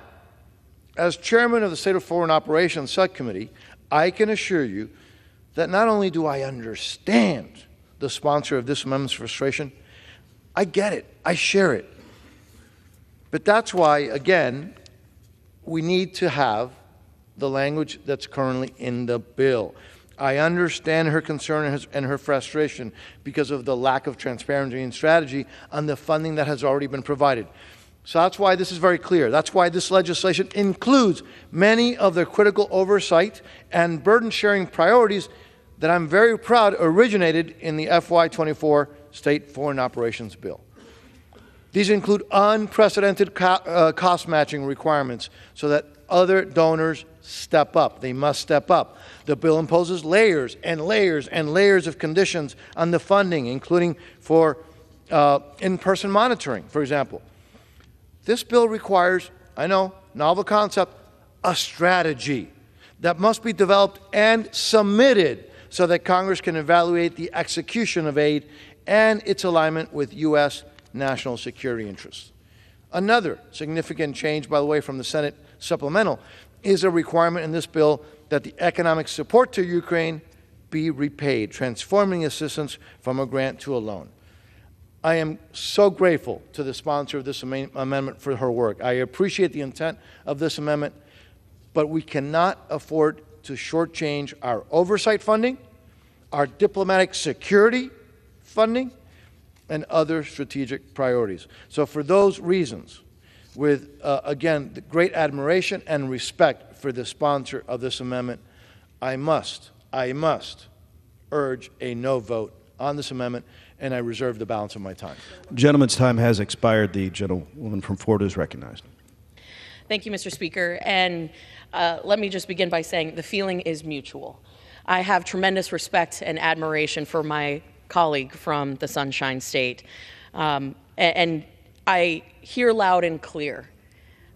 as chairman of the State of Foreign Operations Subcommittee, I can assure you that not only do I understand the sponsor of this amendment's frustration, I get it, I share it. But that's why, again, we need to have the language that's currently in the bill. I understand her concern and her frustration because of the lack of transparency and strategy on the funding that has already been provided. So that's why this is very clear. That's why this legislation includes many of the critical oversight and burden-sharing priorities that I'm very proud originated in the FY24 State Foreign Operations Bill. These include unprecedented cost matching requirements so that other donors step up. They must step up. The bill imposes layers and layers and layers of conditions on the funding, including for in-person monitoring, for example. This bill requires, I know, novel concept, a strategy that must be developed and submitted so that Congress can evaluate the execution of aid and its alignment with U.S. national security interests. Another significant change, by the way, from the Senate supplemental is a requirement in this bill that the economic support to Ukraine be repaid, transforming assistance from a grant to a loan. I am so grateful to the sponsor of this amendment for her work. I appreciate the intent of this amendment, but we cannot afford to shortchange our oversight funding, our diplomatic security funding, and other strategic priorities. So for those reasons, with, again, the great admiration and respect for the sponsor of this amendment, I must urge a no vote on this amendment, and I reserve the balance of my time. Gentleman's time has expired. The gentlewoman from Florida is recognized. Thank you, Mr. Speaker. And let me just begin by saying the feeling is mutual. I have tremendous respect and admiration for my colleague from the Sunshine State. And I hear loud and clear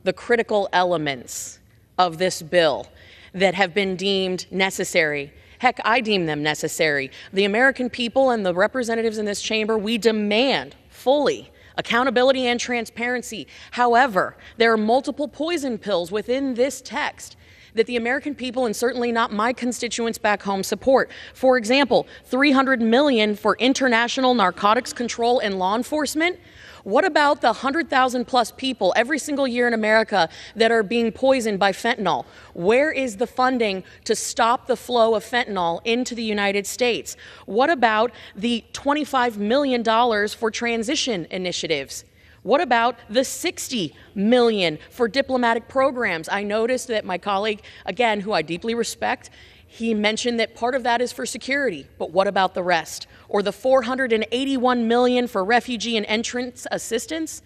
the critical elements of this bill that have been deemed necessary. Heck, I deem them necessary. The American people and the representatives in this chamber, we demand fully accountability and transparency. However, there are multiple poison pills within this text that the American people, and certainly not my constituents back home, support. For example, $300 million for international narcotics control and law enforcement. What about the 100,000 plus people every single year in America that are being poisoned by fentanyl? Where is the funding to stop the flow of fentanyl into the United States? What about the $25 million for transition initiatives? What about the $60 million for diplomatic programs? I noticed that my colleague, again, who I deeply respect, he mentioned that part of that is for security, but what about the rest? Or the $481 million for refugee and entrance assistance?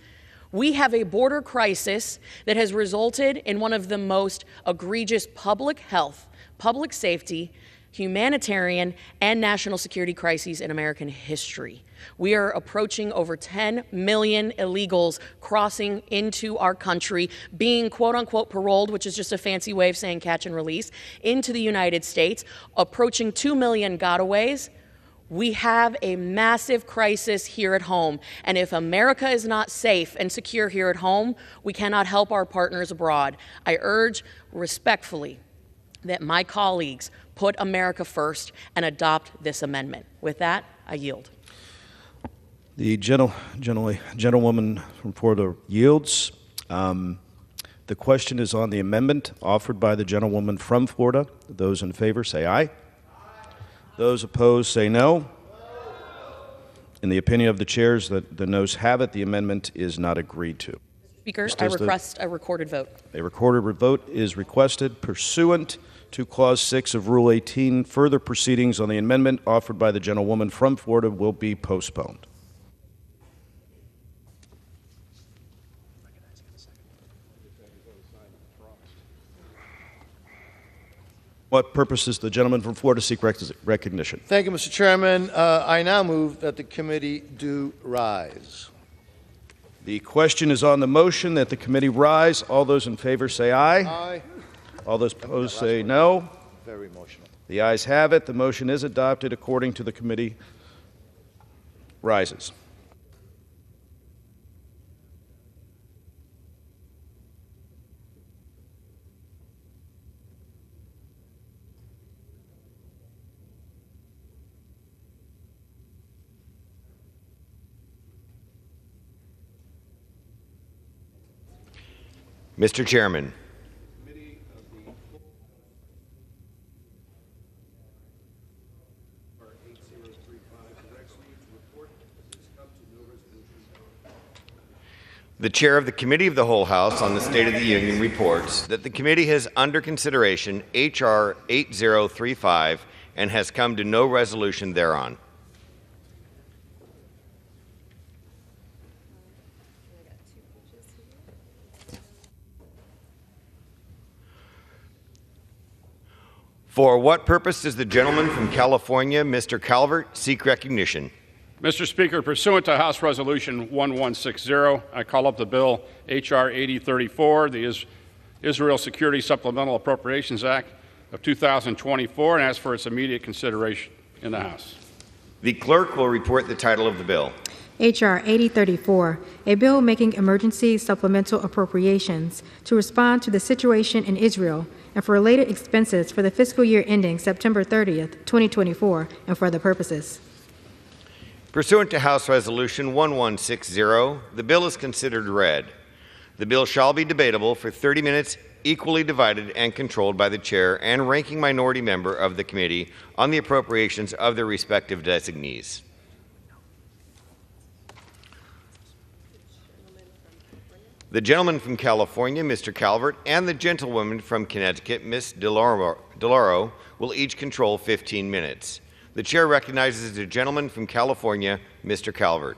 We have a border crisis that has resulted in one of the most egregious public health, public safety, humanitarian, and national security crises in American history. We are approaching over 10 million illegals crossing into our country, being quote unquote paroled, which is just a fancy way of saying catch and release, into the United States, approaching 2 million gotaways. We have a massive crisis here at home, and if America is not safe and secure here at home, we cannot help our partners abroad. I urge respectfully that my colleagues put America first and adopt this amendment. With that, I yield. The gentlewoman from Florida yields. The question is on the amendment offered by the gentlewoman from Florida. Those in favor say aye. Those opposed say no. In the opinion of the chairs, the noes have it. The amendment is not agreed to. Speaker, I request a recorded vote. A recorded vote is requested pursuant to Clause 6 of Rule 18. Further proceedings on the amendment offered by the gentlewoman from Florida will be postponed. What purpose does the gentleman from Florida seek recognition? Thank you, Mr. Chairman. I now move that the committee do rise. The question is on the motion that the committee rise. All those in favor say aye. Aye. All those opposed say no. Very emotional. The ayes have it. The motion is adopted according to the committee rises. Mr. Chairman. The Chair of the Committee of the Whole House on the State of the Union reports that the committee has under consideration H.R. 8035 and has come to no resolution thereon. For what purpose does the gentleman from California, Mr. Calvert, seek recognition? Mr. Speaker, pursuant to House Resolution 1160, I call up the bill H.R. 8034, the Israel Security Supplemental Appropriations Act of 2024, and ask for its immediate consideration in the House. The clerk will report the title of the bill. H.R. 8034, a bill making emergency supplemental appropriations to respond to the situation in Israel and for related expenses for the fiscal year ending September 30th, 2024, and for other purposes. Pursuant to House Resolution 1160, the bill is considered read. The bill shall be debatable for 30 minutes, equally divided and controlled by the chair and ranking minority member of the committee on the appropriations of their respective designees. The gentleman from California, Mr. Calvert, and the gentlewoman from Connecticut, Ms. DeLauro, will each control 15 minutes. The chair recognizes the gentleman from California, Mr. Calvert.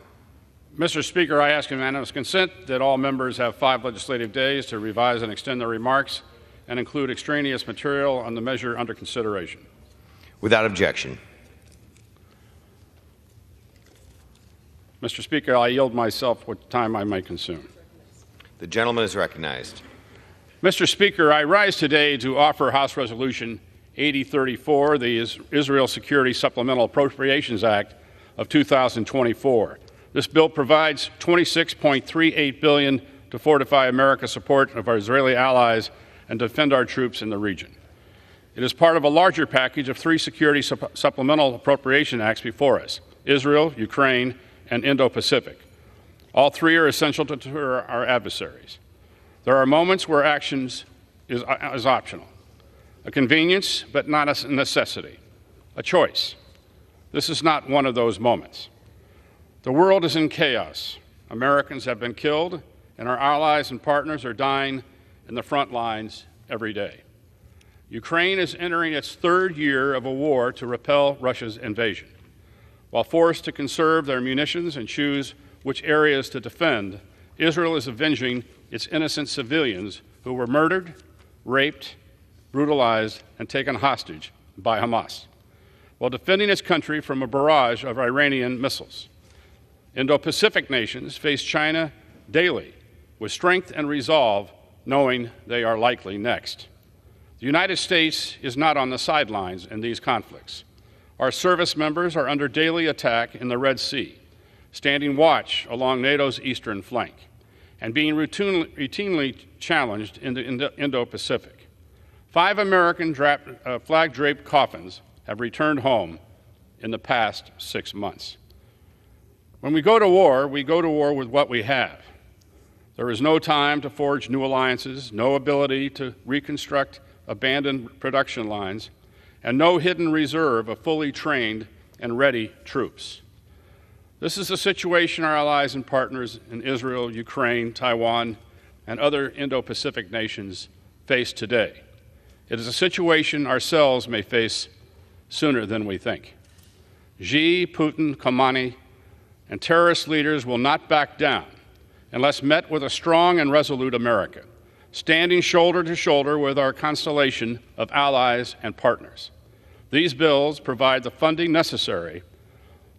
Mr. Speaker, I ask unanimous consent that all members have 5 legislative days to revise and extend their remarks and include extraneous material on the measure under consideration. Without objection. Mr. Speaker, I yield myself what time I may consume. The gentleman is recognized. Mr. Speaker, I rise today to offer House Resolution 8034, the Israel Security Supplemental Appropriations Act of 2024. This bill provides $26.38 billion to fortify America's support of our Israeli allies and defend our troops in the region. It is part of a larger package of 3 security supplemental appropriation acts before us: Israel, Ukraine, and Indo-Pacific. All 3 are essential to deter our adversaries. There are moments where actions is optional, a convenience but not a necessity, a choice. This is not one of those moments. The world is in chaos. Americans have been killed, and our allies and partners are dying in the front lines every day. Ukraine is entering its third year of a war to repel Russia's invasion. While forced to conserve their munitions and choose which areas to defend, Israel is avenging its innocent civilians who were murdered, raped, brutalized, and taken hostage by Hamas, while defending its country from a barrage of Iranian missiles. Indo-Pacific nations face China daily with strength and resolve, knowing they are likely next. The United States is not on the sidelines in these conflicts. Our service members are under daily attack in the Red Sea, standing watch along NATO's eastern flank, and being routinely challenged in the Indo-Pacific. 5 American flag-draped coffins have returned home in the past 6 months. When we go to war with what we have. There is no time to forge new alliances, no ability to reconstruct abandoned production lines, and no hidden reserve of fully trained and ready troops. This is the situation our allies and partners in Israel, Ukraine, Taiwan, and other Indo-Pacific nations face today. It is a situation ourselves may face sooner than we think. Xi, Putin, Khamenei, and terrorist leaders will not back down unless met with a strong and resolute America, standing shoulder to shoulder with our constellation of allies and partners. These bills provide the funding necessary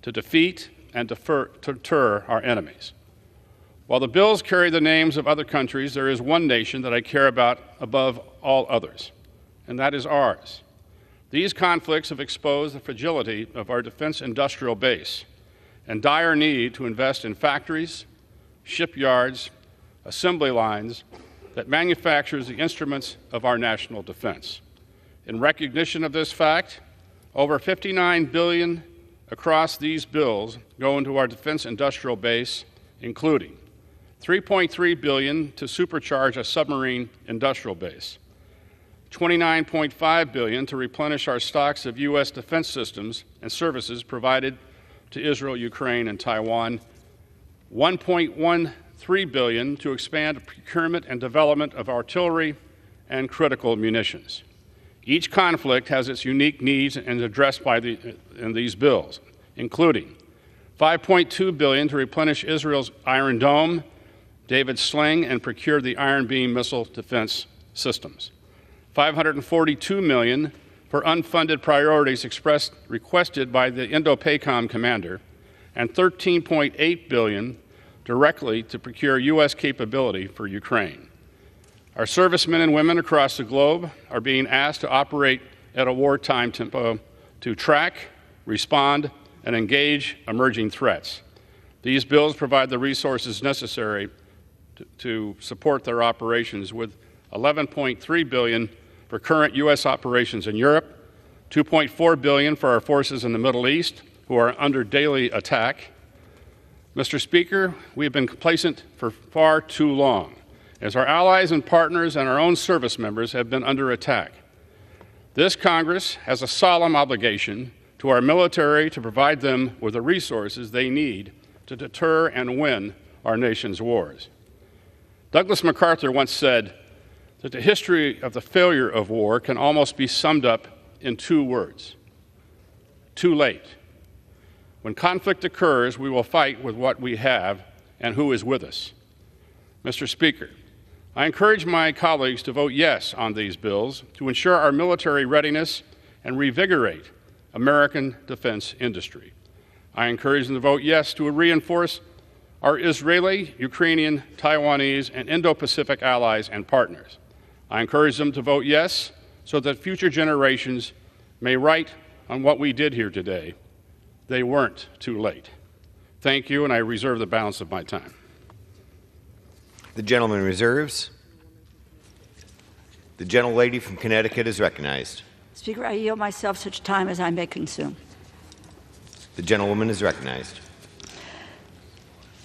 to defeat and deter our enemies. While the bills carry the names of other countries, there is one nation that I care about above all others, and that is ours. These conflicts have exposed the fragility of our defense industrial base and dire need to invest in factories, shipyards, assembly lines that manufactures the instruments of our national defense. In recognition of this fact, over $59 billion across these bills go into our defense industrial base, including $3.3 billion to supercharge a submarine industrial base, $29.5 billion to replenish our stocks of U.S. defense systems and services provided to Israel, Ukraine, and Taiwan, $1.13 billion to expand procurement and development of artillery and critical munitions. Each conflict has its unique needs and is addressed in these bills, including $5.2 billion to replenish Israel's Iron Dome, David's Sling, and procure the Iron Beam missile defense systems. $542 million for unfunded priorities requested by the Indo-PACOM commander, and $13.8 billion directly to procure U.S. capability for Ukraine. Our servicemen and women across the globe are being asked to operate at a wartime tempo to track, respond, and engage emerging threats. These bills provide the resources necessary to support their operations, with $11.3 billion for current U.S. operations in Europe, $2.4 billion for our forces in the Middle East, who are under daily attack. Mr. Speaker, we have been complacent for far too long, as our allies and partners and our own service members have been under attack. This Congress has a solemn obligation to our military to provide them with the resources they need to deter and win our nation's wars. Douglas MacArthur once said that the history of the failure of war can almost be summed up in 2 words: too late. When conflict occurs, we will fight with what we have and who is with us. Mr. Speaker, I encourage my colleagues to vote yes on these bills to ensure our military readiness and revigorate American defense industry. I encourage them to vote yes to reinforce our Israeli, Ukrainian, Taiwanese, and Indo-Pacific allies and partners. I encourage them to vote yes so that future generations may write on what we did here today. They weren't too late. Thank you, and I reserve the balance of my time. The gentleman reserves. The gentlelady from Connecticut is recognized. Speaker, I yield myself such time as I may consume. The gentlewoman is recognized.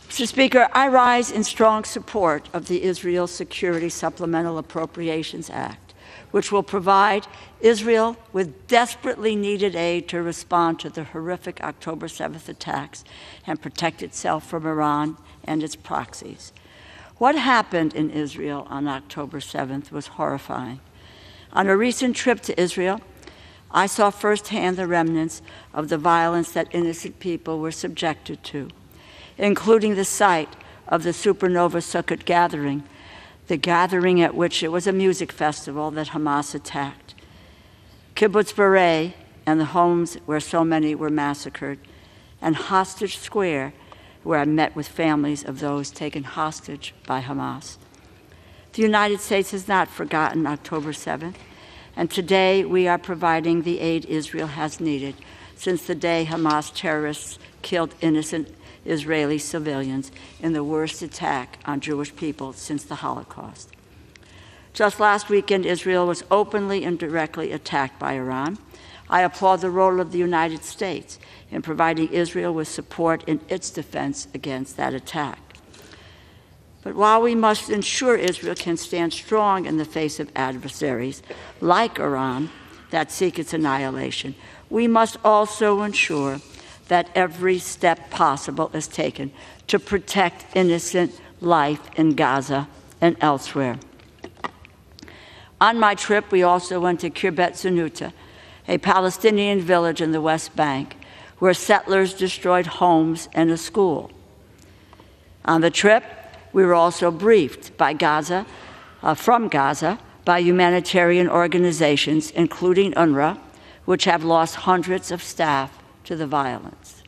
Mr. Speaker, I rise in strong support of the Israel Security Supplemental Appropriations Act, which will provide Israel with desperately needed aid to respond to the horrific October 7th attacks and protect itself from Iran and its proxies. What happened in Israel on October 7th was horrifying. On a recent trip to Israel, I saw firsthand the remnants of the violence that innocent people were subjected to, including the site of the Supernova Sukkot gathering, the gathering at which it was a music festival that Hamas attacked, Kibbutz Berei and the homes where so many were massacred, and Hostage Square, where I met with families of those taken hostage by Hamas. The United States has not forgotten October 7th, and today we are providing the aid Israel has needed since the day Hamas terrorists killed innocent Israeli civilians in the worst attack on Jewish people since the Holocaust. Just last weekend, Israel was openly and directly attacked by Iran. I applaud the role of the United States in providing Israel with support in its defense against that attack. But while we must ensure Israel can stand strong in the face of adversaries like Iran that seek its annihilation, we must also ensure that every step possible is taken to protect innocent life in Gaza and elsewhere. On my trip, we also went to Kirbet Zanuta, a Palestinian village in the West Bank, where settlers destroyed homes and a school. On the trip, we were also briefed by from Gaza by humanitarian organizations, including UNRWA, which have lost hundreds of staff to the violence.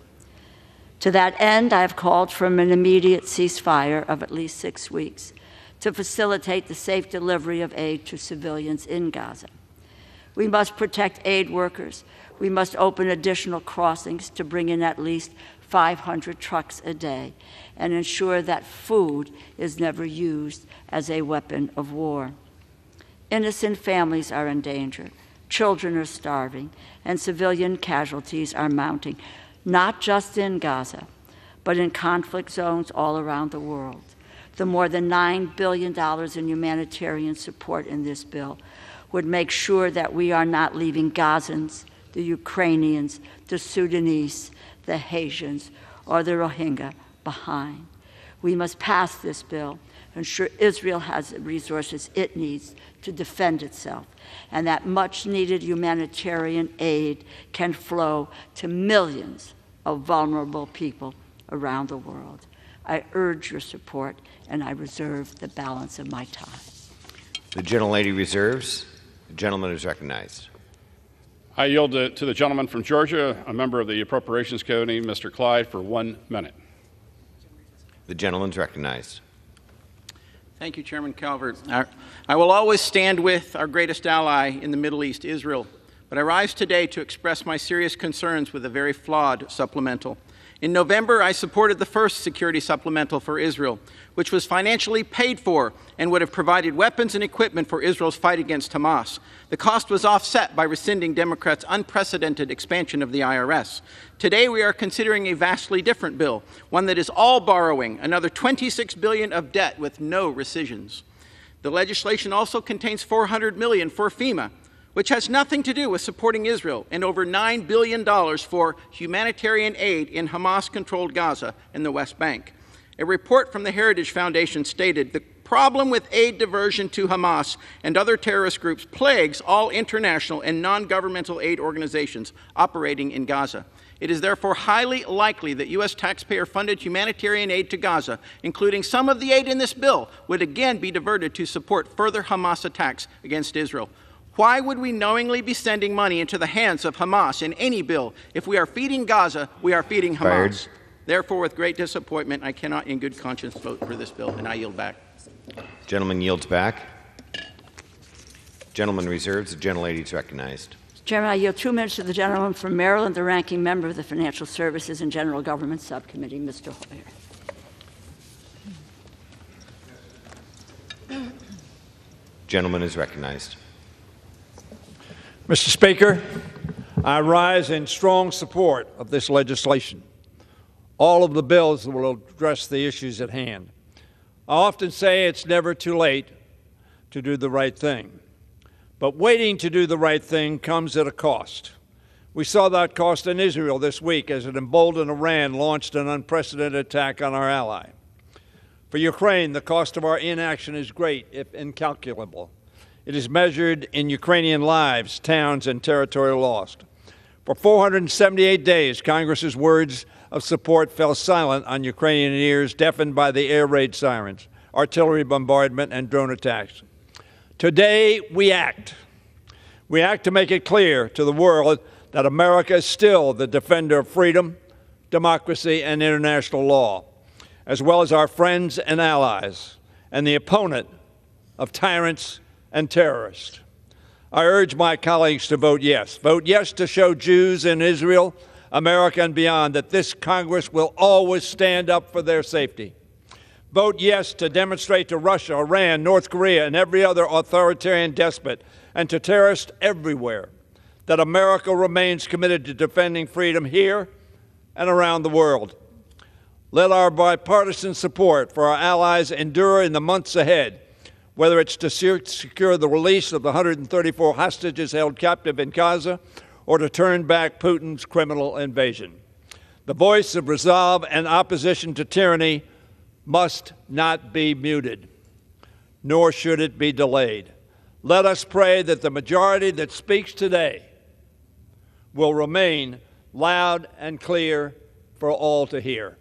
To that end, I have called for an immediate ceasefire of at least 6 weeks to facilitate the safe delivery of aid to civilians in Gaza. We must protect aid workers. We must open additional crossings to bring in at least 500 trucks a day and ensure that food is never used as a weapon of war. Innocent families are in danger. Children are starving, and civilian casualties are mounting, not just in Gaza, but in conflict zones all around the world. The more than $9 billion in humanitarian support in this bill would make sure that we are not leaving Gazans, the Ukrainians, the Sudanese, the Haitians, or the Rohingya behind. We must pass this bill, ensure Israel has the resources it needs to defend itself, and that much-needed humanitarian aid can flow to millions of vulnerable people around the world. I urge your support, and I reserve the balance of my time. The gentlelady reserves. The gentleman is recognized. I yield to the gentleman from Georgia, a member of the Appropriations Committee, Mr. Clyde, for 1 minute. The gentleman is recognized. Thank you, Chairman Calvert. I will always stand with our greatest ally in the Middle East, Israel, but I rise today to express my serious concerns with a very flawed supplemental. In November, I supported the first security supplemental for Israel, which was financially paid for and would have provided weapons and equipment for Israel's fight against Hamas. The cost was offset by rescinding Democrats' unprecedented expansion of the IRS. Today, we are considering a vastly different bill, one that is all borrowing, another $26 billion of debt with no rescissions. The legislation also contains $400 million for FEMA, which has nothing to do with supporting Israel, and over $9 billion for humanitarian aid in Hamas-controlled Gaza and the West Bank. A report from the Heritage Foundation stated, the problem with aid diversion to Hamas and other terrorist groups plagues all international and non-governmental aid organizations operating in Gaza. It is therefore highly likely that U.S. taxpayer-funded humanitarian aid to Gaza, including some of the aid in this bill, would again be diverted to support further Hamas attacks against Israel. Why would we knowingly be sending money into the hands of Hamas in any bill? If we are feeding Gaza, we are feeding Hamas. Fired. Therefore, with great disappointment, I cannot in good conscience vote for this bill, and I yield back. Gentleman yields back. Gentleman reserves. The gentlelady is recognized. Chairman, I yield 2 minutes to the gentleman from Maryland, the ranking member of the Financial Services and General Government Subcommittee, Mr. Hoyer. Gentleman is recognized. Mr. Speaker, I rise in strong support of this legislation. All of the bills will address the issues at hand. I often say it's never too late to do the right thing. But waiting to do the right thing comes at a cost. We saw that cost in Israel this week as an emboldened Iran launched an unprecedented attack on our ally. For Ukraine, the cost of our inaction is great, if incalculable. It is measured in Ukrainian lives, towns, and territory lost. For 478 days, Congress's words of support fell silent on Ukrainian ears, deafened by the air raid sirens, artillery bombardment, and drone attacks. Today, we act. We act to make it clear to the world that America is still the defender of freedom, democracy, and international law, as well as our friends and allies, and the opponent of tyrants and terrorists. I urge my colleagues to vote yes. Vote yes to show Jews in Israel, America, and beyond that this Congress will always stand up for their safety. Vote yes to demonstrate to Russia, Iran, North Korea, and every other authoritarian despot, and to terrorists everywhere, that America remains committed to defending freedom here and around the world. Let our bipartisan support for our allies endure in the months ahead, whether it's to secure the release of the 134 hostages held captive in Gaza or to turn back Putin's criminal invasion. The voice of resolve and opposition to tyranny must not be muted, nor should it be delayed. Let us pray that the majority that speaks today will remain loud and clear for all to hear.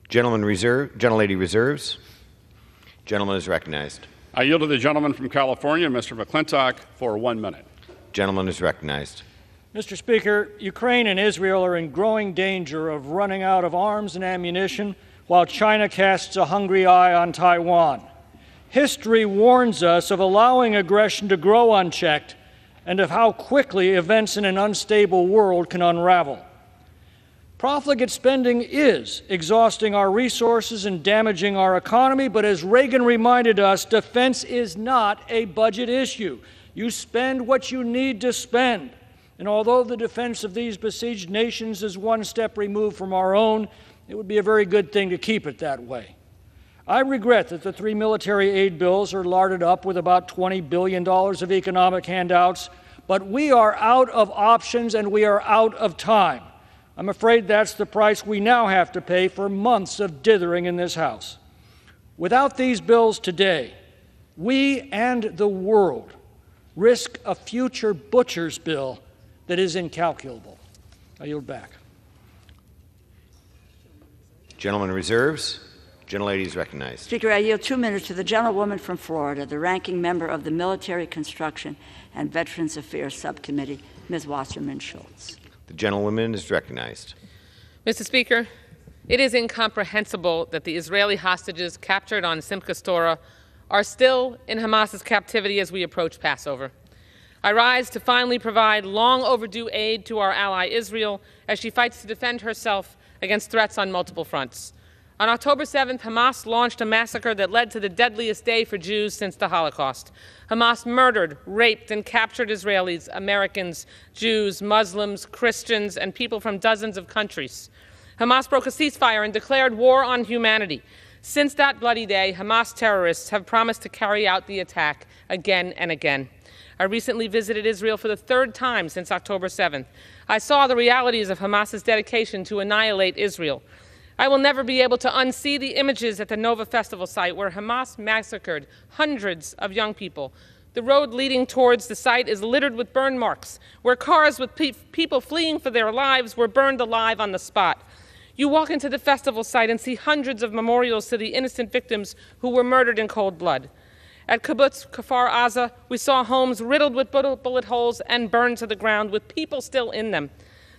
Gentlelady reserves. Gentleman is recognized. I yield to the gentleman from California, Mr. McClintock, for 1 minute. Gentleman is recognized. Mr. Speaker, Ukraine and Israel are in growing danger of running out of arms and ammunition while China casts a hungry eye on Taiwan. History warns us of allowing aggression to grow unchecked and of how quickly events in an unstable world can unravel. Profligate spending is exhausting our resources and damaging our economy, but as Reagan reminded us, defense is not a budget issue. You spend what you need to spend. And although the defense of these besieged nations is one step removed from our own, it would be a very good thing to keep it that way. I regret that the 3 military aid bills are larded up with about $20 billion of economic handouts, but we are out of options and we are out of time. I'm afraid that's the price we now have to pay for months of dithering in this House. Without these bills today, we and the world risk a future butcher's bill that is incalculable. I yield back. Gentleman reserves. Gentlelady is recognized. Speaker, I yield 2 minutes to the gentlewoman from Florida, the ranking member of the Military Construction and Veterans Affairs Subcommittee, Ms. Wasserman Schultz. The gentlewoman is recognized. Mr. Speaker, it is incomprehensible that the Israeli hostages captured on Simchas Torah are still in Hamas's captivity as we approach Passover. I rise to finally provide long overdue aid to our ally Israel as she fights to defend herself against threats on multiple fronts. On October 7th, Hamas launched a massacre that led to the deadliest day for Jews since the Holocaust. Hamas murdered, raped, and captured Israelis, Americans, Jews, Muslims, Christians, and people from dozens of countries. Hamas broke a ceasefire and declared war on humanity. Since that bloody day, Hamas terrorists have promised to carry out the attack again and again. I recently visited Israel for the 3rd time since October 7th. I saw the realities of Hamas's dedication to annihilate Israel. I will never be able to unsee the images at the Nova Festival site where Hamas massacred hundreds of young people. The road leading towards the site is littered with burn marks, where cars with people fleeing for their lives were burned alive on the spot. You walk into the festival site and see hundreds of memorials to the innocent victims who were murdered in cold blood. At Kibbutz Kfar Aza, we saw homes riddled with bullet holes and burned to the ground with people still in them.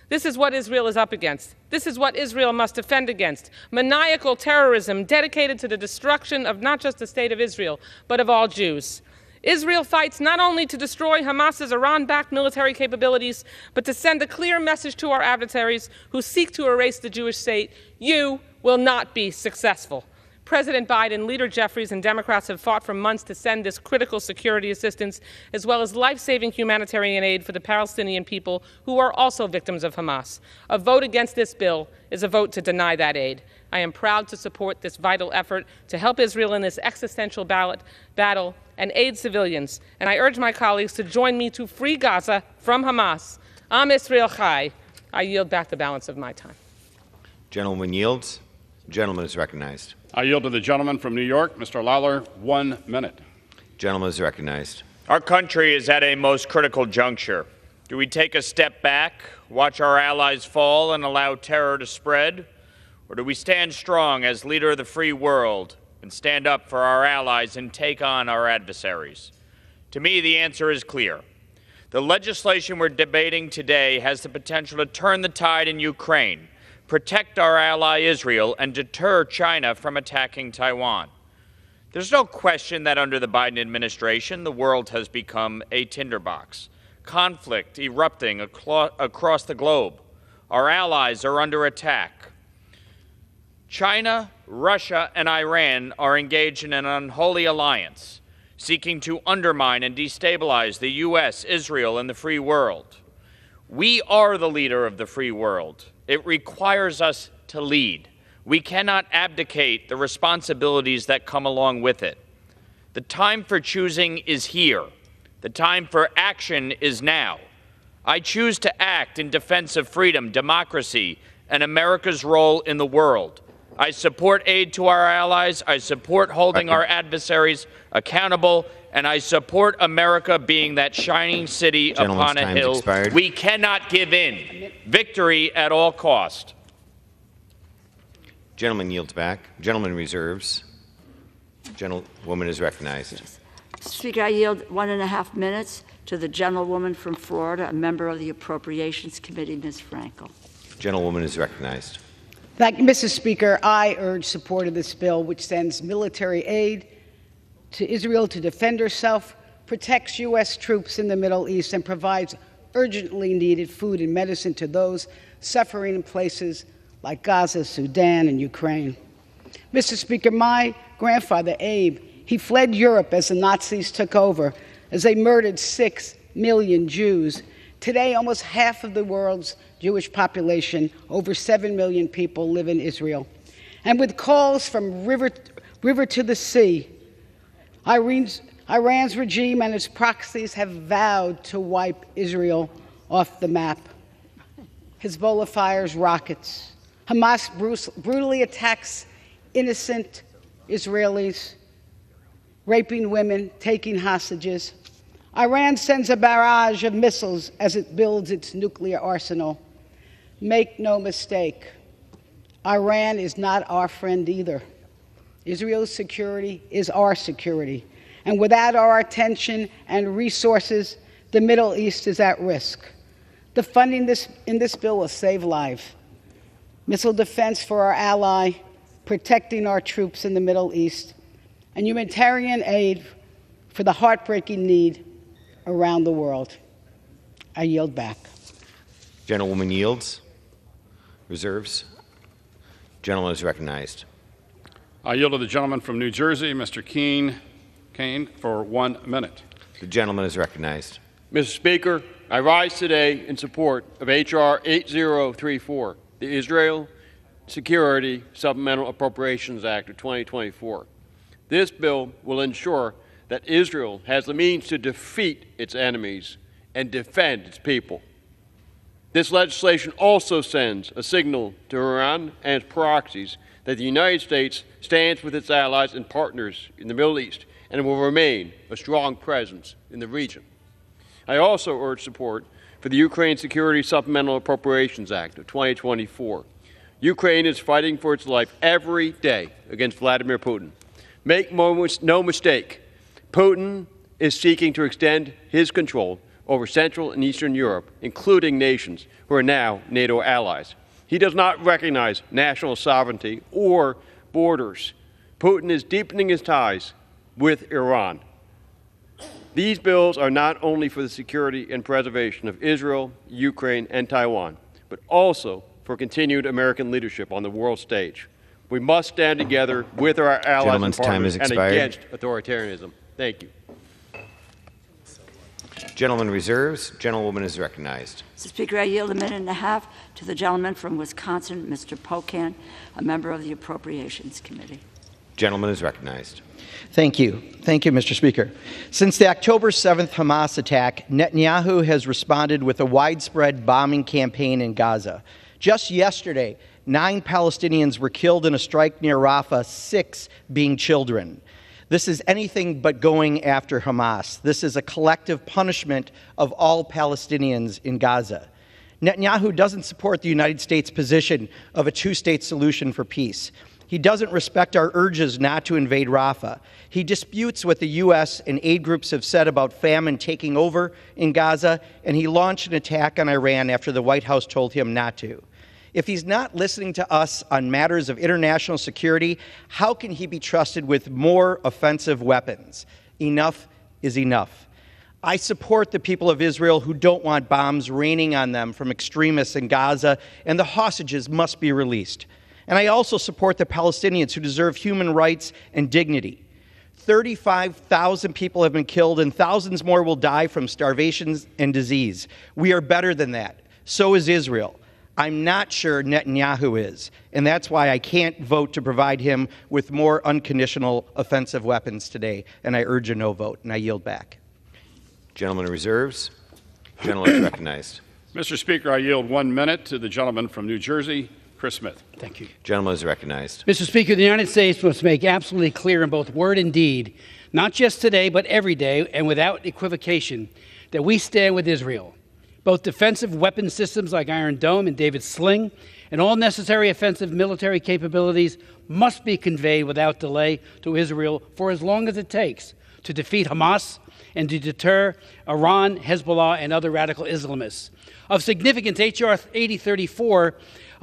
This is what Israel is up against. This is what Israel must defend against. Maniacal terrorism dedicated to the destruction of not just the state of Israel, but of all Jews. Israel fights not only to destroy Hamas's Iran-backed military capabilities, but to send a clear message to our adversaries who seek to erase the Jewish state: you will not be successful. President Biden, Leader Jeffries, and Democrats have fought for months to send this critical security assistance, as well as life-saving humanitarian aid for the Palestinian people who are also victims of Hamas. A vote against this bill is a vote to deny that aid. I am proud to support this vital effort to help Israel in this existential battle and aid civilians. And I urge my colleagues to join me to free Gaza from Hamas. Am Israel Chai. I yield back the balance of my time. Gentleman yields. Gentleman is recognized. I yield to the gentleman from New York, Mr. Lawler, 1 minute. Gentleman is recognized. Our country is at a most critical juncture. Do we take a step back, watch our allies fall, and allow terror to spread? Or do we stand strong as leader of the free world and stand up for our allies and take on our adversaries? To me, the answer is clear. The legislation we're debating today has the potential to turn the tide in Ukraine, protect our ally Israel, and deter China from attacking Taiwan. There's no question that under the Biden administration, the world has become a tinderbox. Conflict erupting across the globe. Our allies are under attack. China, Russia, and Iran are engaged in an unholy alliance, seeking to undermine and destabilize the U.S., Israel, and the free world. We are the leader of the free world. It requires us to lead. We cannot abdicate the responsibilities that come along with it. The time for choosing is here. The time for action is now. I choose to act in defense of freedom, democracy, and America's role in the world. I support aid to our allies. I support holding our adversaries accountable. And I support America being that shining city upon a hill. We cannot give in. Victory at all cost. Gentleman yields back. Gentleman reserves. Gentlewoman is recognized. Speaker, I yield 1.5 minutes to the gentlewoman from Florida, a member of the Appropriations Committee, Ms. Frankel. Gentlewoman is recognized. Thank you, Mr. Speaker. I urge support of this bill, which sends military aid to Israel to defend herself, protects U.S. troops in the Middle East, and provides urgently needed food and medicine to those suffering in places like Gaza, Sudan, and Ukraine. Mr. Speaker, my grandfather, Abe, he fled Europe as the Nazis took over, as they murdered 6 million Jews. Today, almost half of the world's Jewish population, over 7 million people, live in Israel. And with calls from river to the sea, Iran's regime and its proxies have vowed to wipe Israel off the map. Hezbollah fires rockets. Hamas brutally attacks innocent Israelis, raping women, taking hostages. Iran sends a barrage of missiles as it builds its nuclear arsenal. Make no mistake, Iran is not our friend either. Israel's security is our security. And without our attention and resources, the Middle East is at risk. The funding in this bill will save lives. Missile defense for our ally, protecting our troops in the Middle East, and humanitarian aid for the heartbreaking need around the world. I yield back. Gentlewoman yields. Reserves. Gentleman is recognized. I yield to the gentleman from New Jersey, Mr. Kane, for 1 minute. The gentleman is recognized. Mr. Speaker, I rise today in support of H.R. 8034, the Israel Security Supplemental Appropriations Act of 2024. This bill will ensure that Israel has the means to defeat its enemies and defend its people. This legislation also sends a signal to Iran and its proxies that the United States stands with its allies and partners in the Middle East and will remain a strong presence in the region. I also urge support for the Ukraine Security Supplemental Appropriations Act of 2024. Ukraine is fighting for its life every day against Vladimir Putin. Make no mistake, Putin is seeking to extend his control over Central and Eastern Europe, including nations who are now NATO allies. He does not recognize national sovereignty or borders. Putin is deepening his ties with Iran. These bills are not only for the security and preservation of Israel, Ukraine, and Taiwan, but also for continued American leadership on the world stage. We must stand together with our allies Gentleman's and time partners has and expired. against authoritarianism. Thank you. Gentleman reserves. Gentlewoman is recognized. Mr. Speaker, I yield a minute and a half to the gentleman from Wisconsin, Mr. Pocan, a member of the Appropriations Committee. Gentleman is recognized. Thank you. Thank you, Mr. Speaker. Since the October 7th Hamas attack, Netanyahu has responded with a widespread bombing campaign in Gaza. Just yesterday, 9 Palestinians were killed in a strike near Rafah, 6 being children. This is anything but going after Hamas. This is a collective punishment of all Palestinians in Gaza. Netanyahu doesn't support the United States' position of a two-state solution for peace. He doesn't respect our urges not to invade Rafah. He disputes what the U.S. and aid groups have said about famine taking over in Gaza, and he launched an attack on Iran after the White House told him not to. If he's not listening to us on matters of international security, how can he be trusted with more offensive weapons? Enough is enough. I support the people of Israel who don't want bombs raining on them from extremists in Gaza, and the hostages must be released. And I also support the Palestinians who deserve human rights and dignity. 35,000 people have been killed and thousands more will die from starvation and disease. We are better than that. So is Israel. I'm not sure Netanyahu is, and that's why I can't vote to provide him with more unconditional offensive weapons today, and I urge a no vote, and I yield back. Gentleman reserves. Gentleman is recognized. Mr. Speaker, I yield 1 minute to the gentleman from New Jersey, Chris Smith. Thank you. Gentleman is recognized. Mr. Speaker, the United States must make absolutely clear in both word and deed, not just today, but every day, and without equivocation, that we stand with Israel. Both defensive weapon systems like Iron Dome and David's Sling and all necessary offensive military capabilities must be conveyed without delay to Israel for as long as it takes to defeat Hamas and to deter Iran, Hezbollah, and other radical Islamists. Of significance, H.R. 8034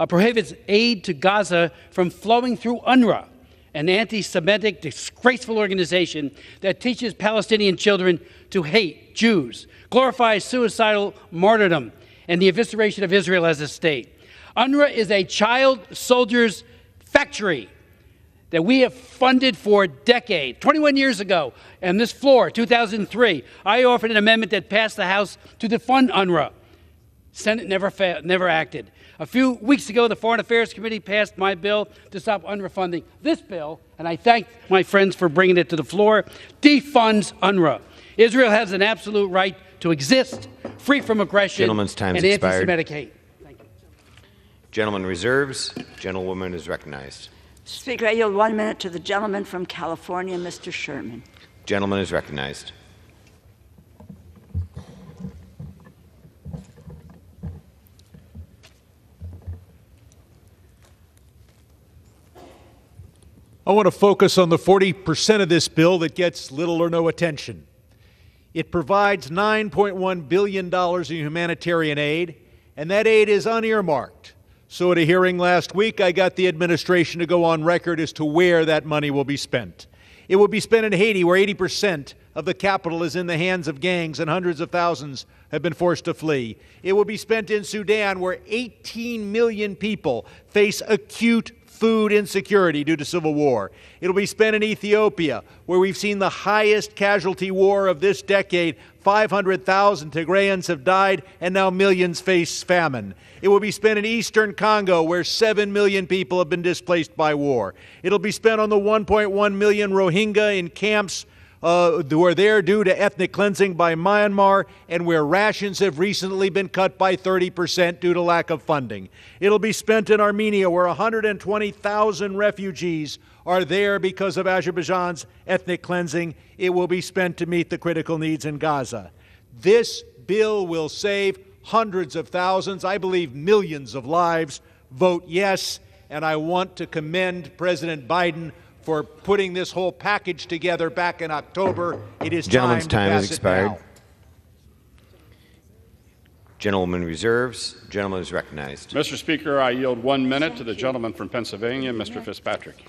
prohibits aid to Gaza from flowing through UNRWA, an anti-Semitic, disgraceful organization that teaches Palestinian children to hate Jews, glorifies suicidal martyrdom, and the evisceration of Israel as a state. UNRWA is a child soldiers' factory that we have funded for decades. 21 years ago, on this floor, 2003, I offered an amendment that passed the House to defund UNRWA. Senate never acted. A few weeks ago, the Foreign Affairs Committee passed my bill to stop UNRWA funding. This bill, and I thank my friends for bringing it to the floor, defunds UNRWA. Israel has an absolute right to exist, free from aggression Gentleman's time and has expired. anti-Semitic hate. Thank you. Gentleman reserves. Gentlewoman is recognized. Speaker, I yield 1 minute to the gentleman from California, Mr. Sherman. Gentleman is recognized. I want to focus on the 40% of this bill that gets little or no attention. It provides $9.1 billion in humanitarian aid, and that aid is unearmarked. So at a hearing last week, I got the administration to go on record as to where that money will be spent. It will be spent in Haiti, where 80% of the capital is in the hands of gangs and hundreds of thousands have been forced to flee. It will be spent in Sudan, where 18 million people face acute food insecurity due to civil war. It'll be spent in Ethiopia, where we've seen the highest casualty war of this decade. 500,000 Tigrayans have died, and now millions face famine. It will be spent in eastern Congo, where 7 million people have been displaced by war. It'll be spent on the 1.1 million Rohingya in camps who are there due to ethnic cleansing by Myanmar, and where rations have recently been cut by 30% due to lack of funding. It'll be spent in Armenia, where 120,000 refugees are there because of Azerbaijan's ethnic cleansing. It will be spent to meet the critical needs in Gaza. This bill will save hundreds of thousands, I believe millions of lives. Vote yes, and I want to commend President Biden for putting this whole package together back in October. It is Gentleman's time has to pass expired. it now. Gentleman reserves. Gentleman is recognized. Mr. Speaker, I yield 1 minute to the gentleman from Pennsylvania, Mr. Fitzpatrick.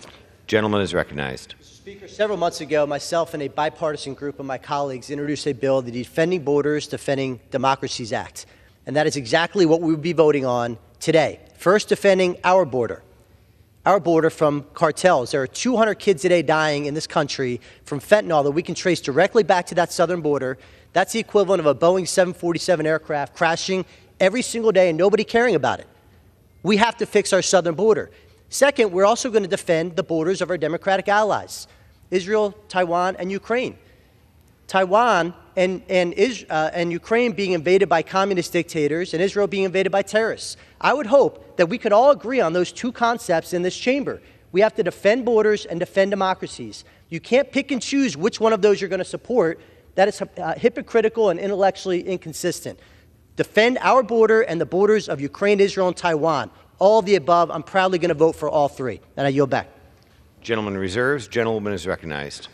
Gentleman is recognized. Speaker, several months ago, myself and a bipartisan group of my colleagues introduced a bill, the Defending Borders, Defending Democracies Act. And that is exactly what we will be voting on today. First, defending our border. our border from cartels. There are 200 kids a day dying in this country from fentanyl that we can trace directly back to that southern border. That's the equivalent of a Boeing 747 aircraft crashing every single day and nobody caring about it. We have to fix our southern border. Second, we're also going to defend the borders of our democratic allies, Israel, Taiwan, and Ukraine. Taiwan and Ukraine being invaded by communist dictators and Israel being invaded by terrorists. I would hope that we could all agree on those two concepts in this chamber. We have to defend borders and defend democracies. You can't pick and choose which one of those you're going to support. That is hypocritical and intellectually inconsistent. Defend our border and the borders of Ukraine, Israel, and Taiwan. All of the above. I'm proudly going to vote for all three. And I yield back. Gentleman reserves. Gentlewoman is recognized.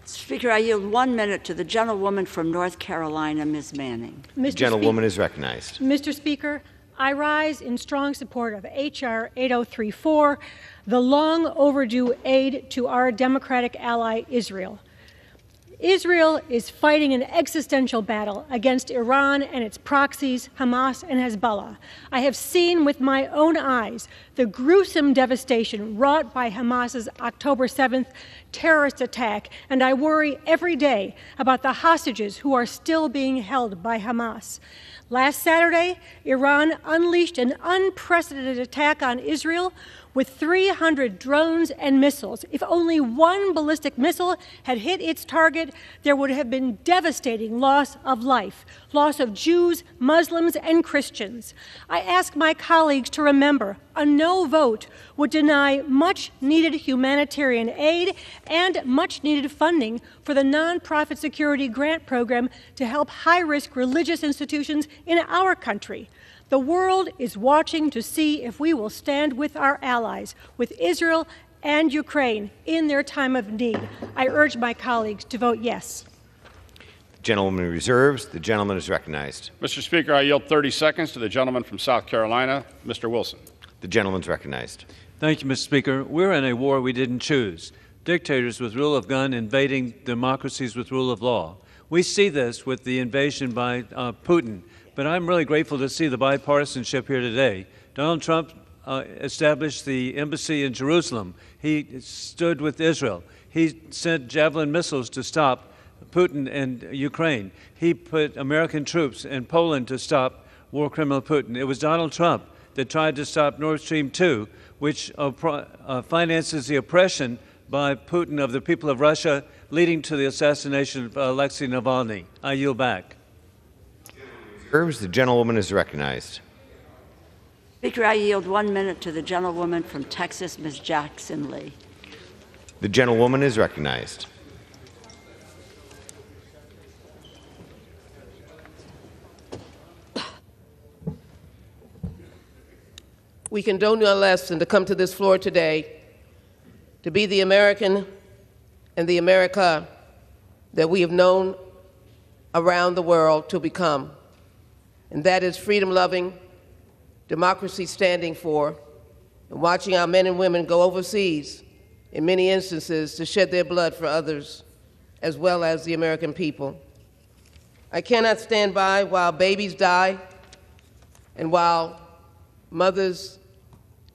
Speaker, I yield 1 minute to the gentlewoman from North Carolina, Ms. Manning. Gentlewoman is recognized. Mr. Speaker, I rise in strong support of H.R. 8034, the long overdue aid to our democratic ally Israel. Israel is fighting an existential battle against Iran and its proxies, Hamas and Hezbollah. I have seen with my own eyes the gruesome devastation wrought by Hamas's October 7th terrorist attack, and I worry every day about the hostages who are still being held by Hamas. Last Saturday, Iran unleashed an unprecedented attack on Israel with 300 drones and missiles. If only one ballistic missile had hit its target, there would have been devastating loss of life, loss of Jews, Muslims, and Christians. I ask my colleagues to remember a no vote would deny much-needed humanitarian aid and much-needed funding for the nonprofit security grant program to help high-risk religious institutions in our country. The world is watching to see if we will stand with our allies, with Israel and Ukraine, in their time of need. I urge my colleagues to vote yes. Gentlewoman reserves. The gentleman is recognized. Mr. Speaker, I yield 30 seconds to the gentleman from South Carolina, Mr. Wilson. The gentleman's recognized. Thank you, Mr. Speaker. We're in a war we didn't choose. Dictators with rule of gun invading democracies with rule of law. We see this with the invasion by Putin. But I'm really grateful to see the bipartisanship here today. Donald Trump established the embassy in Jerusalem. He stood with Israel. He sent Javelin missiles to stop Putin and Ukraine. He put American troops in Poland to stop war criminal Putin. It was Donald Trump that tried to stop Nord Stream 2, which finances the oppression by Putin of the people of Russia, leading to the assassination of Alexei Navalny. I yield back. The gentlewoman is recognized. Speaker, I yield 1 minute to the gentlewoman from Texas, Ms. Jackson Lee. The gentlewoman is recognized. We can do no less than to come to this floor today to be the American and the America that we have known around the world to become. And that is freedom-loving, democracy standing for, and watching our men and women go overseas, in many instances, to shed their blood for others, as well as the American people. I cannot stand by while babies die and while mothers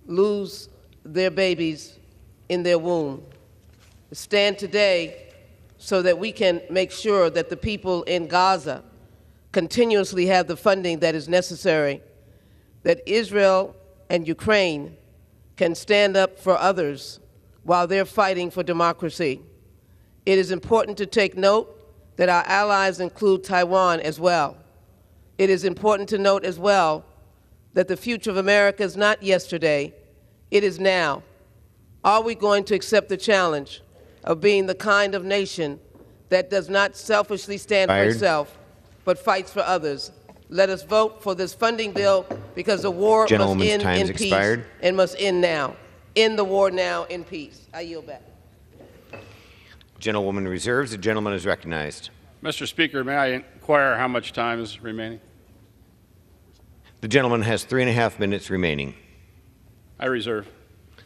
lose their babies in their womb. Stand today so that we can make sure that the people in Gaza continuously have the funding that is necessary, that Israel and Ukraine can stand up for others while they're fighting for democracy. It is important to take note that our allies include Taiwan as well. It is important to note as well that the future of America is not yesterday, it is now. Are we going to accept the challenge of being the kind of nation that does not selfishly stand for itself, but fights for others? Let us vote for this funding bill because the war must end in peace and must end now. End the war now in peace. I yield back. Gentlewoman reserves. The gentleman is recognized. Mr. Speaker, may I inquire how much time is remaining? The gentleman has 3.5 minutes remaining. I reserve.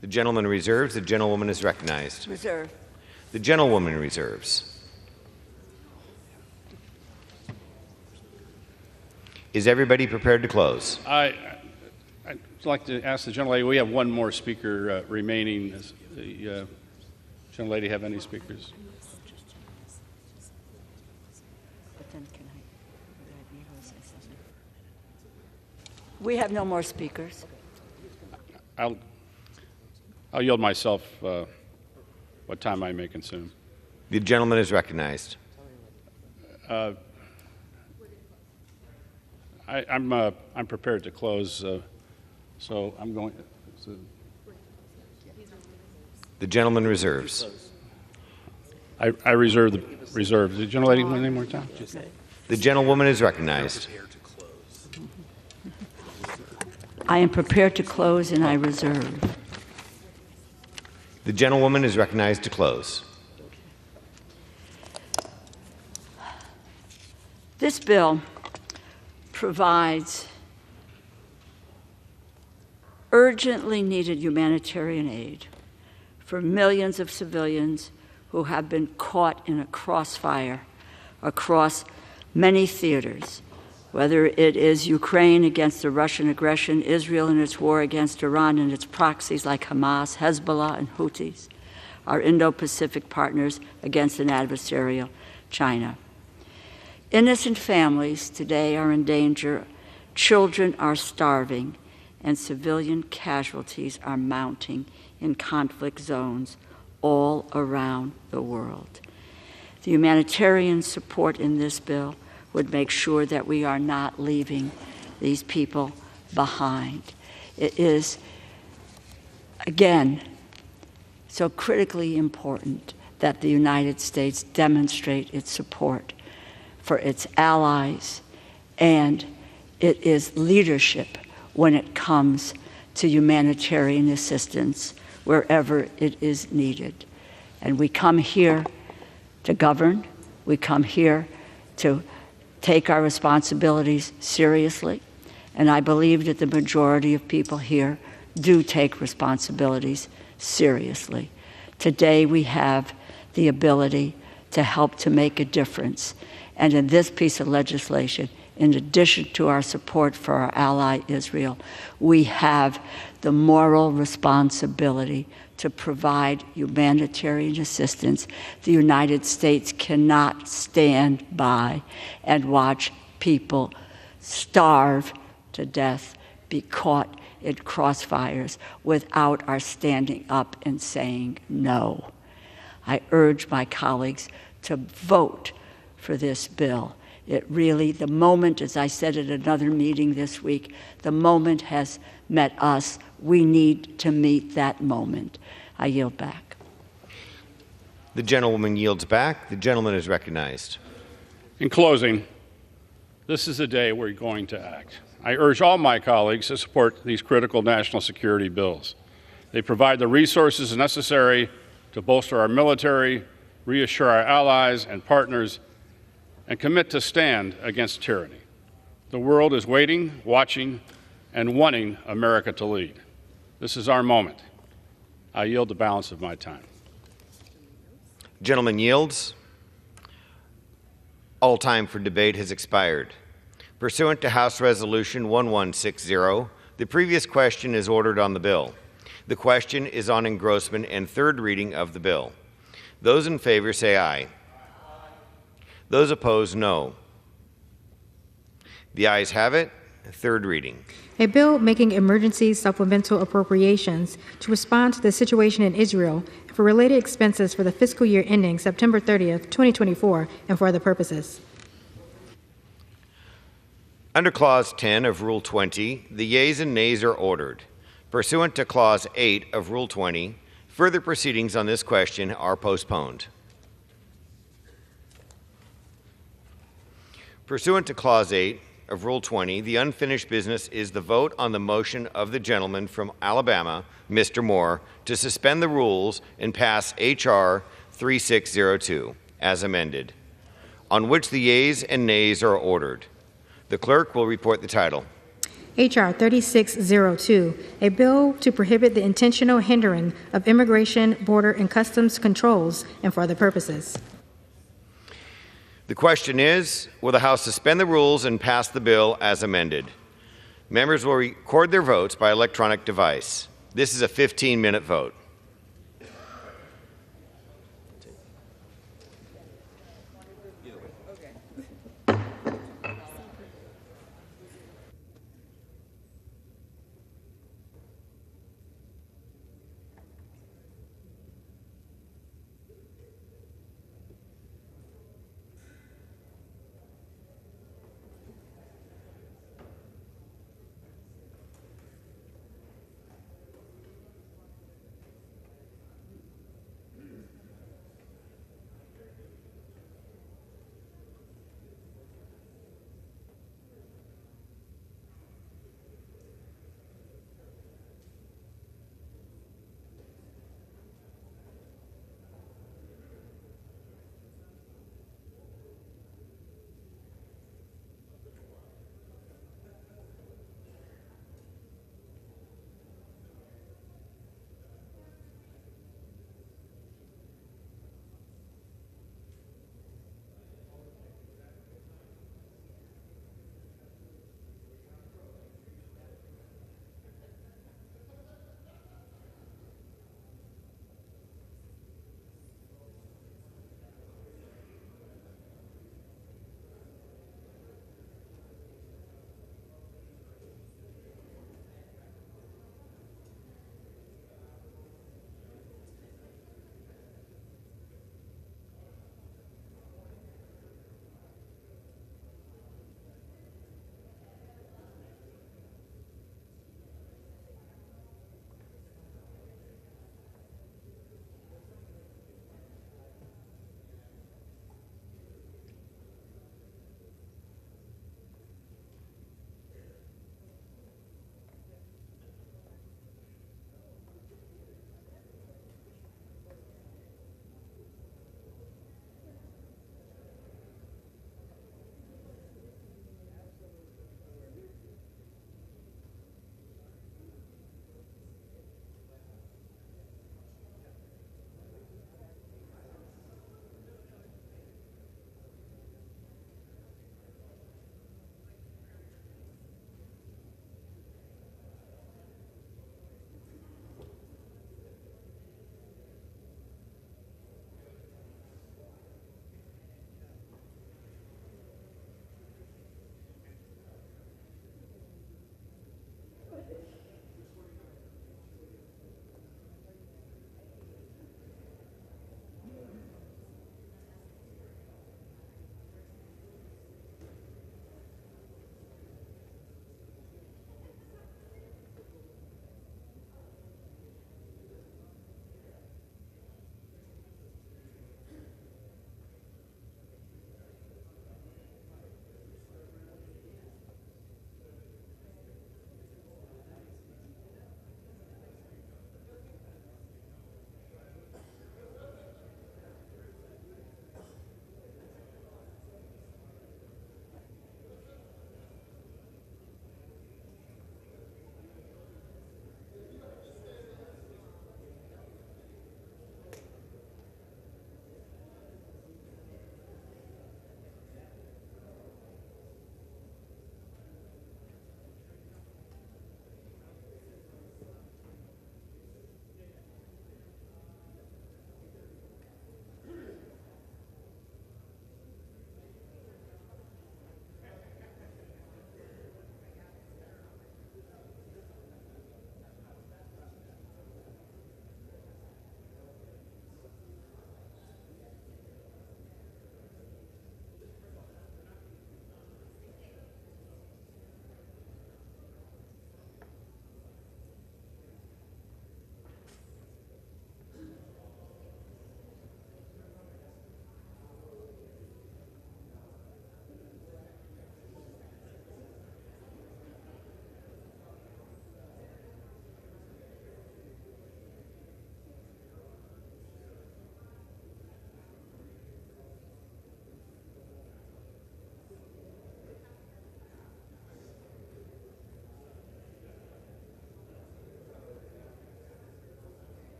The gentleman reserves. The gentlewoman is recognized. Reserve. The gentlewoman reserves. Is everybody prepared to close? like to ask the gentlelady, we have one more speaker remaining. Does the gentlelady have any speakers? We have no more speakers. I'll yield myself what time I may consume. The gentleman is recognized. I'm prepared to close, so I'm going. The gentleman reserves. I reserve the reserve. The gentlelady want any more time? The gentlewoman is recognized. I am prepared to close, and I reserve. The gentlewoman is recognized to close. This bill provides urgently needed humanitarian aid for millions of civilians who have been caught in a crossfire across many theaters, whether it is Ukraine against the Russian aggression, Israel in its war against Iran and its proxies like Hamas, Hezbollah, and Houthis, our Indo-Pacific partners against an adversarial China. Innocent families today are in danger, children are starving, and civilian casualties are mounting in conflict zones all around the world. The humanitarian support in this bill would make sure that we are not leaving these people behind. It is, again, so critically important that the United States demonstrate its support for its allies, and it is leadership when it comes to humanitarian assistance wherever it is needed. And we come here to govern, we come here to take our responsibilities seriously, and I believe that the majority of people here do take responsibilities seriously. Today we have the ability to help to make a difference. And in this piece of legislation, in addition to our support for our ally Israel, we have the moral responsibility to provide humanitarian assistance. The United States cannot stand by and watch people starve to death, be caught in crossfires without our standing up and saying no. I urge my colleagues to vote for this bill. It really, the moment, as I said at another meeting this week, the moment has met us. We need to meet that moment. I yield back. The gentlewoman yields back. The gentleman is recognized. In closing, this is the day we're going to act. I urge all my colleagues to support these critical national security bills. They provide the resources necessary to bolster our military, reassure our allies and partners, and commit to stand against tyranny. The world is waiting, watching, and wanting America to lead. This is our moment. I yield the balance of my time. Gentleman yields. All time for debate has expired. Pursuant to House Resolution 1160, the previous question is ordered on the bill. The question is on engrossment and third reading of the bill. Those in favor say aye. Those opposed, no. The ayes have it. Third reading. A bill making emergency supplemental appropriations to respond to the situation in Israel and for related expenses for the fiscal year ending September 30th, 2024, and for other purposes. Under Clause 10 of Rule 20, the yeas and nays are ordered. Pursuant to Clause 8 of Rule 20, further proceedings on this question are postponed. Pursuant to Clause 8 of Rule 20, the unfinished business is the vote on the motion of the gentleman from Alabama, Mr. Moore, to suspend the rules and pass H.R. 3602 as amended, on which the yeas and nays are ordered. The clerk will report the title. H.R. 3602, a bill to prohibit the intentional hindering of immigration, border, and customs controls and for other purposes. The question is, will the House suspend the rules and pass the bill as amended? Members will record their votes by electronic device. This is a 15-minute vote.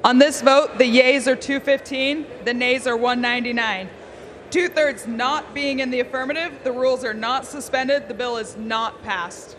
On this vote, the yeas are 215, the nays are 199. Two-thirds not being in the affirmative, the rules are not suspended, the bill is not passed.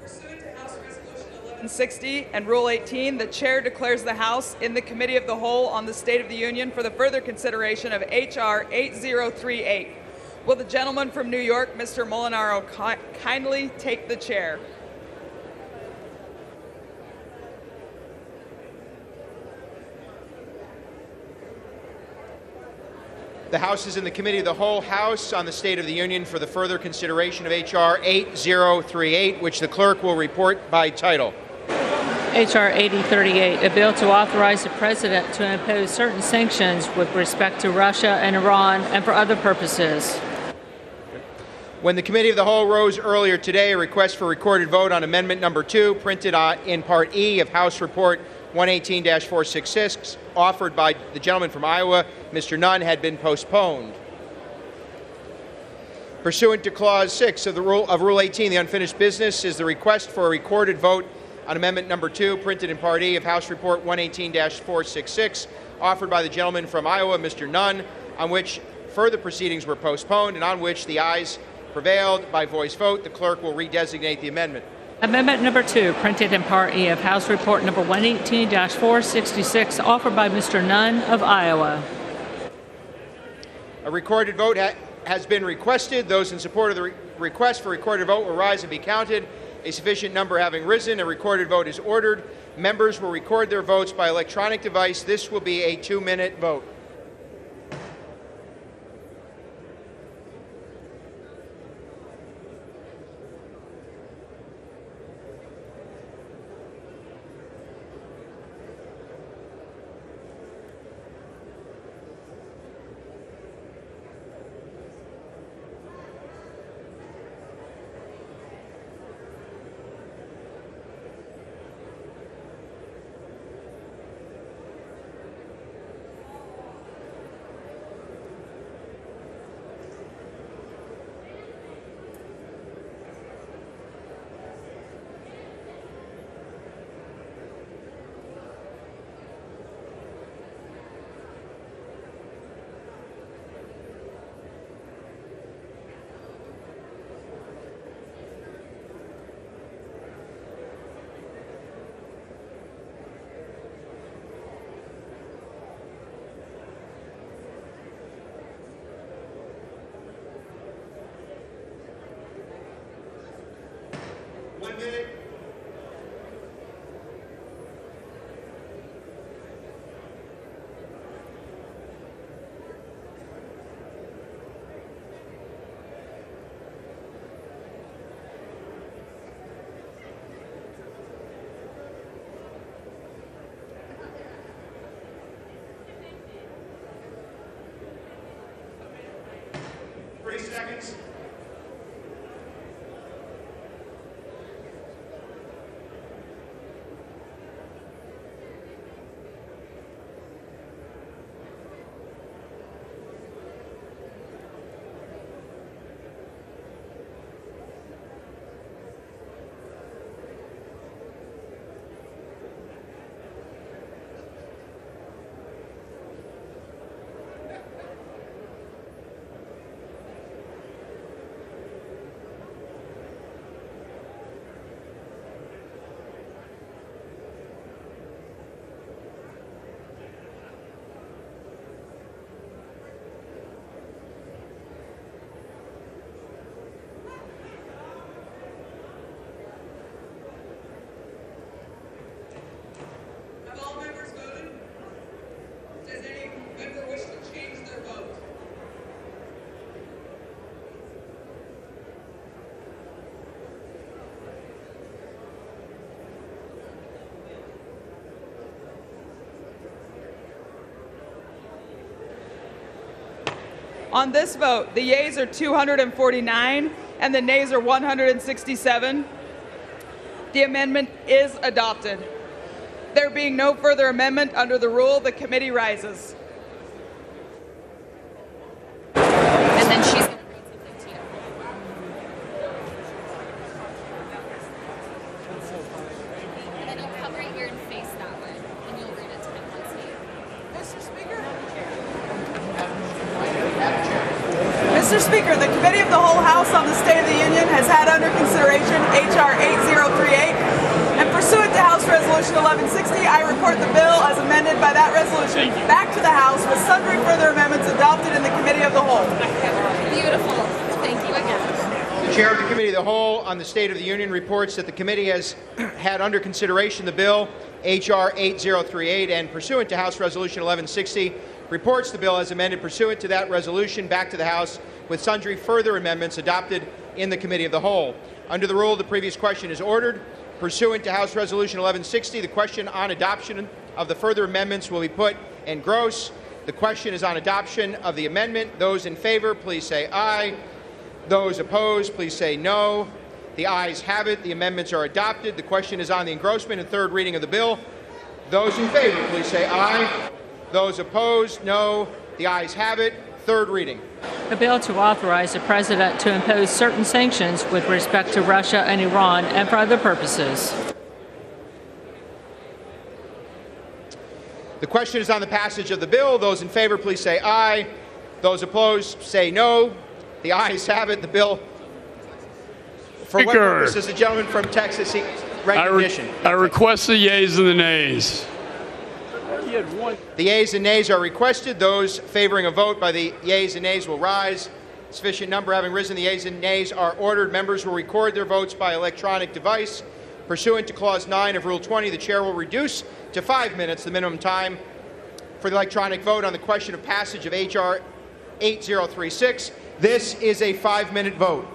Pursuant to House Resolution 1160 and Rule 18, the Chair declares the House in the Committee of the Whole on the State of the Union for the further consideration of H.R. 8038. Will the gentleman from New York, Mr. Molinaro, kindly take the chair? The House is in the Committee of the Whole House on the State of the Union for the further consideration of H.R. 8038, which the clerk will report by title. H.R. 8038, a bill to authorize the President to impose certain sanctions with respect to Russia and Iran and for other purposes. When the Committee of the Whole rose earlier today, a request for recorded vote on Amendment Number 2, printed in Part E of House Report 118-466, offered by the gentleman from Iowa, Mr. Nunn, had been postponed. Pursuant to Clause 6 of Rule 18, the unfinished business is the request for a recorded vote on Amendment Number 2, printed in Part E of House Report 118-466, offered by the gentleman from Iowa, Mr. Nunn, on which further proceedings were postponed and on which the ayes prevailed by voice vote. The clerk will redesignate the amendment. Amendment number 2, printed in Part E of House Report number 118-466, offered by Mr. Nunn of Iowa. A recorded vote has been requested. Those in support of the request for recorded vote will rise and be counted. A sufficient number having risen, a recorded vote is ordered. Members will record their votes by electronic device. This will be a 2-minute vote. Seconds. On this vote, the yeas are 249 and the nays are 167. The amendment is adopted. There being no further amendment under the rule, the committee rises. Mr. Speaker, the Committee of the Whole House on the State of the Union has had under consideration H.R. 8038, and pursuant to House Resolution 1160, I report the bill as amended by that resolution back to the House with sundry further amendments adopted in the Committee of the Whole. Beautiful. Thank you again. The Chair of the Committee of the Whole on the State of the Union reports that the committee has had under consideration the bill H.R. 8038 and pursuant to House Resolution 1160 reports the bill as amended pursuant to that resolution back to the House with sundry further amendments adopted in the Committee of the Whole. Under the rule, the previous question is ordered. Pursuant to House Resolution 1160, the question on adoption of the further amendments will be put en gross. The question is on adoption of the amendment. Those in favor, please say aye. Those opposed, please say no. The ayes have it. The amendments are adopted. The question is on the engrossment and third reading of the bill. Those in favor, please say aye. Those opposed, no. The ayes have it. Third reading. A bill to authorize the President to impose certain sanctions with respect to Russia and Iran and for other purposes. The question is on the passage of the bill. Those in favor, please say aye. Those opposed, say no. The ayes have it. The bill. For what purpose does the gentleman from Texas seek recognition? I request the yeas and the nays. The yeas and nays are requested. Those favoring a vote by the yeas and nays will rise. Sufficient number having risen, the yeas and nays are ordered. Members will record their votes by electronic device. Pursuant to Clause 9 of Rule 20, the Chair will reduce to 5 minutes the minimum time for the electronic vote on the question of passage of H.R. 8036. This is a 5-minute vote.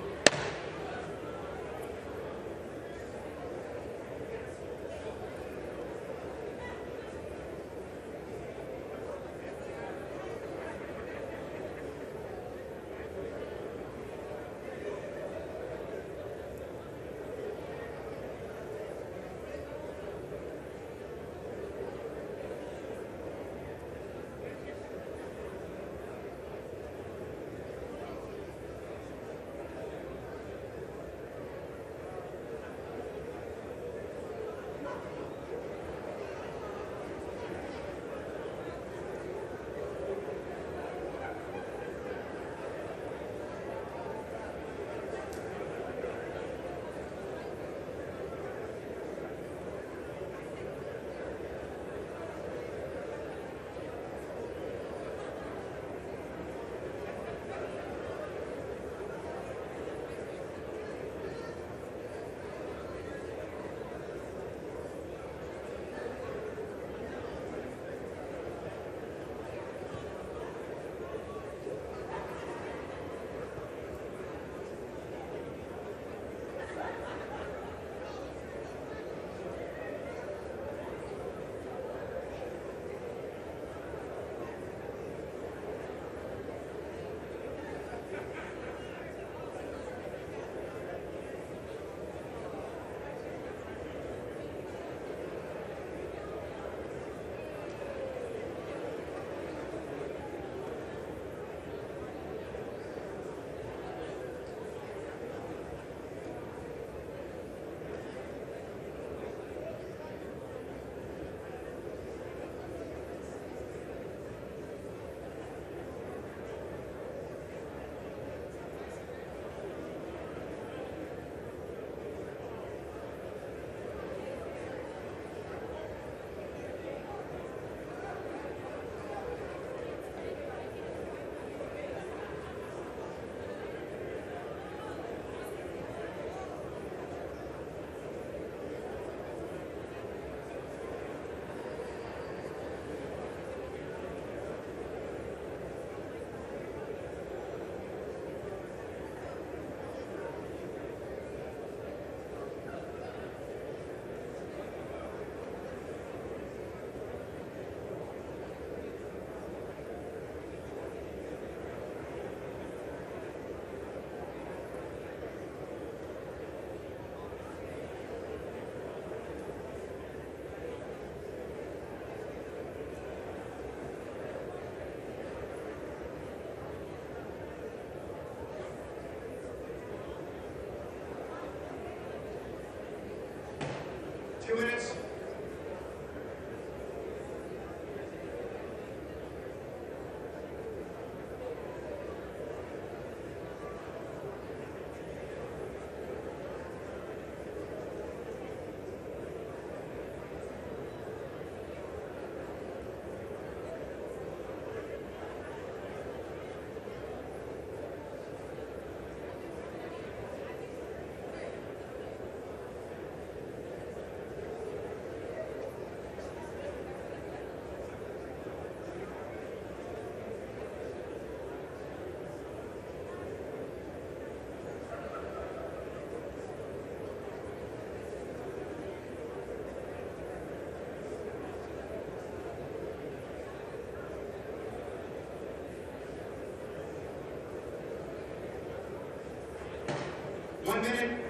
minute.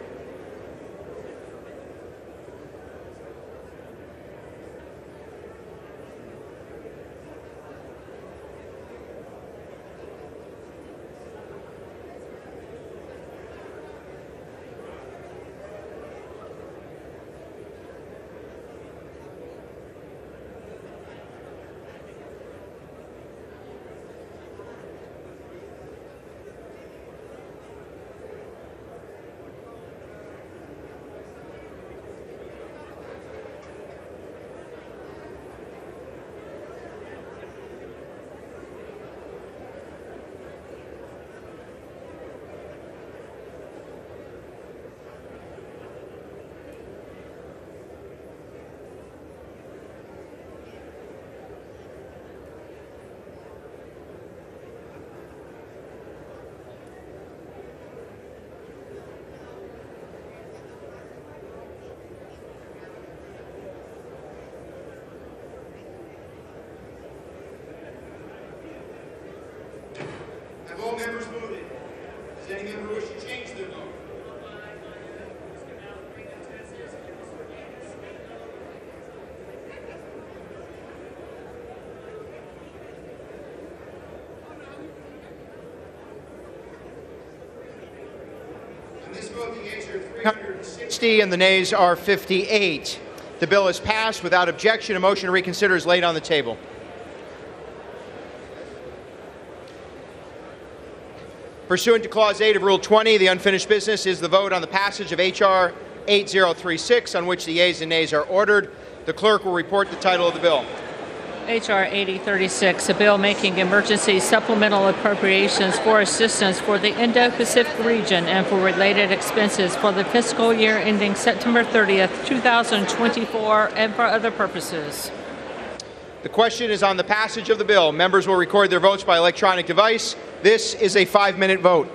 Have all members voted? Does any member wish to change their vote? On this vote, the yeas are 360 and the nays are 58. The bill is passed without objection. A motion to reconsider is laid on the table. Pursuant to Clause 8 of Rule 20, the unfinished business is the vote on the passage of H.R. 8036, on which the yeas and nays are ordered. The clerk will report the title of the bill. H.R. 8036, a bill making emergency supplemental appropriations for assistance for the Indo-Pacific region and for related expenses for the fiscal year ending September 30th, 2024, and for other purposes. The question is on the passage of the bill. Members will record their votes by electronic device. This is a 5-minute vote.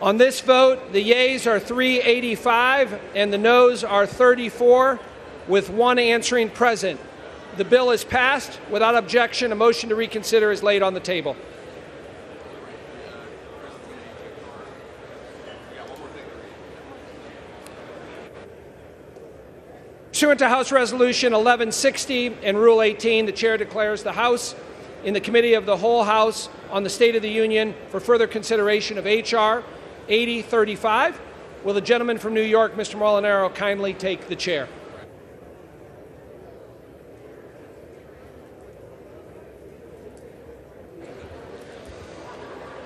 On this vote, the yeas are 385 and the noes are 34, with one answering present. The bill is passed. Without objection, a motion to reconsider is laid on the table. Pursuant to House Resolution 1160 and Rule 18, the Chair declares the House in the Committee of the Whole House on the State of the Union for further consideration of H.R. 8035. Will the gentleman from New York, Mr. Molinaro, kindly take the chair?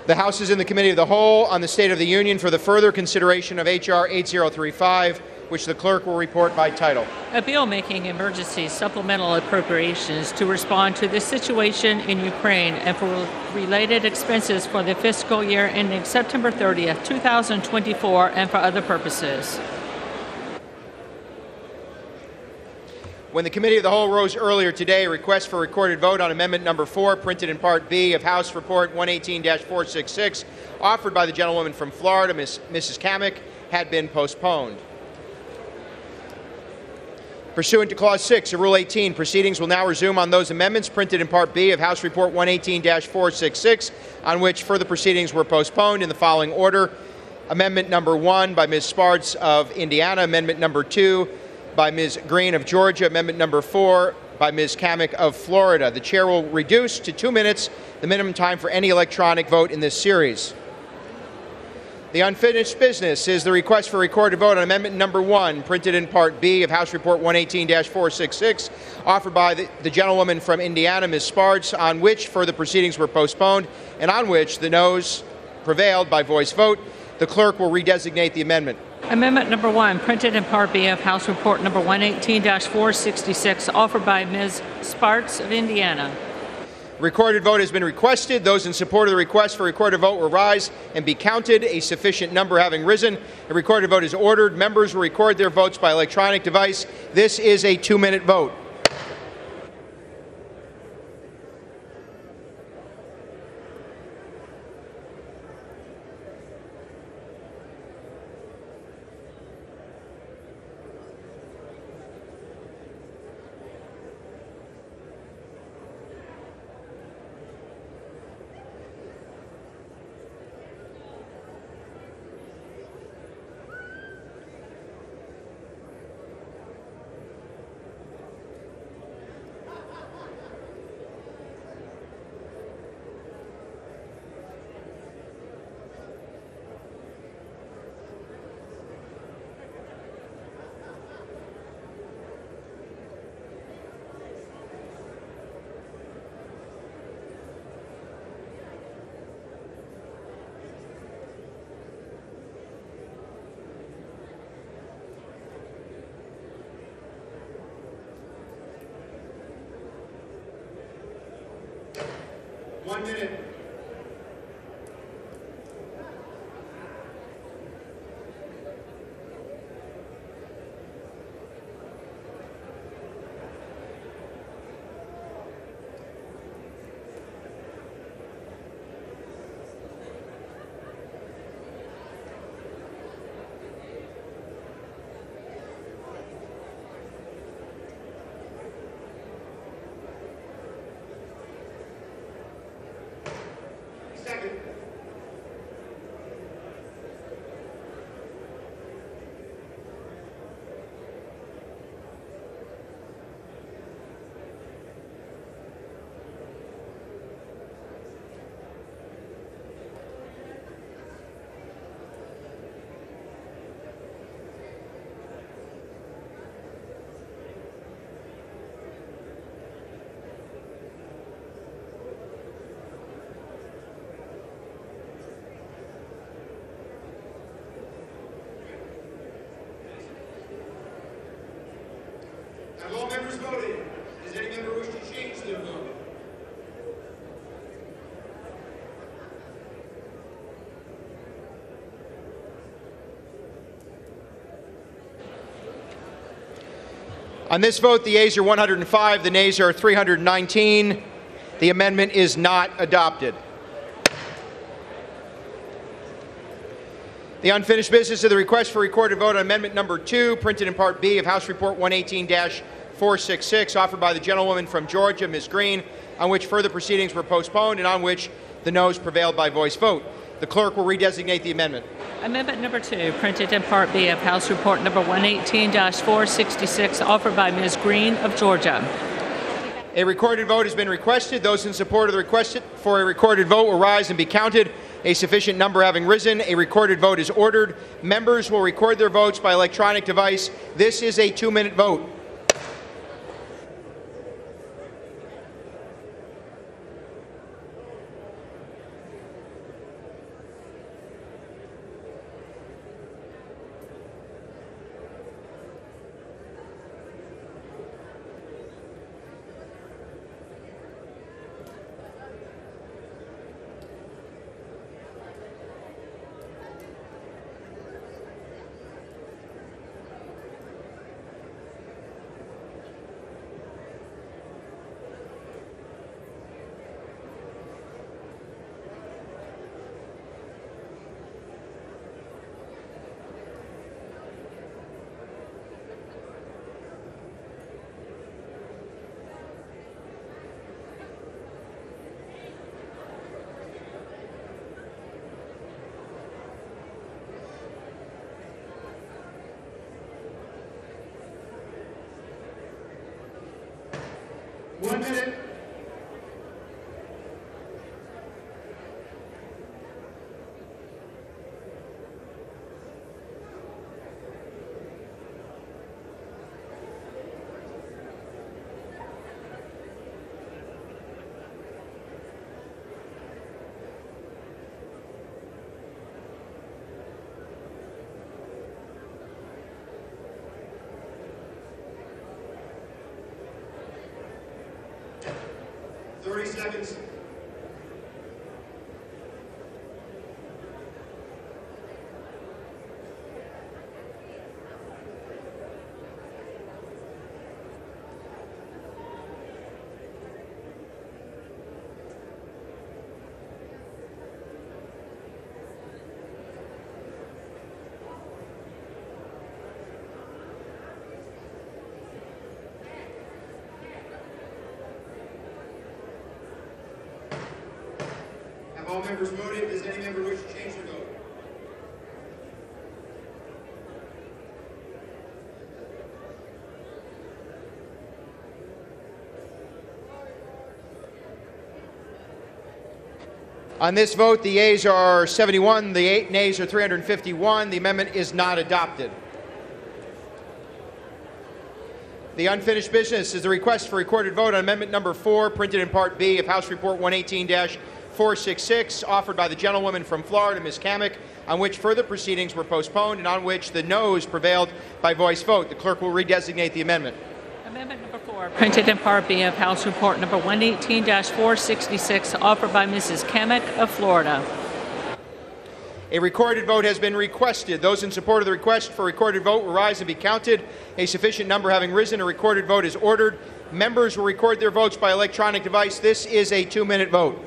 The House is in the Committee of the Whole on the State of the Union for the further consideration of H.R. 8035, which the clerk will report by title. A bill making emergency supplemental appropriations to respond to the situation in Ukraine and for related expenses for the fiscal year ending September 30th, 2024, and for other purposes. When the Committee of the Whole rose earlier today, a request for recorded vote on Amendment Number 4, printed in Part B of House Report 118-466, offered by the gentlewoman from Florida, Mrs. Kamek, had been postponed. Pursuant to Clause 6 of Rule 18, proceedings will now resume on those amendments printed in Part B of House Report 118-466, on which further proceedings were postponed in the following order. Amendment Number 1 by Ms. Spartz of Indiana, Amendment Number 2 by Ms. Green of Georgia, Amendment Number 4 by Ms. Kamek of Florida. The Chair will reduce to 2 minutes the minimum time for any electronic vote in this series. The unfinished business is the request for recorded vote on Amendment Number 1, printed in Part B of House Report 118-466, offered by the gentlewoman from Indiana, Ms. Spartz, on which further proceedings were postponed and on which the noes prevailed by voice vote. The clerk will redesignate the amendment. Amendment Number 1, printed in Part B of House Report Number 118-466, offered by Ms. Spartz of Indiana. Recorded vote has been requested. Those in support of the request for recorded vote will rise and be counted. A sufficient number having risen, a recorded vote is ordered. Members will record their votes by electronic device. This is a 2-minute vote. 1 minute. Have all members voted? Does any member wish to change their vote? On this vote, the yeas are 105, the nays are 319. The amendment is not adopted. The unfinished business of the request for recorded vote on amendment number 2, printed in Part B of House Report 118-466, offered by the gentlewoman from Georgia, Ms. Green, on which further proceedings were postponed and on which the noes prevailed by voice vote. The clerk will redesignate the amendment. Amendment number 2, printed in Part B of House Report number 118-466, offered by Ms. Green of Georgia. A recorded vote has been requested. Those in support of the request for a recorded vote will rise and be counted. A sufficient number having risen, a recorded vote is ordered. Members will record their votes by electronic device. This is a 2-minute vote. One minute. Seconds. All members voted. Does any member wish to change their vote? On this vote, the yeas are 71, the nays are 351. The amendment is not adopted. The unfinished business is the request for recorded vote on amendment number 4, printed in Part B of House Report 118-466, offered by the gentlewoman from Florida, Ms. Kamek, on which further proceedings were postponed and on which the noes prevailed by voice vote. The clerk will redesignate the amendment. Amendment number 4, printed in Part B of House Report number 118-466, offered by Mrs. Kamek of Florida. A recorded vote has been requested. Those in support of the request for a recorded vote will rise and be counted. A sufficient number having risen, a recorded vote is ordered. Members will record their votes by electronic device. This is a 2-minute vote.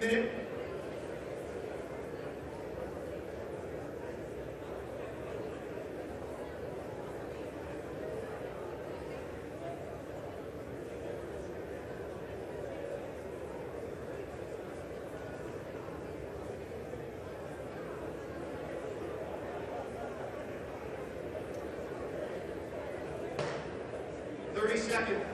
Minute. Seconds.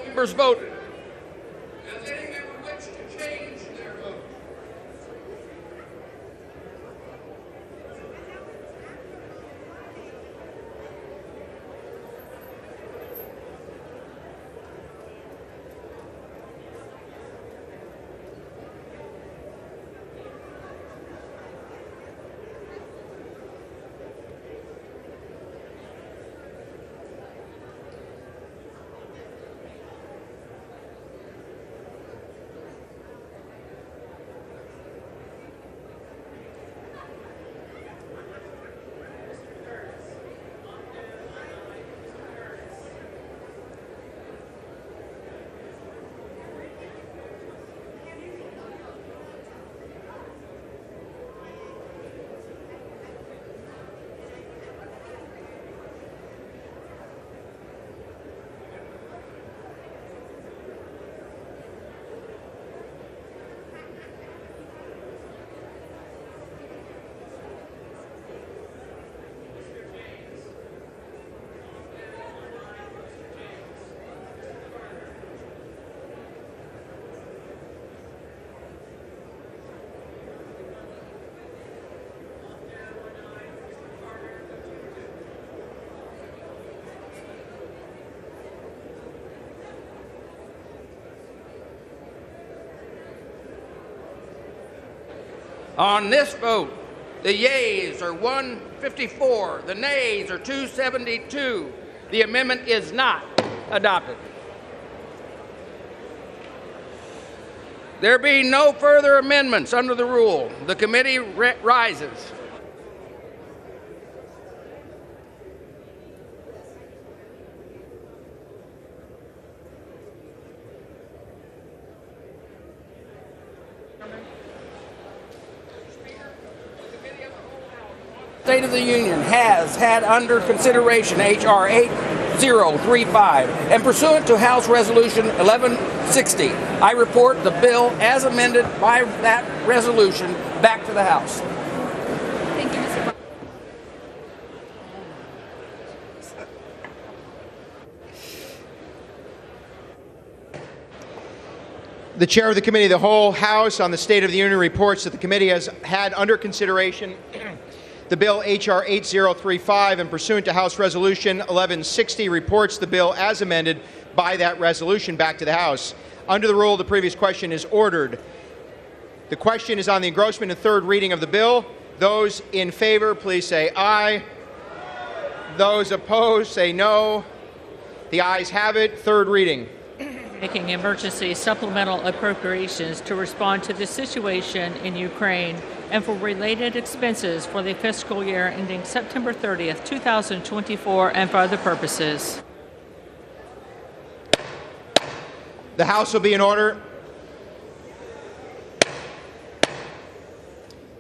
Members voted. Does any member wish to change their vote? On this vote, the yeas are 154, the nays are 272. The amendment is not adopted. There being no further amendments under the rule, the committee rises. State of the Union has had under consideration H.R. 8 8035, and pursuant to House Resolution 1160, I report the bill as amended by that resolution back to the House. Thank you, Mr. Brown. The chair of the Committee of the Whole House on the State of the Union reports that the committee has had under consideration the bill H.R. 8035, and pursuant to House Resolution 1160 reports the bill as amended by that resolution back to the House. Under the rule, the previous question is ordered. The question is on the engrossment and third reading of the bill. Those in favor, please say aye. Those opposed, say no. The ayes have it. Third reading. Making emergency supplemental appropriations to respond to the situation in Ukraine and for related expenses for the fiscal year ending September 30th, 2024, and for other purposes. The House will be in order.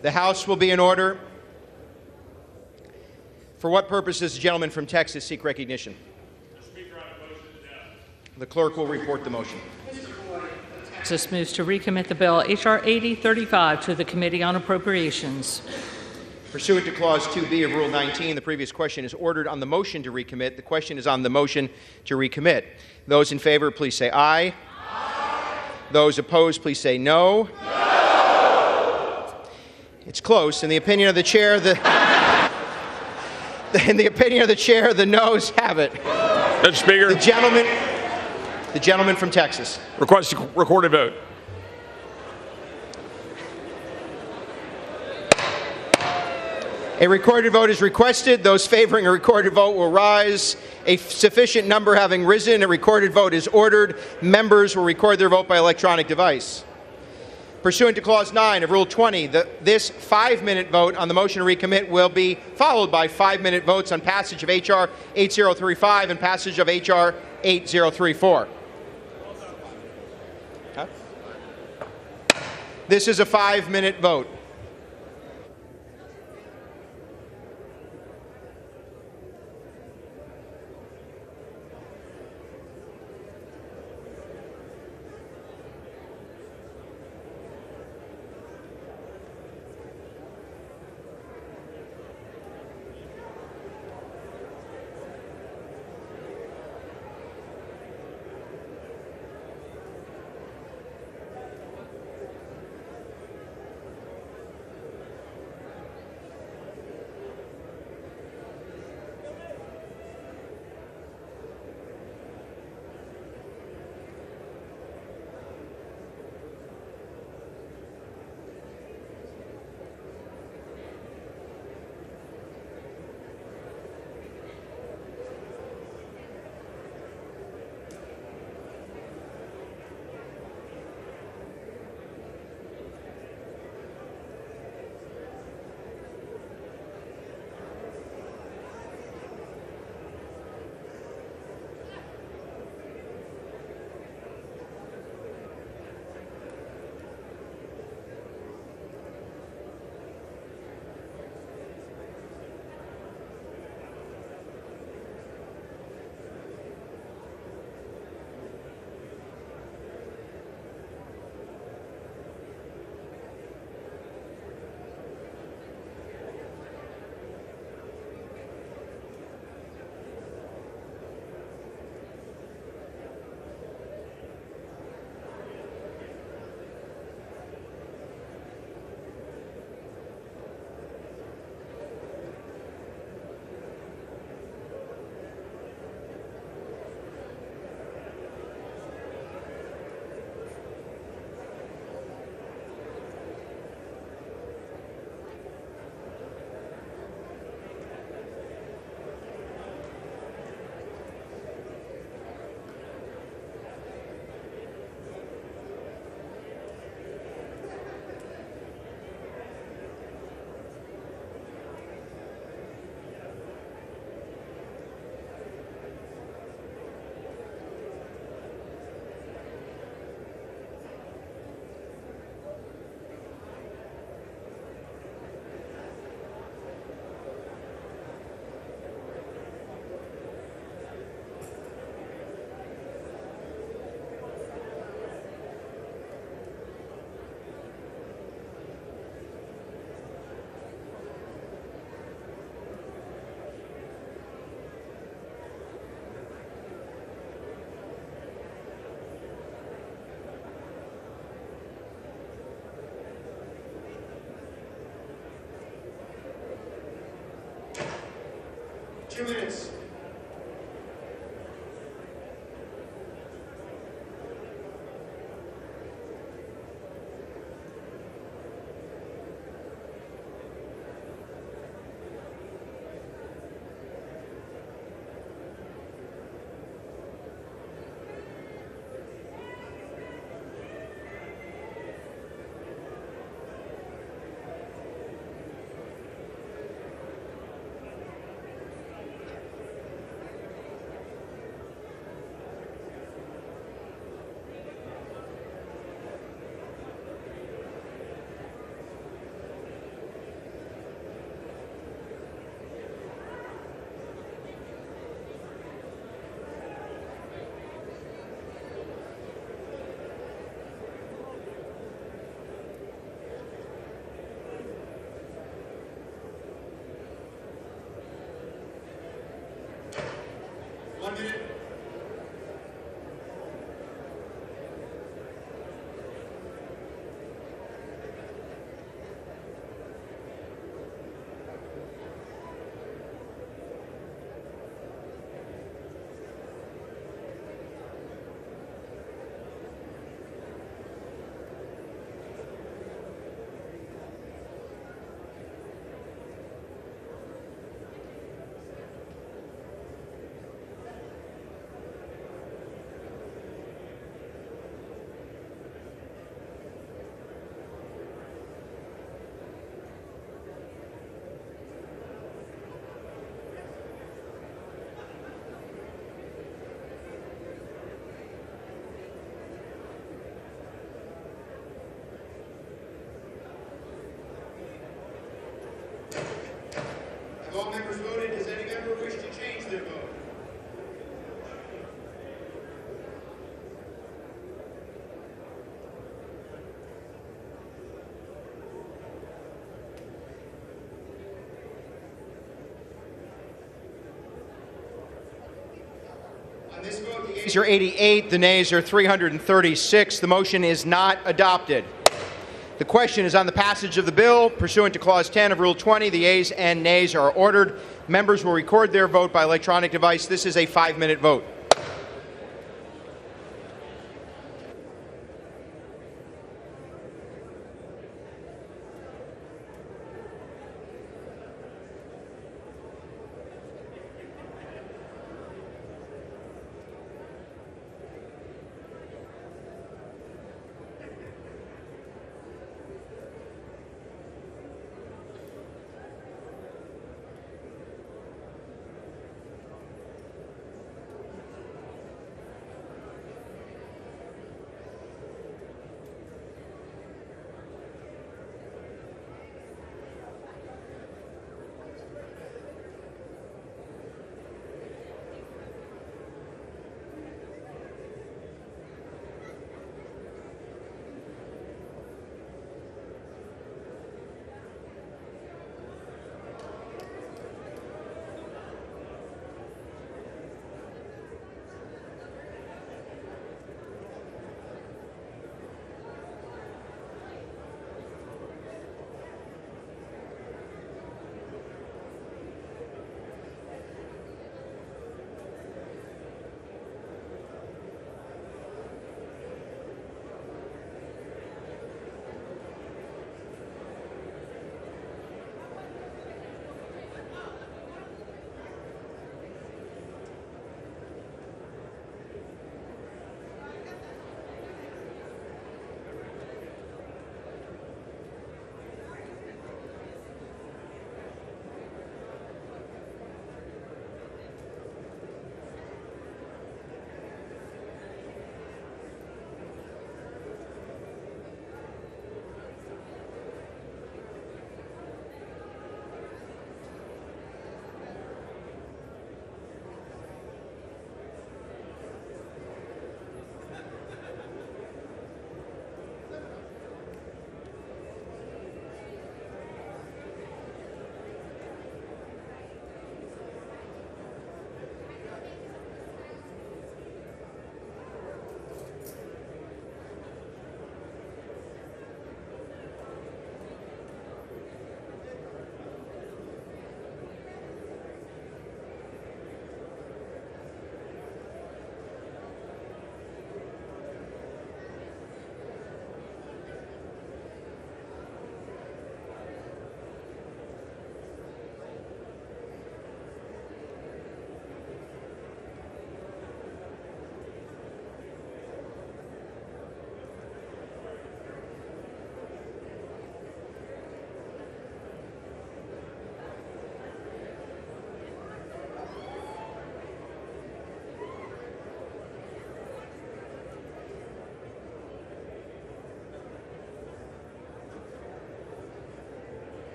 The House will be in order. For what purpose does the gentleman from Texas seek recognition? The clerk will report the motion. Texas moves to recommit the bill H.R. 8035 to the Committee on Appropriations. Pursuant to Clause 2B of Rule 19, the previous question is ordered on the motion to recommit. The question is on the motion to recommit. Those in favor, please say aye. Aye. Those opposed, please say no. No. It's close. In the opinion of the chair, in the opinion of the chair, the noes have it. Mr. Speaker. The gentleman from Texas. Request a recorded vote. A recorded vote is requested. Those favoring a recorded vote will rise. A sufficient number having risen, a recorded vote is ordered. Members will record their vote by electronic device. Pursuant to Clause 9 of Rule 20, this 5-minute vote on the motion to recommit will be followed by 5-minute votes on passage of H.R. 8035 and passage of H.R. 8034. This is a 5-minute vote. 2 minutes. Have all members voted? Does any member wish to change their vote? On this vote, the yeas are 88, the nays are 336. The motion is not adopted. The question is on the passage of the bill. Pursuant to Clause 10 of Rule 20, the yeas and nays are ordered. Members will record their vote by electronic device. This is a 5-minute vote.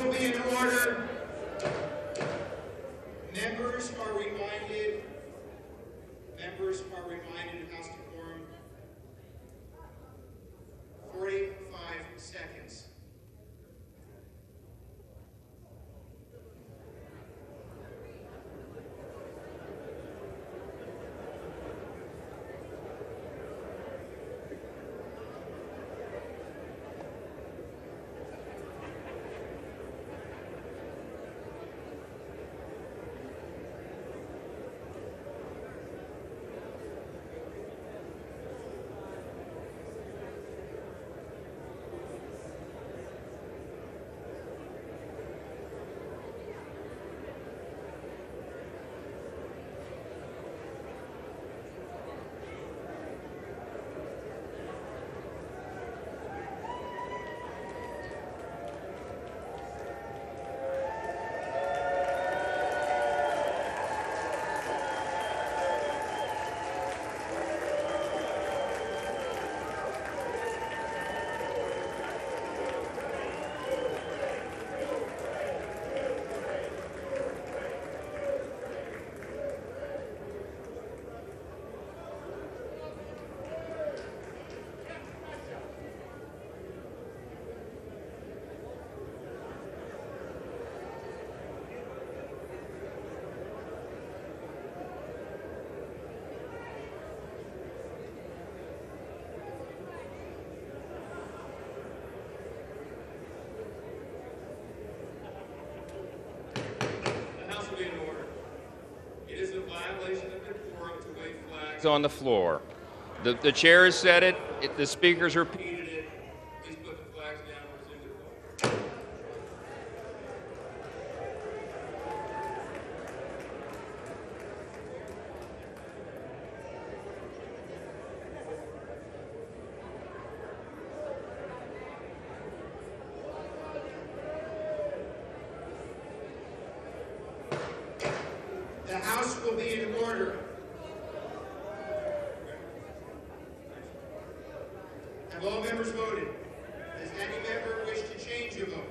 will be in order. Members are reminded of House decorum. 45 seconds. On the floor. The chair has said it, the speakers repeated it. Please put the flags down or resume the vote. The House will be in order. Have all members voted? Does any member wish to change your vote?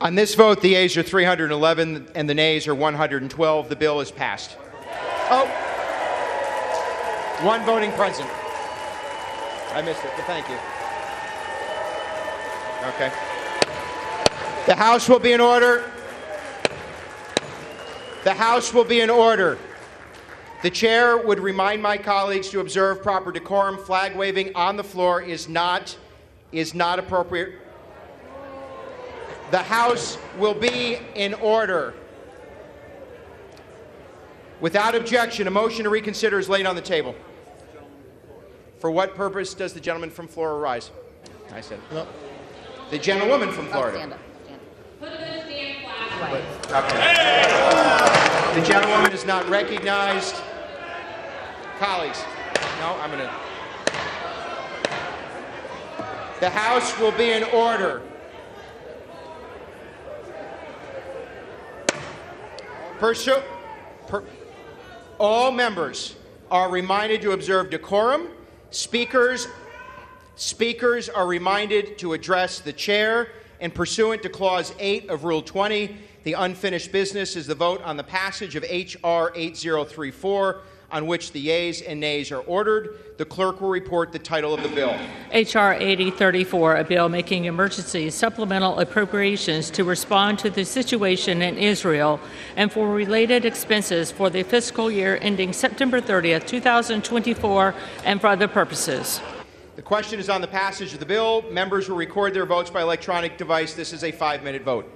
On this vote, the yeas are 311 and the nays are 112. The bill is passed. Oh, one voting present. I missed it, but thank you. Okay. The House will be in order. The House will be in order. The chair would remind my colleagues to observe proper decorum. Flag waving on the floor is not appropriate. The House will be in order. Without objection, a motion to reconsider is laid on the table. For what purpose does the gentleman from Florida rise? I said, no. The gentlewoman from Florida. Stand up. Put the stand flag away. Okay. The gentlewoman is not recognized. Colleagues, no, I'm going to. The House will be in order. All members are reminded to observe decorum. Speakers are reminded to address the chair. And pursuant to Clause 8 of Rule 20, the unfinished business is the vote on the passage of H.R. 8034, on which the yeas and nays are ordered. The clerk will report the title of the bill. H.R. 8034, a bill making emergency supplemental appropriations to respond to the situation in Israel and for related expenses for the fiscal year ending September 30th, 2024, and for other purposes. The question is on the passage of the bill. Members will record their votes by electronic device. This is a 5-minute vote.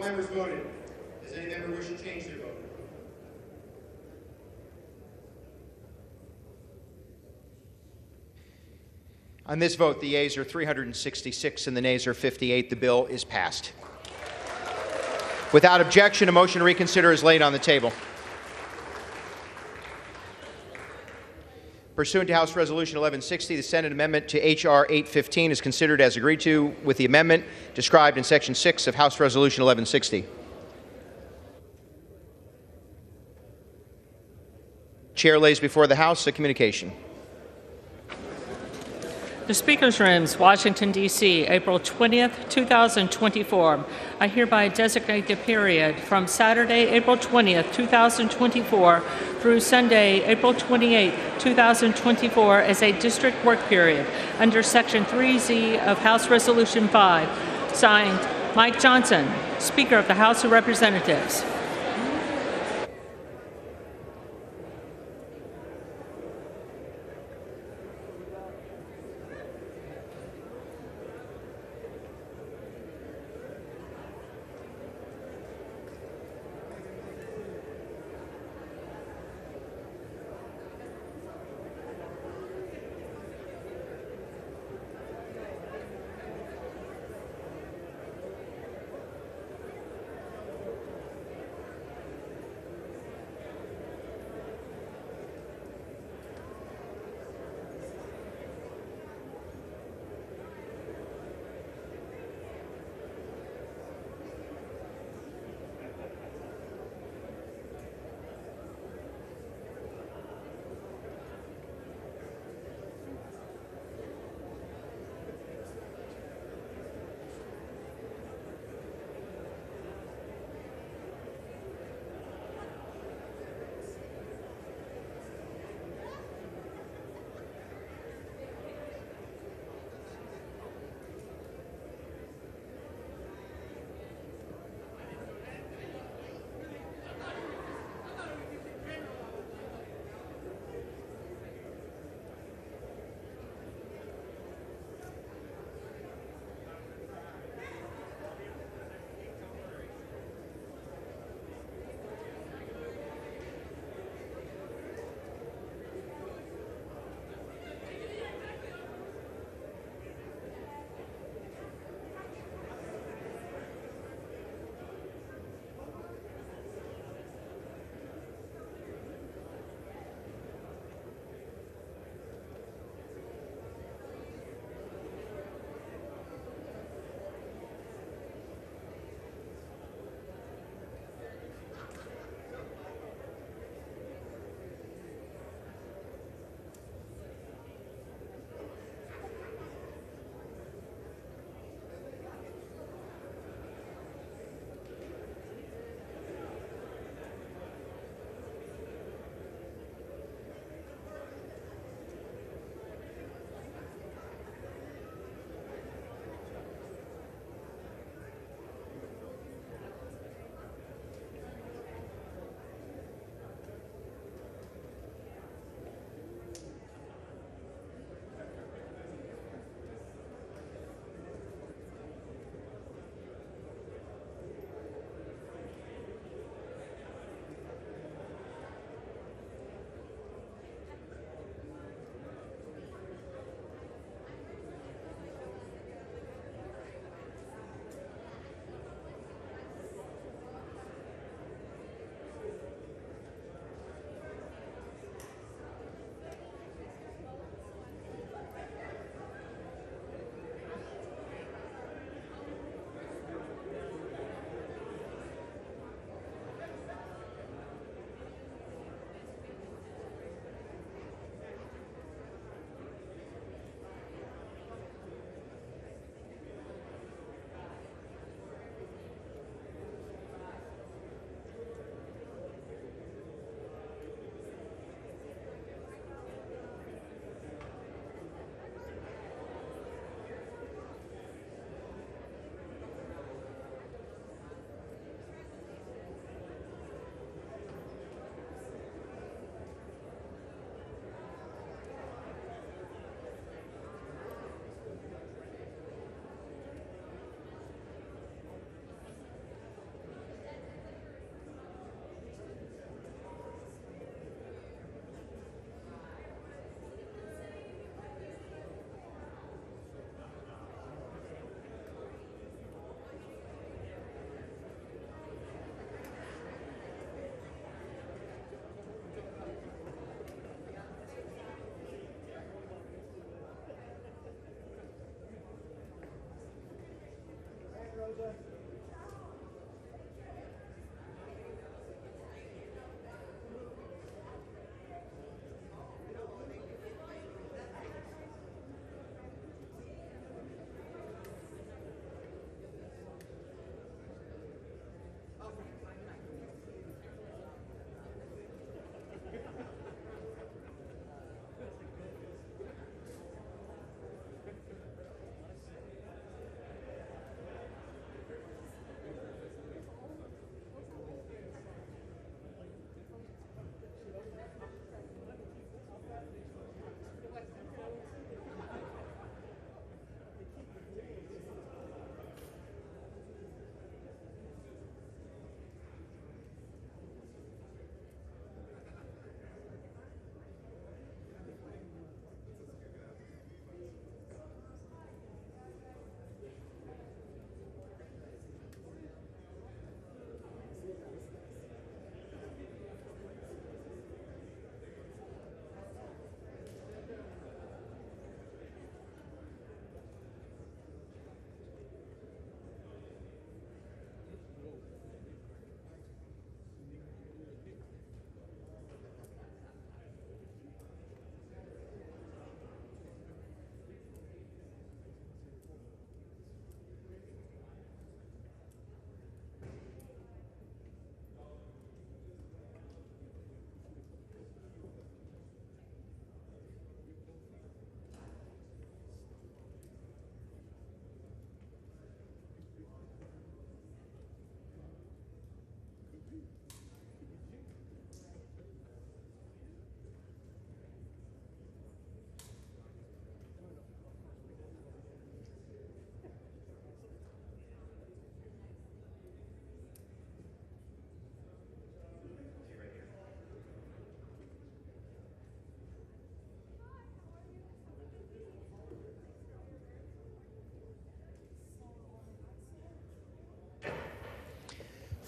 all members voted? Does any member wish to change their vote? On this vote, the yeas are 366 and the nays are 58. The bill is passed. Without objection, a motion to reconsider is laid on the table. Pursuant to House Resolution 1160, the Senate amendment to H.R. 815 is considered as agreed to with the amendment described in Section 6 of House Resolution 1160. Chair lays before the House a communication. The Speaker's Rooms, Washington, D.C., April 20th, 2024. I hereby designate the period from Saturday, April 20th, 2024 through Sunday, April 28th, 2024 as a district work period under Section 3Z of House Resolution 5. Signed, Mike Johnson, Speaker of the House of Representatives.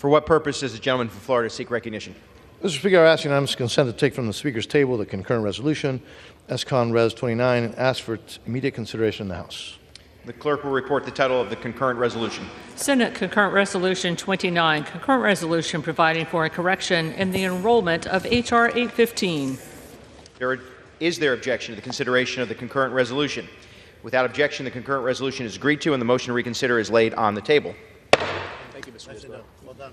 For what purpose does the gentleman from Florida seek recognition? Mr. Speaker, I ask unanimous consent to take from the Speaker's table the concurrent resolution, S-Con Res 29, and ask for its immediate consideration in the House. The clerk will report the title of the concurrent resolution. Senate Concurrent Resolution 29, concurrent resolution providing for a correction in the enrollment of H.R. 815. Is there objection to the consideration of the concurrent resolution? Without objection, the concurrent resolution is agreed to and the motion to reconsider is laid on the table. Thank you, Mr. Speaker. Well done.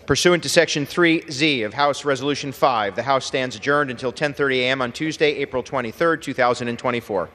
Pursuant to Section 3Z of House Resolution 5, the House stands adjourned until 10:30 a.m. on Tuesday, April 23, 2024.